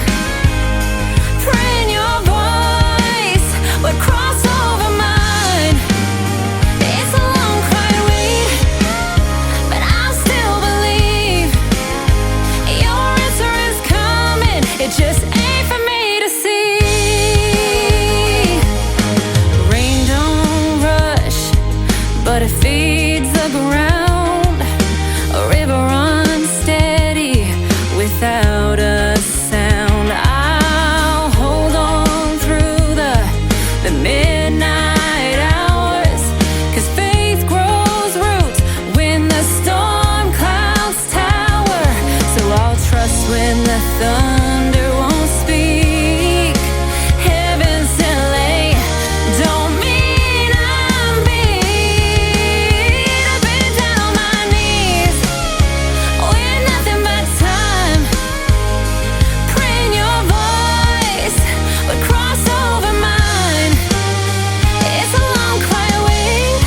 praying your voice would cross over mine. It's a long quiet wait, but I still believe your answer is coming. It just ain't for me to see. Rain don't rush, but it feeds the ground. A river runs steady without a sound. I'll hold on through the midnight hours, 'cause faith grows roots when the storm clouds tower. So I'll trust when the thunder won't speak. Heaven's delay don't mean I'm beat. I've been down on my knees with nothing but time, praying your voice would cross over mine. It's a long quiet wait,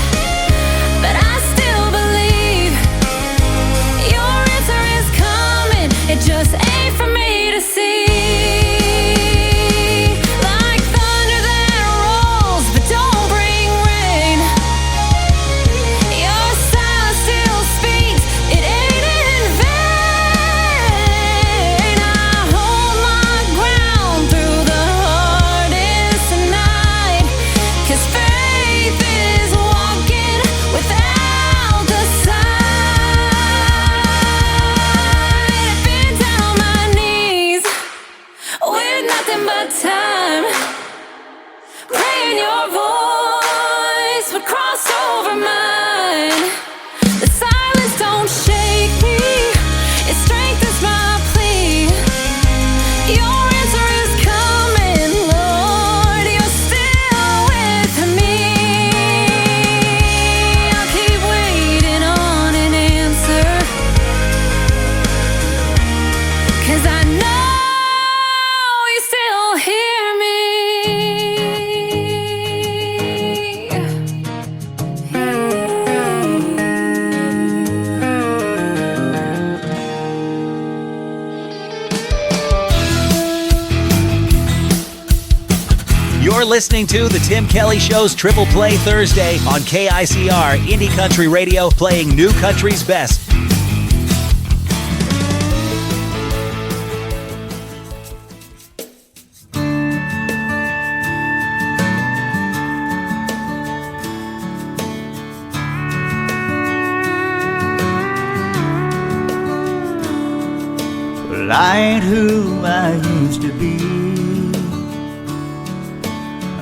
but I still believe your answer is coming. It just ain't for me to see. Like thunder that rolls but don't bring rain, your silence still speaks, it ain't in vain. I hold my ground through the hardest night, 'cause faith is walking without the sight. I've been down on my knees with nothing but time, praying your voice would cross over mine. The silence don't shake me, it strengthens my plea. Your answer is coming, Lord, you're still with me. I'll keep waiting on an answer, 'cause I know you still hear me. You're listening to The Tim Kelly Show's Triple Play Thursday on KICR, Indie Country Radio, playing New Country's Best. Well, I ain't who I used to be,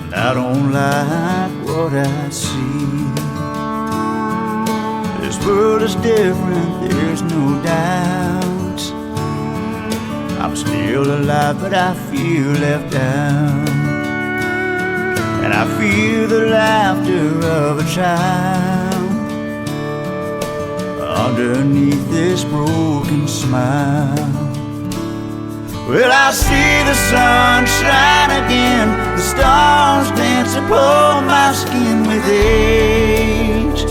and I don't like what I see. This world is different, there's no doubt. I'm still alive, but I feel left out. And I feel the laughter of a child underneath this broken smile. Well, I see the sun shine again, the stars dance upon my skin with age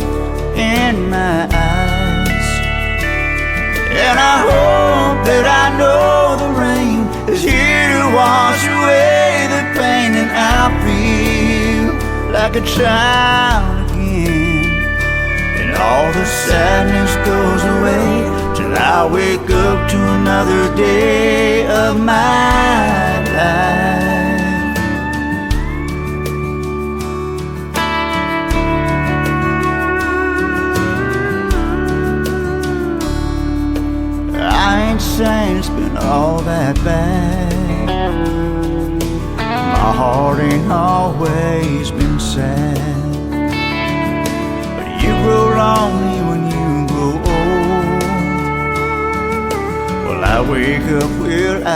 in my eyes. And I hope that I know the rain is here to wash away the pain, and I'll feel like a child again, and all the sadness goes away till I wake up to another day of my life. I ain't saying it's been all that bad. My heart ain't always been sad. But you grow lonely when you grow old. Well, I wake up where I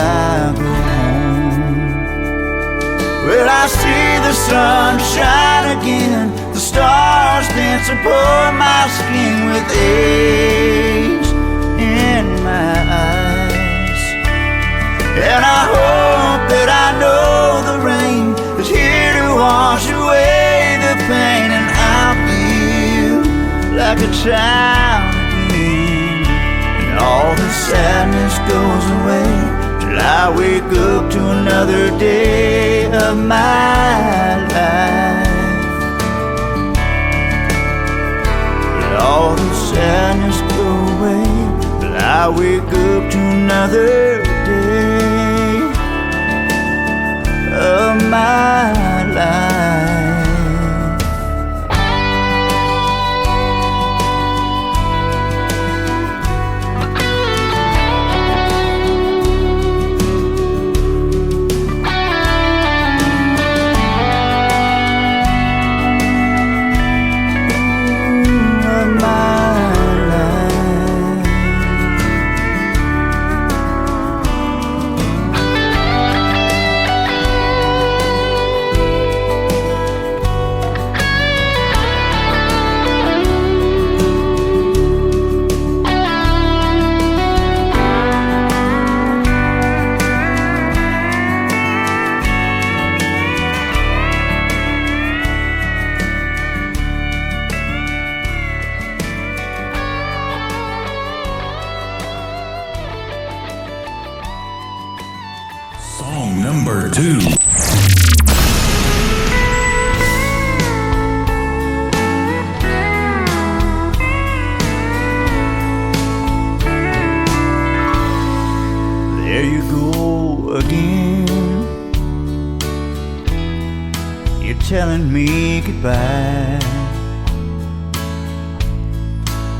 go home. Well, I see the sun shine again, the stars dance upon my skin with age in my eyes. And I hope that I know the rain is here to wash away the pain, and I'll feel like a child again, and all the sadness goes away till I wake up to another day of my life. Let all the sadness go away, I wake up to another day of my life. Song number 2. There you go again, you're telling me goodbye.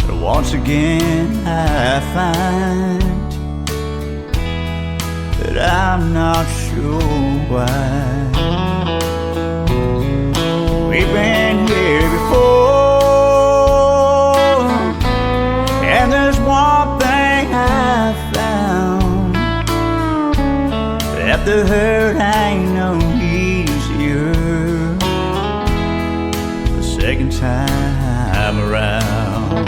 But once again I find that I'm not sure why. We've been here before, and there's one thing I found, that the hurt ain't no easier the second time around.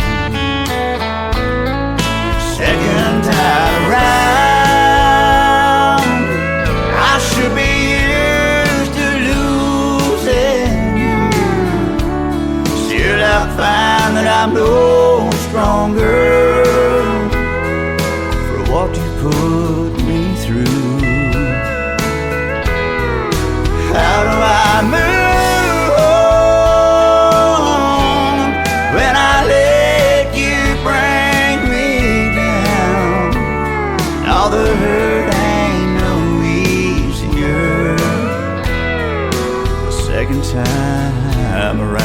Second time around, I should be used to losing you. Still I find that I'm no stronger for what you put me through. How do I move on when I let you bring me down? All the hurt ain't no easier the second time around.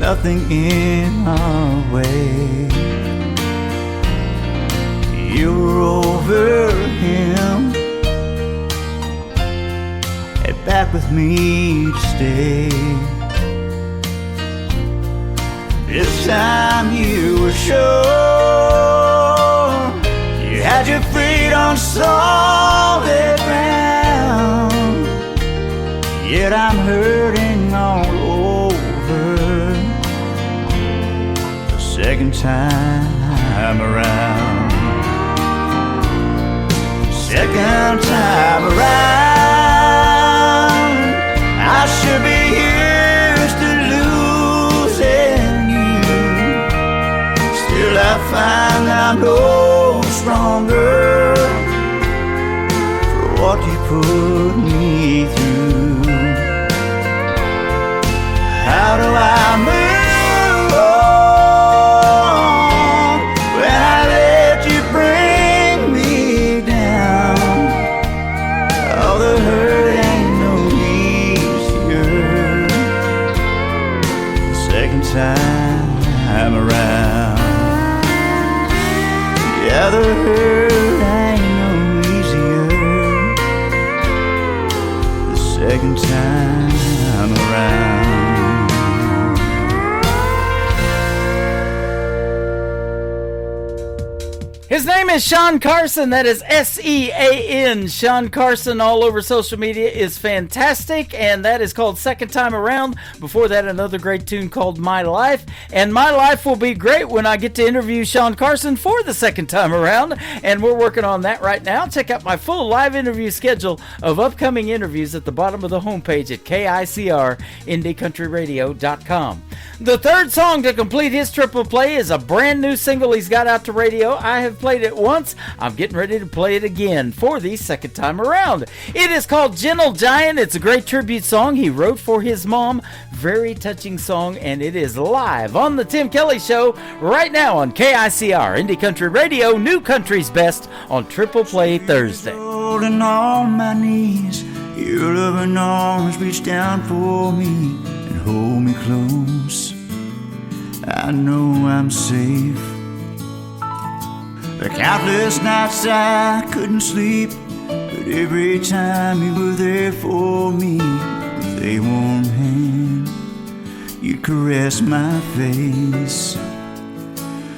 nothing in our way. You were over him and back with me to stay. This time you were sure you had your feet on solid ground. Yet I'm hurting all over the second time around. Second time around, I should be used to losing you. Still I find I'm no stronger for what you put me through. How do I move on when I let you bring me down? Oh, the hurt ain't no easier the second time around. Yeah, the hurt ain't no easier the second time around. His name is Sean Carson. That is S-E-A-N. Sean Carson all over social media is fantastic, and that is called Second Time Around. Before that, another great tune called My Life. And My Life will be great when I get to interview Sean Carson for the second time around, and we're working on that right now. Check out my full live interview schedule of upcoming interviews at the bottom of the homepage at KICR-IndieCountryRadio.com. The third song to complete his triple play is a brand new single he's got out to radio. I have played it once. I'm getting ready to play it again for the second time around. It is called Gentle Giant. It's a great tribute song he wrote for his mom. Very touching song, and it is live on the Tim Kelly Show right now on KICR Indie Country Radio, New Country's Best on Triple Play Thursday. Holding on my knees, your loving arms reach down for me and hold me close. I know I'm safe. The countless nights I couldn't sleep, but every time you were there for me, with a warm hand, you caressed my face.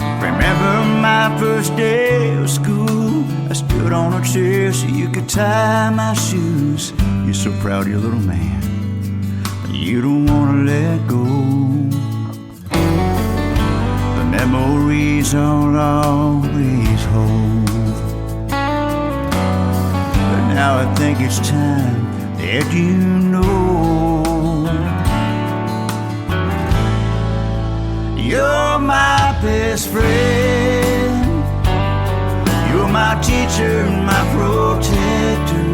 Remember my first day of school, I stood on a chair so you could tie my shoes. You're so proud of your little man, but you don't want to let go. The memories I'll always hold, but now I think it's time that you know you're my best friend. You're my teacher and my protector.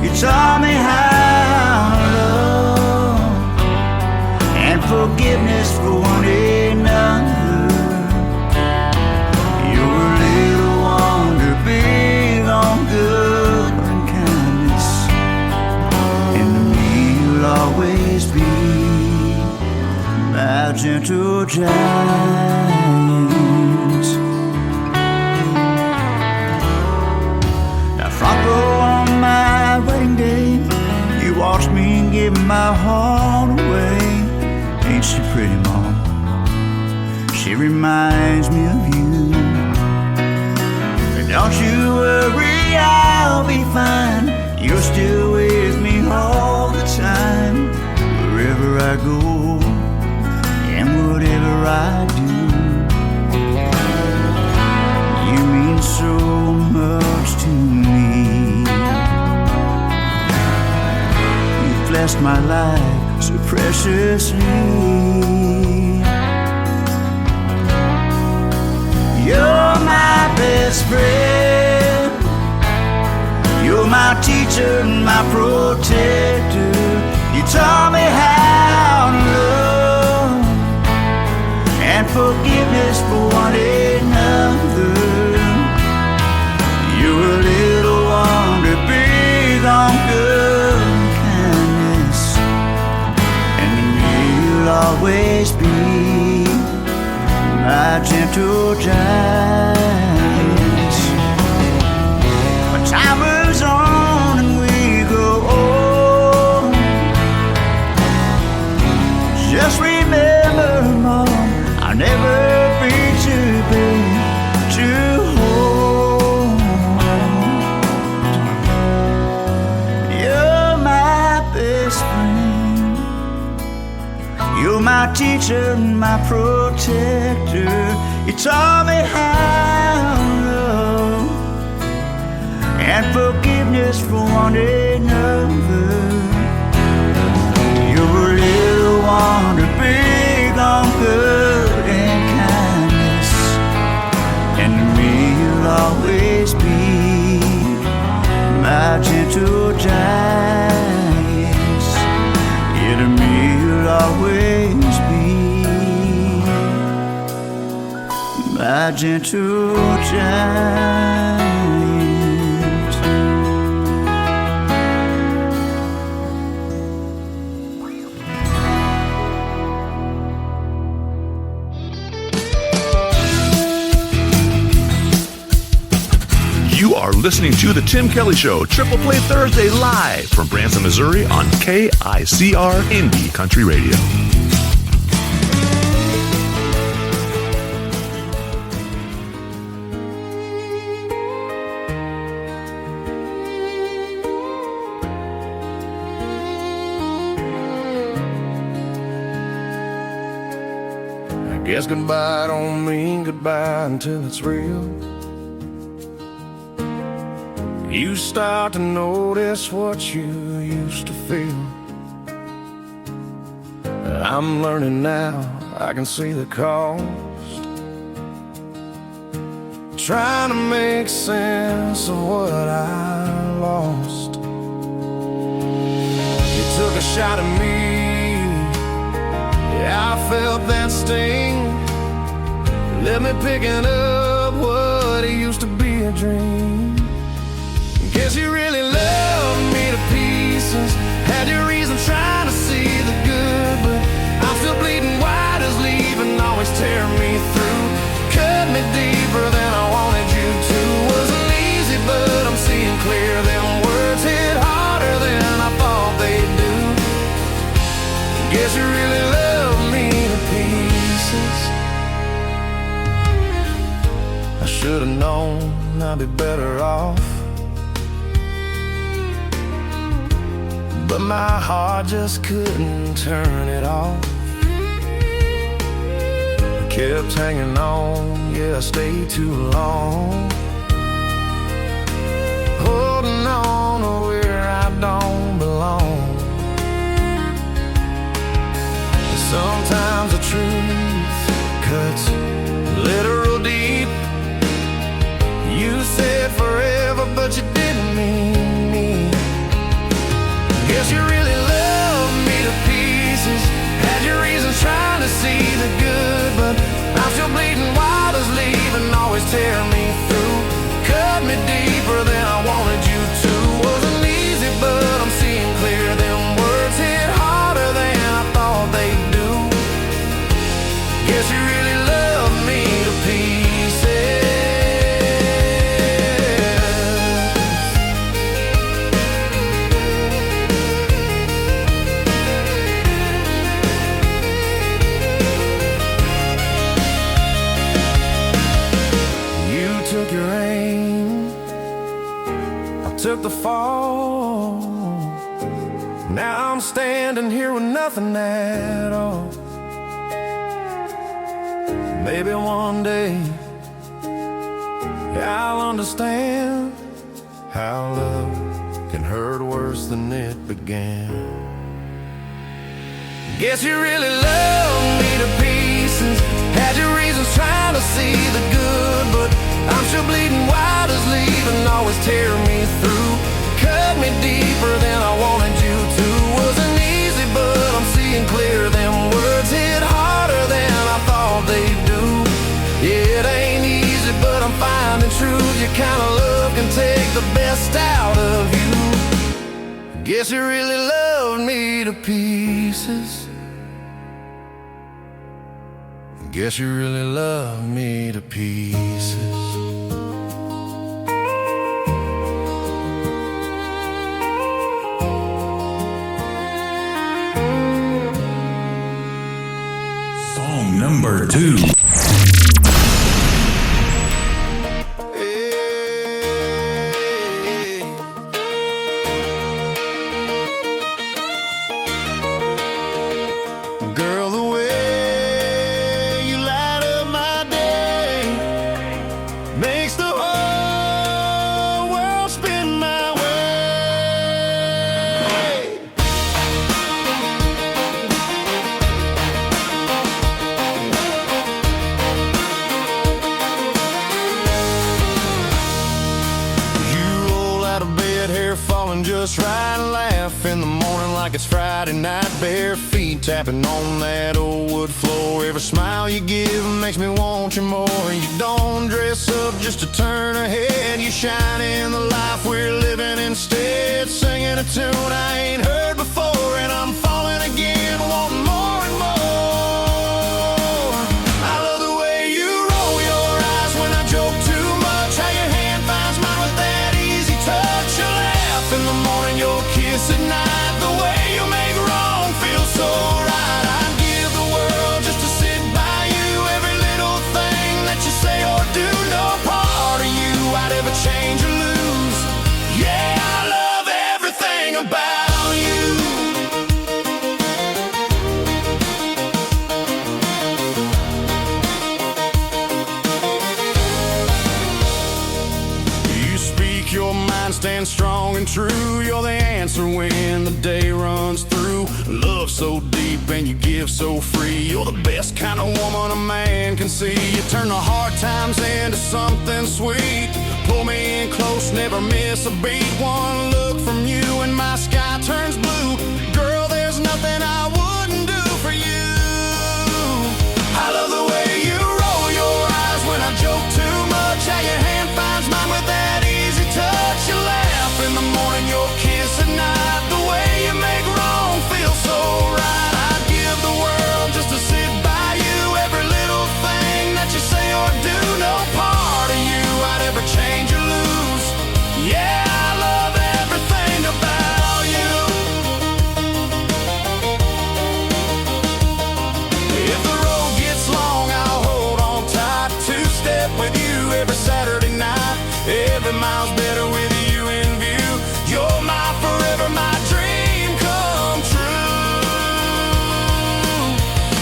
You taught me how to love and forgiveness for one another. You're a little wonder, big on good and kindness, and to me you'll always be my gentle giant. Now front row on my wedding day, you watched me give my heart away. Ain't she pretty, Mom? She reminds me of you. But don't you worry, I'll be fine. You're still with me all the time, wherever I go and whatever I do. You mean so much to me. You've blessed my life so preciously. You're my best friend. You're my teacher and my protector. You taught me how to love and forgiveness for one another. You're a little wonder, big on good kindness, and you'll always be gentle giants. But time moves on and we grow old. Just remember, Mom, I'll never be too big to hold. You're my best friend. You're my teacher and my protector. You taught me how love and forgiveness for one another. You're a little wonder big on good and kindness, and to me you'll always be my gentle giants. Yeah, to me you'll always be my gentle giant. You are listening to The Tim Kelly Show, Triple Play Thursday, live from Branson, Missouri on KICR Indie Country Radio. I guess goodbye don't mean goodbye until it's real. You start to notice what you used to feel. I'm learning now, I can see the cost. Trying to make sense of what I lost. You took a shot at me, yeah, I felt that sting. Let me picking up what used to be a dream. Guess you really loved me to pieces. Had your reason trying to see the good, but I'm still bleeding wide as leaving, always tear me through. Cut me deeper than I wanted you to. Wasn't easy, but I'm seeing clear. Them words hit harder than I thought they'd do. Guess you really loved me to pieces. I should've known I'd be better off, but my heart just couldn't turn it off. Kept hanging on, yeah, I stayed too long. Holding on to where I don't belong. Sometimes the truth cuts literal deep. You said forever, but you didn't mean me. Guess you really loved me to pieces. Had your reasons trying to see the good, but I'm still bleeding wild as leaving, always tear me through. Cut me deeper than I wanted you to. Wasn't easy, but I'm seeing clear. Them words hit harder than I thought they'd do. Guess you really loved me to pieces. Took the fall. Now I'm standing here with nothing at all. Maybe one day I'll understand how love can hurt worse than it began. Guess you really loved me to pieces. Had your reasons trying to see the good, but I'm still bleeding wide as leaving, always tear me through. Cut me deeper than I wanted you to. Wasn't easy, but I'm seeing clear. Them words hit harder than I thought they'd do. Yeah, it ain't easy, but I'm finding truth. Your kind of love can take the best out of you. Guess you really loved me to pieces. Guess you really love me to pieces. Song number 2. Girl, the way you light up my day makes the whole world spin my way. You roll out of bed, hair falling just right, and laugh in the morning like it's Friday night. Bare feet tapping on that old wood floor. Every smile you give makes me want you more. You don't dress up just to turn a head. You shine in the life we're living instead. Singing a tune I ain't heard before, and I'm falling again, wanting more and more. I love the way you roll your eyes when I joke too much. How your hand finds mine with that easy touch. You laugh in the morning, your kiss at night. The way you make wrong feel so right. I'd give the world just to sit by you. Every little thing that you say or do, no part of you I'd ever change or lose. Yeah, I love everything about you. You speak your mind, stand strong and true. You're the answer when the day runs through. Love so deep and you give so free. You're the best kind of woman a man can see. You turn the hard times into something sweet. Pull me in close, never miss a beat. One look from you and my sky turns blue. Girl, there's nothing I wouldn't do for you. I love the way you roll your eyes when I joke too much. How your hand finds mine with that easy touch. You laugh in the morning, your kiss at night. The way you make wrong feel so right. I'd give the world just to sit by you. Every little thing that you say or do, no part of you I'd ever change or lose. Yeah, I love everything about you. If the road gets long, I'll hold on tight. Two-step with you every Saturday night. Every mile's better with you in view. You're my forever, my dream come true.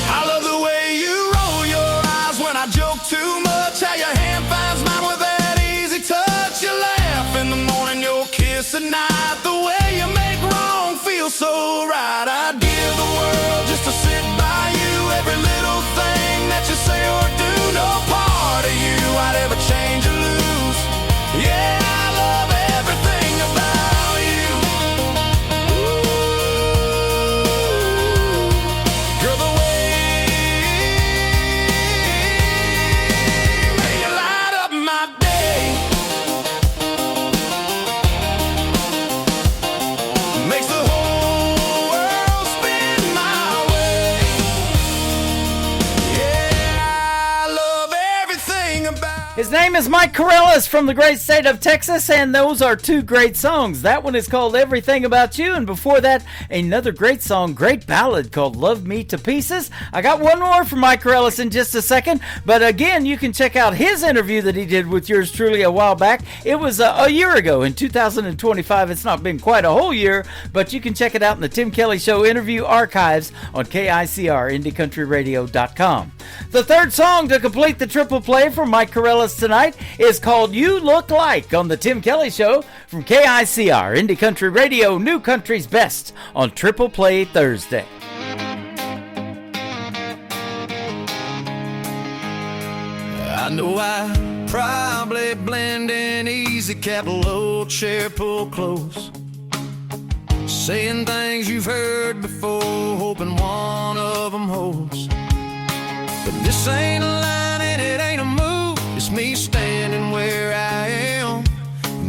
I love the way you roll your eyes when I joke too much. How your hand finds mine with that easy touch. You laugh in the morning, your kiss at night. The way you make wrong feel so right. I'd give the world just to sit by you. Every little thing that you say or do, no part of you I'd ever change or lose. Yeah, I love everything about you. Ooh, girl, the way you light up my day makes the whole world spin my way. Yeah, I love everything about. His name is Mike Corellis from the great state of Texas, and those are two great songs. That one is called Everything About You, and before that, another great song, great ballad called Love Me to Pieces. I got one more from Mike Corellis in just a second, but again, you can check out his interview that he did with yours truly a while back. It was a year ago in 2025. It's not been quite a whole year, but you can check it out in the Tim Kelly Show interview archives on KICR, IndieCountryRadio.com. The third song to complete the triple play from Mike Corellis tonight is called You Look Like on the Tim Kelly Show from KICR, Indie Country Radio, New Country's Best on Triple Play Thursday. I know I probably blend in easy, cap low, chair pull close, saying things you've heard before, hoping one of them holds. But this ain't a line and it ain't a move. It's me standing where I am,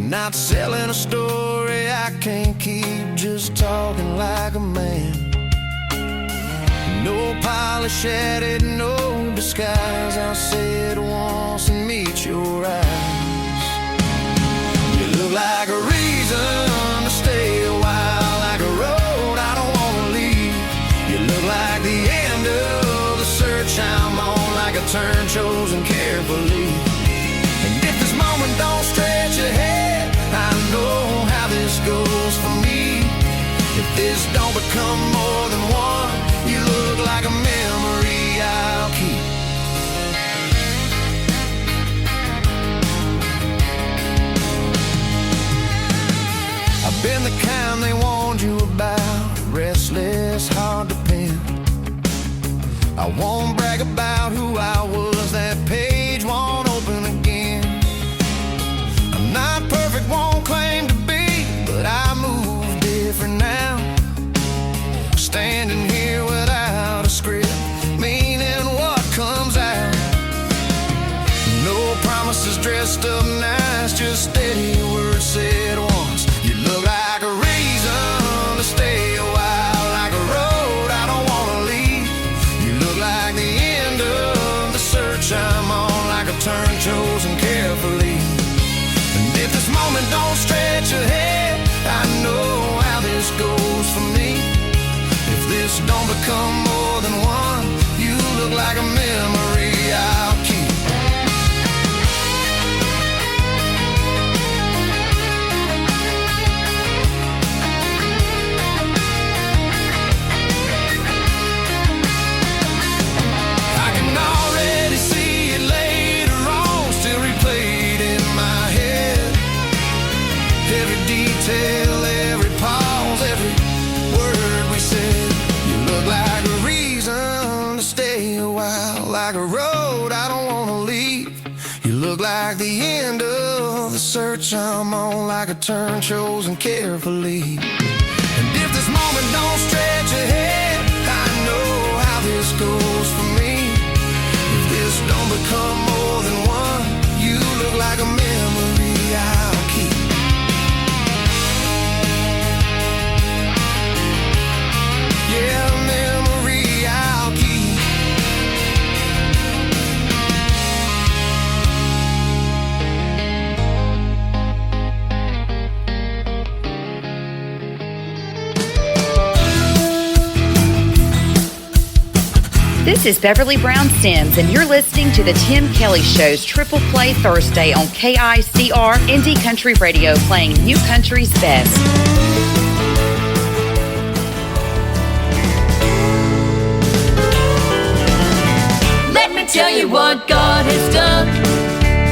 not selling a story I can't keep, just talking like a man. No polish at it, no disguise. I'll say it once and meet your eyes. You look like a reason to stay a while, like a road I don't wanna leave. You look like the end of the search I'm on, like a turn chosen carefully. And if this moment don't stretch ahead, I know how this goes for me. If this don't become more than one, you look like a memory I'll keep. I've been the kind they warned you about, restless, hard to pin. I won't brag about who I was, that page won't open again. I'm not perfect, won't claim to be, but I move different now. Standing here without a script, meaning what comes out. No promises dressed up nice, just steady words said once. You look like a reason to stay a while, like a road I don't wanna leave. You look like the end of the search I'm on, like a turn chosen carefully. And if this moment don't stretch ahead, I know how this goes for me. If this don't become more than one, you look like a memory I'll keep. I can already see it later on, still replayed in my head. Every detail, every pause, every word we said. You look like a reason to stay a while, like a road I don't wanna leave. You look like the end of the search I'm on, like a turn chosen carefully. And if this moment don't stretch ahead, I know how this goes for me. If this don't become more than one, you look like a memory I'll keep. Yeah, a memory I'll keep. This is Beverly Brown Sims, and you're listening to the Tim Kelly Show's Triple Play Thursday on KICR Indie Country Radio, playing New Country's best. Let me tell you what God has done.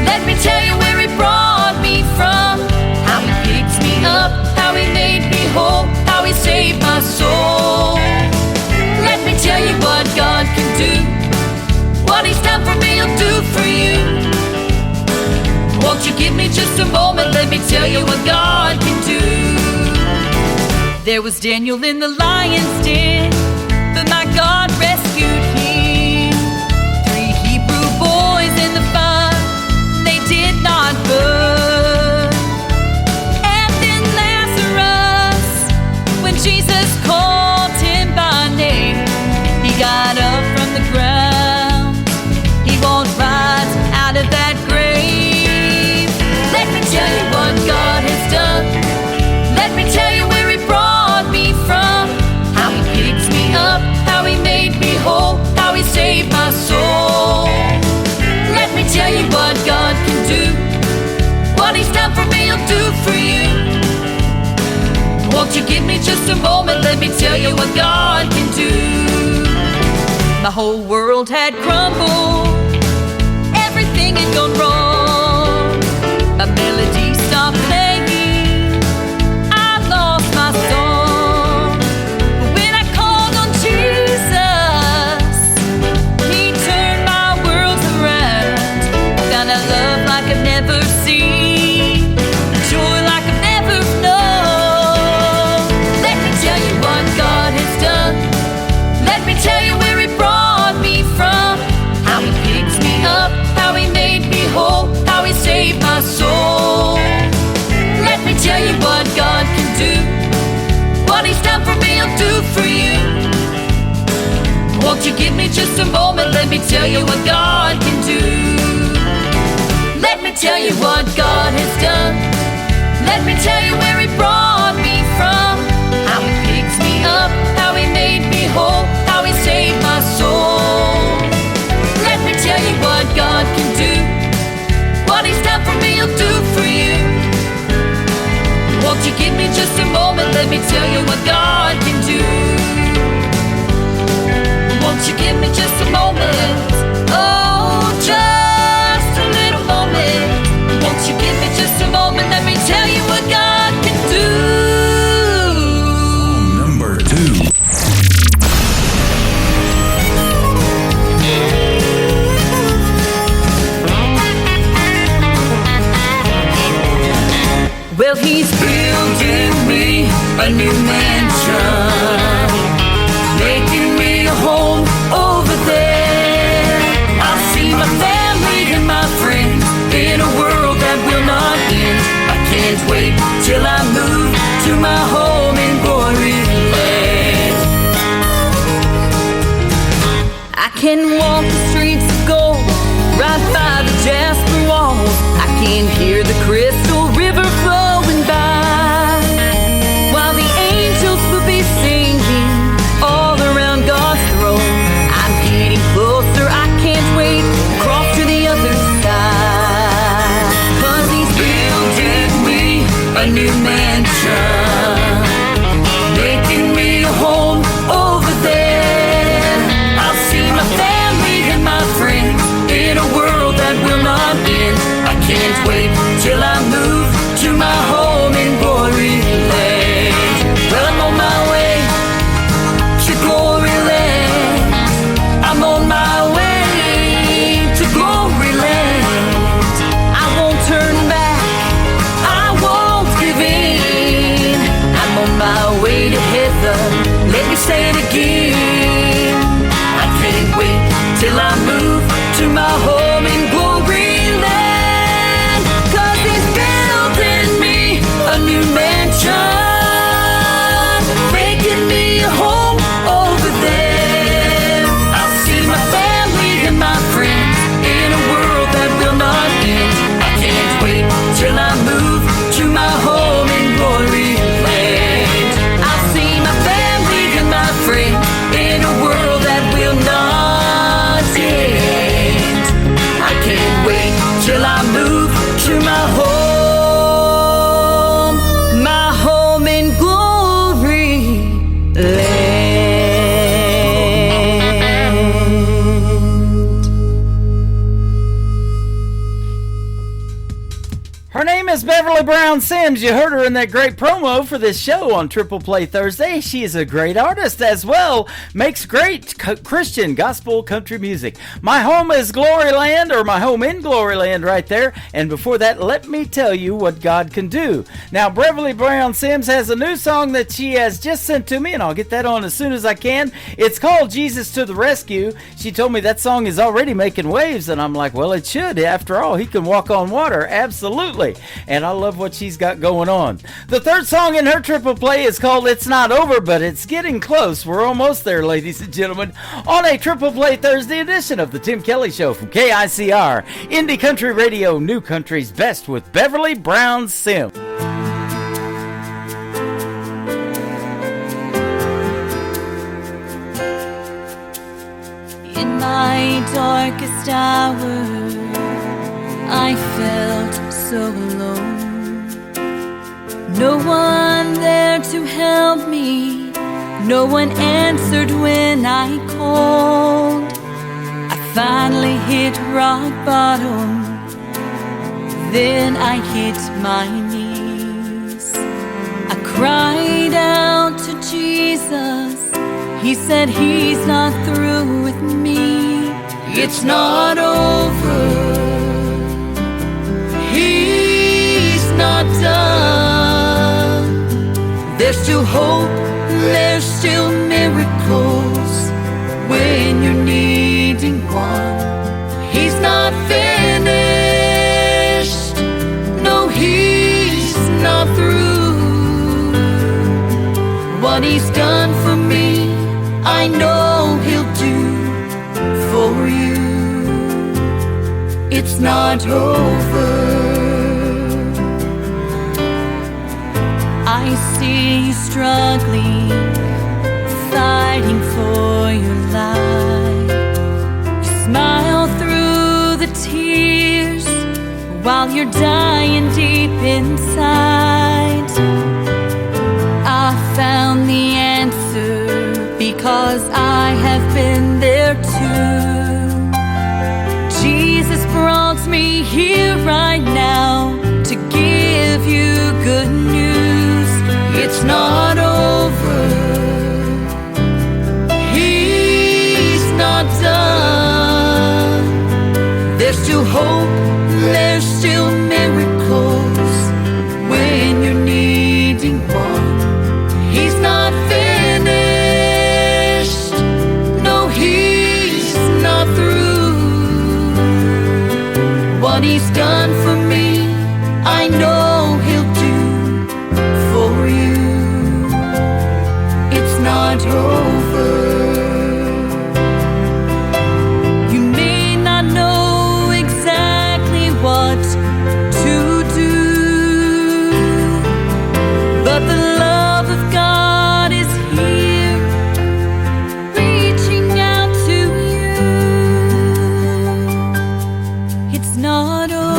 Let me tell you where He brought me from. How He picked me up, how He made me whole, how He saved my soul. Let me tell you what God can do. What He's done for me, He'll do for you. Won't you give me just a moment? Let me tell you what God can do. There was Daniel in the lion's den, but my God rescued him. 3 Hebrew boys in the fire, they did not burn. And then Lazarus, when Jesus called him by name, he got up from the ground. He won't rise out of that grave. Let me tell you what God has done. Let me tell you where He brought me from. How He picked me up, how He made me whole, how He saved my soul. Let me tell you what God can do. What He's done for me, He'll do for you. Won't you give me just a moment? Let me tell you what God can do. My whole world had crumbled. Everything had gone wrong. My melody stopped playing. I lost my song. But when I called on Jesus, He turned my world around. Found a love like I've never seen, joy like I've never known. Let me tell you what God has done. Let me tell you where He brought me from. How He just a moment, let me tell you what God can do. Let me tell you what God has done. Let me tell you where He brought me from. How He picks me up, how He made me whole, how He saved my soul. Let me tell you what God can do. What He's done for me, He'll do for you. Won't you give me just a moment, let me tell you what God can do. Won't you give me just a moment? Oh, just a little moment. Won't you give me just a moment? Let me tell you what God can do. Number 2. Well, He's building me a new mansion, making me a home over there. I'll see my family and my friends in a world that will not end. I can't wait till I move to my home in glory land. I can walk the streets of gold, right by the jasper walls. I can hear the crystal river flowing by, while the angels will be singing all around God's throne. I'm getting closer, I can't wait, across to the other side. 'Cause He's building me a new mansion, making me a home over there. I'll see my family and my friends in a world that will not end. I can't wait till I move to my home in glory land. Well, I'm on my way to glory land. I'm on my way to glory land. I won't turn back, I won't give in. I'm on my way to heaven, let me say it again. I can't wait till I move to my home in glory land. 'Cause He's building me a new mansion, making me a home over there. I'll see my family and my friends in a world that will not end. I can't wait till I move to my home in glory land. I'll see my family and my friends in a world that will not end. I can't wait till I move to my home in glory land. Her name is Beverly Brown Sims. You heard her in that great promo for this show on Triple Play Thursday. She is a great artist as well. Makes great Christian gospel country music. My Home is Gloryland, or My Home in Gloryland right there. And before that, let me tell you what God can do. Now, Beverly Brown Sims has a new song that she has just sent to me, and I'll get that on as soon as I can. It's called Jesus to the Rescue. She told me that song is already making waves, and I'm like, well, it should. After all, He can walk on water. Absolutely. And I love what she's got going on. The third song in her triple play is called It's Not Over, but it's getting close. We're almost there, ladies and gentlemen, on a Triple Play Thursday edition of the Tim Kelly Show from KICR, Indie Country Radio, New Country's Best, with Beverly Brown Sims. In my darkest hour, I felt so alone. No one there to help me, no one answered when I called. I finally hit rock bottom, then I hit my knees. I cried out to Jesus, He said He's not through with me. It's not over, He's not done. There's still hope, there's still miracles when you're needing one. He's not finished, no, He's not through. What He's done for me, I know He'll do it's not over. I see you struggling, fighting for your life. You smile through the tears while you're dying deep inside. I found the answer because I have been there too. Jesus brought me here right now to give you good news. It's not over. He's not done. There's still hope, there's still miracles when you're needing one. He's not finished. No, he's not through. What he's done for me, I know he'll do for you. It's not over. You may not know exactly what to do, but the love of God is here, reaching out to you. It's not over.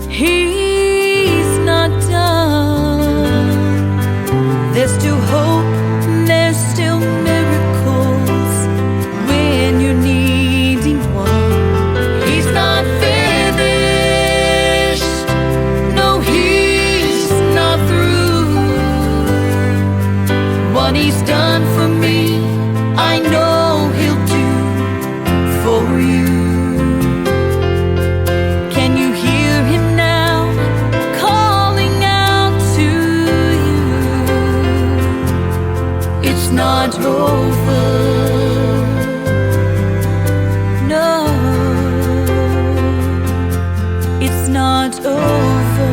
He's not done. There's still hope, there's still miracles when you're needing one. He's not finished. No, he's not through. What he's done for me, I know he'll do for you. Can you hear him now, calling out to you? It's not over. No, it's not over.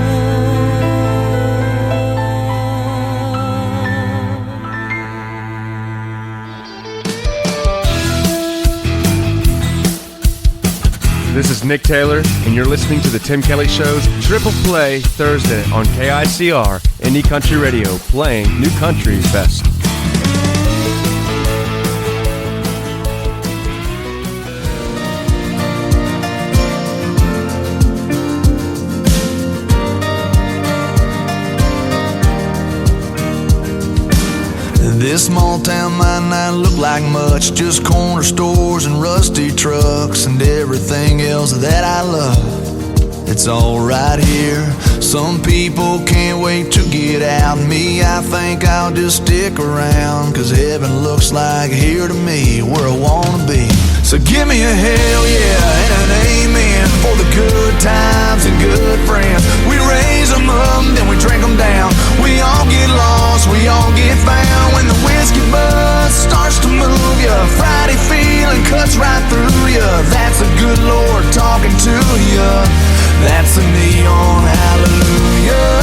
This is Nick Taylor, and you're listening to The Tim Kelly Show's Triple Play Thursday on KICR, Indie Country Radio, playing new country's best. This small town might not look like much, just corner stores and rusty trucks and everything else that I love. It's all right here. Some people can't wait to get out. Me, I think I'll just stick around, 'cause heaven looks like here to me, where I wanna be. So give me a hell yeah and an amen for the good times and good friends. We raise them up, then we drink them down. We all get lost, we all get found. When the whiskey buzz starts to move ya, Friday feeling cuts right through ya. That's a good Lord talking to ya. That's a neon hallelujah.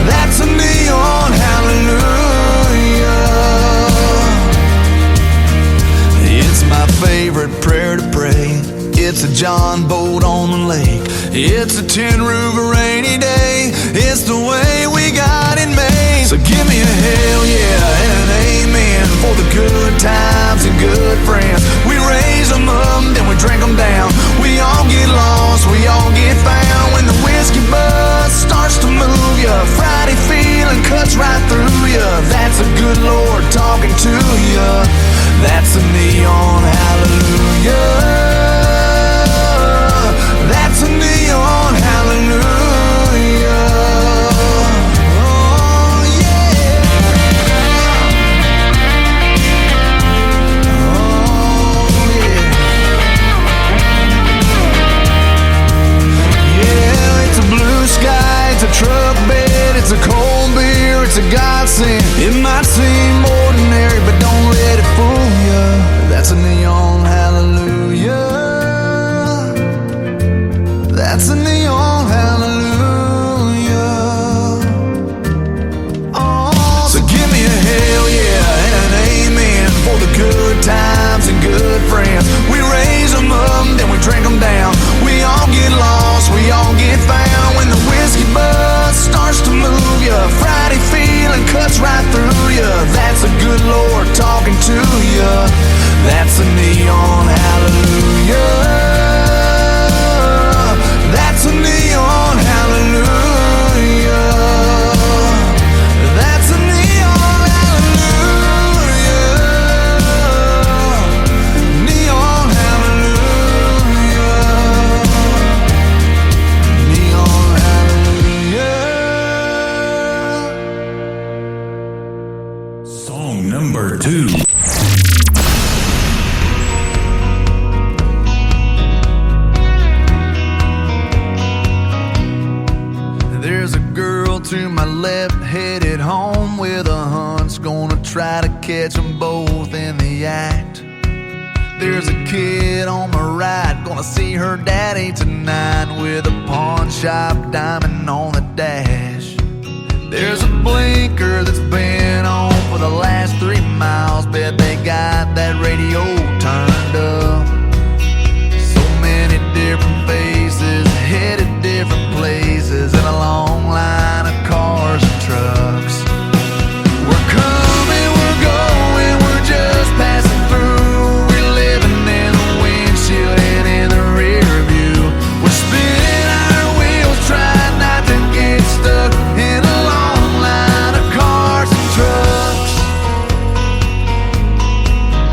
That's a neon hallelujah. It's my favorite prayer to pray. It's a John boat on the lake. It's a tin roof a rainy day. It's the way we got it made. So give me a hell yeah and an amen for the good times and good friends. We raise them up, then we drink them down. We all get lost, we all get found. When the whiskey buzz starts to move ya, Friday feeling cuts right through ya. That's a good Lord talking to ya. That's a neon hallelujah. That's a neon hallelujah. Oh yeah. Oh yeah. Yeah, it's a blue sky, it's a truck bed, it's a cold beer, it's a godsend. It might seem ordinary, but don't let it fool ya. That's a neon hallelujah. That's a neon hallelujah. Oh, so give me a hell yeah and an amen for the good times and good friends. glass. We raise them up, then we drink them down. We all get lost, we all get found. When the whiskey buzz starts to move ya, Friday feeling cuts right through ya. That's the good Lord talking to ya. That's a neon hallelujah. That's a neon hallelujah. That's a neon hallelujah. Neon hallelujah. Neon hallelujah. Song number 2. There's a girl to my left headed home with a hunch, gonna try to catch them both in the act. There's a kid on my right, gonna see her daddy tonight with a pawn shop diamond on the dash. There's a blinker that's been on for the last 3 miles, bet they got that radio turned up. So many different faces, headed different places, and a long line of cars and trucks. We're coming, we're going, we're just passing through. We're living in the windshield and in the rear view. We're spinning our wheels, trying not to get stuck in a long line of cars and trucks.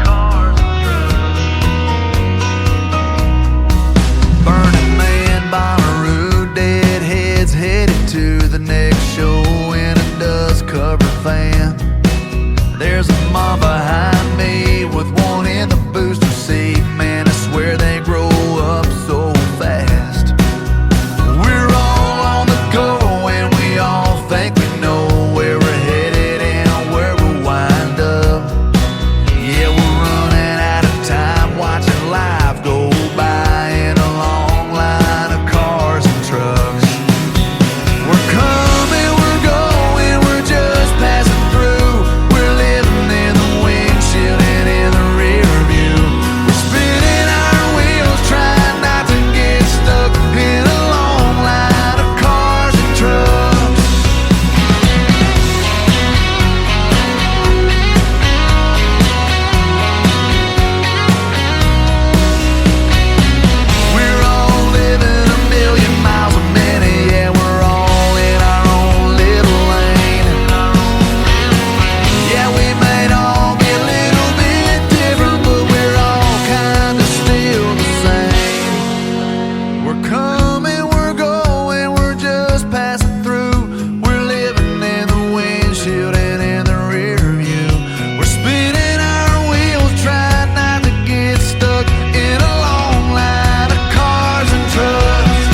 Cars and trucks. Burning Man, Bonnaroo, deadheads headed to the next show in a dust-covered van. There's a mom behind me with one in the booster seat. Man, I swear they grow up so fast. We're all on the go and we all think we know where we're headed and where we'll wind up. Yeah, we're running out of time watching life go by in a long line of cars and trucks. We're coming, we're going, we're just passing through. We're living in the windshield and in the rear view. We're spinning our wheels, trying not to get stuck in a long line of cars and trucks. We're all living a million miles a minute, yeah, we're all in our own little lane. Yeah, we may all be a little bit different, but we're all kinda still the same. We're coming, we're going, we're just passing through. We're living in the windshield and in the rear view. We're spinning our wheels, trying not to get stuck in a long line of cars and trucks.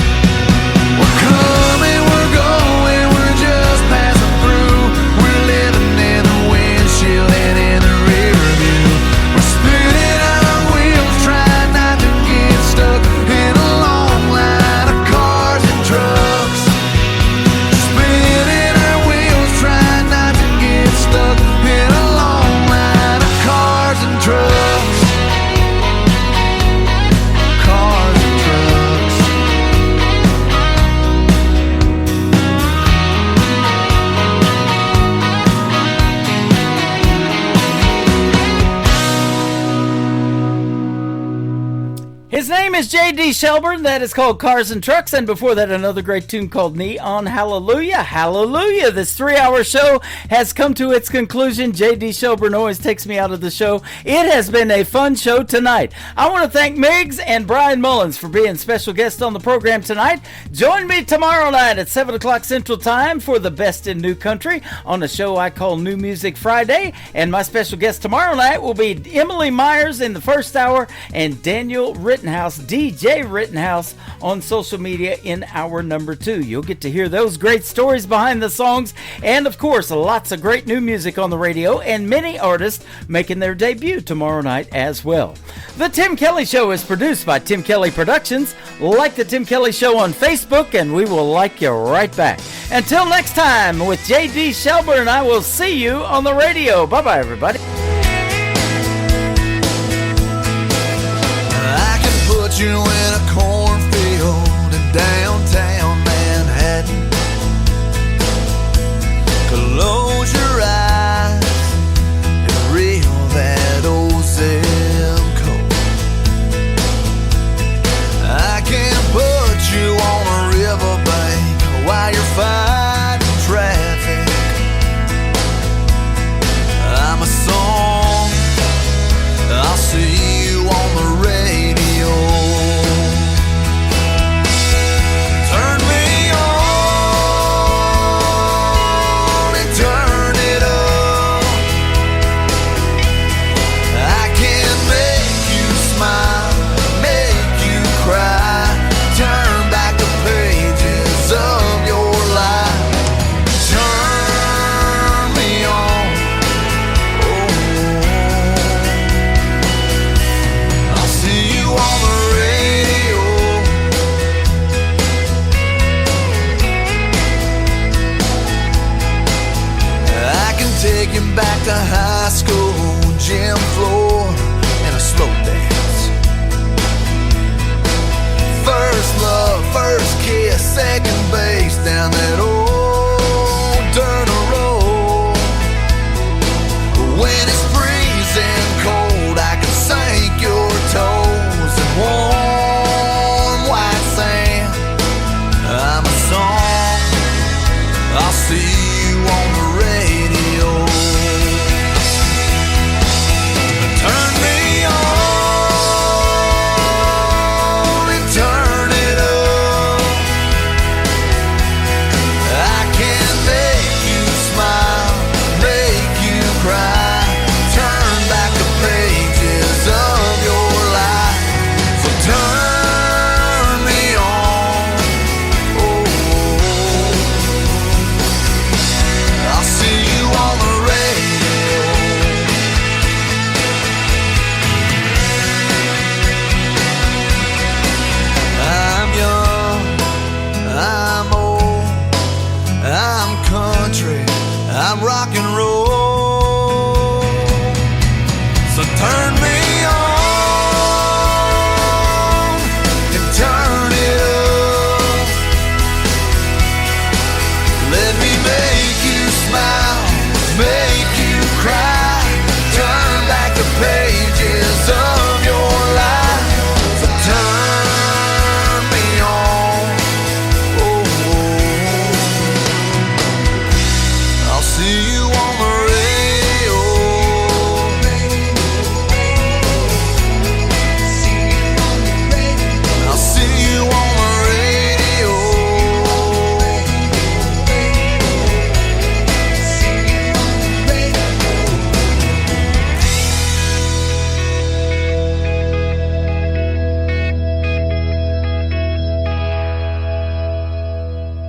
We're coming, we're going, we're just passing through. We're living in the windshield and in the rear view. We're spinning our wheels, trying not to get stuck in a long line of cars and trucks. Spinning our wheels, trying not to get stuck in a long line of cars and trucks. Cars and trucks. His name is J.D. Shelburne. That is called Cars and Trucks. And before that, another great tune called Neon Hallelujah. Hallelujah. This 3-hour show has come to its conclusion. J.D. Shelburne always takes me out of the show. It has been a fun show tonight. I want to thank Miggs and Brian Mullins for being special guests on the program tonight. Join me tomorrow night at 7 o'clock Central Time for the best in new country on a show I call New Music Friday. And my special guest tomorrow night will be Emily Myers in the first hour and Daniel Rittenhouse, DJ Rittenhouse, on social media in hour number 2. You'll get to hear those great stories behind the songs and, of course, lots of great new music on the radio and many artists making their debut tomorrow night as well. The Tim Kelly Show is produced by Tim Kelly Productions. Like the Tim Kelly Show on Facebook and we will like you right back. Until next time, with J.D. Shelburne, I will see you on the radio. Bye-bye, everybody. put you in a cornfield in downtown Manhattan. Close your eyes and reel that old zip code. I can put you on a riverbank while you're fighting traffic. I'm a song, I'll see you on the radio. Turn me on and turn it up. I can make you smile, make you cry, turn back the pages of your life. Turn me on, I'll see you on the radio. I can take you back to high school, gym floor, and a slow dance. First love, first kiss, second base down that old dirt road. When it's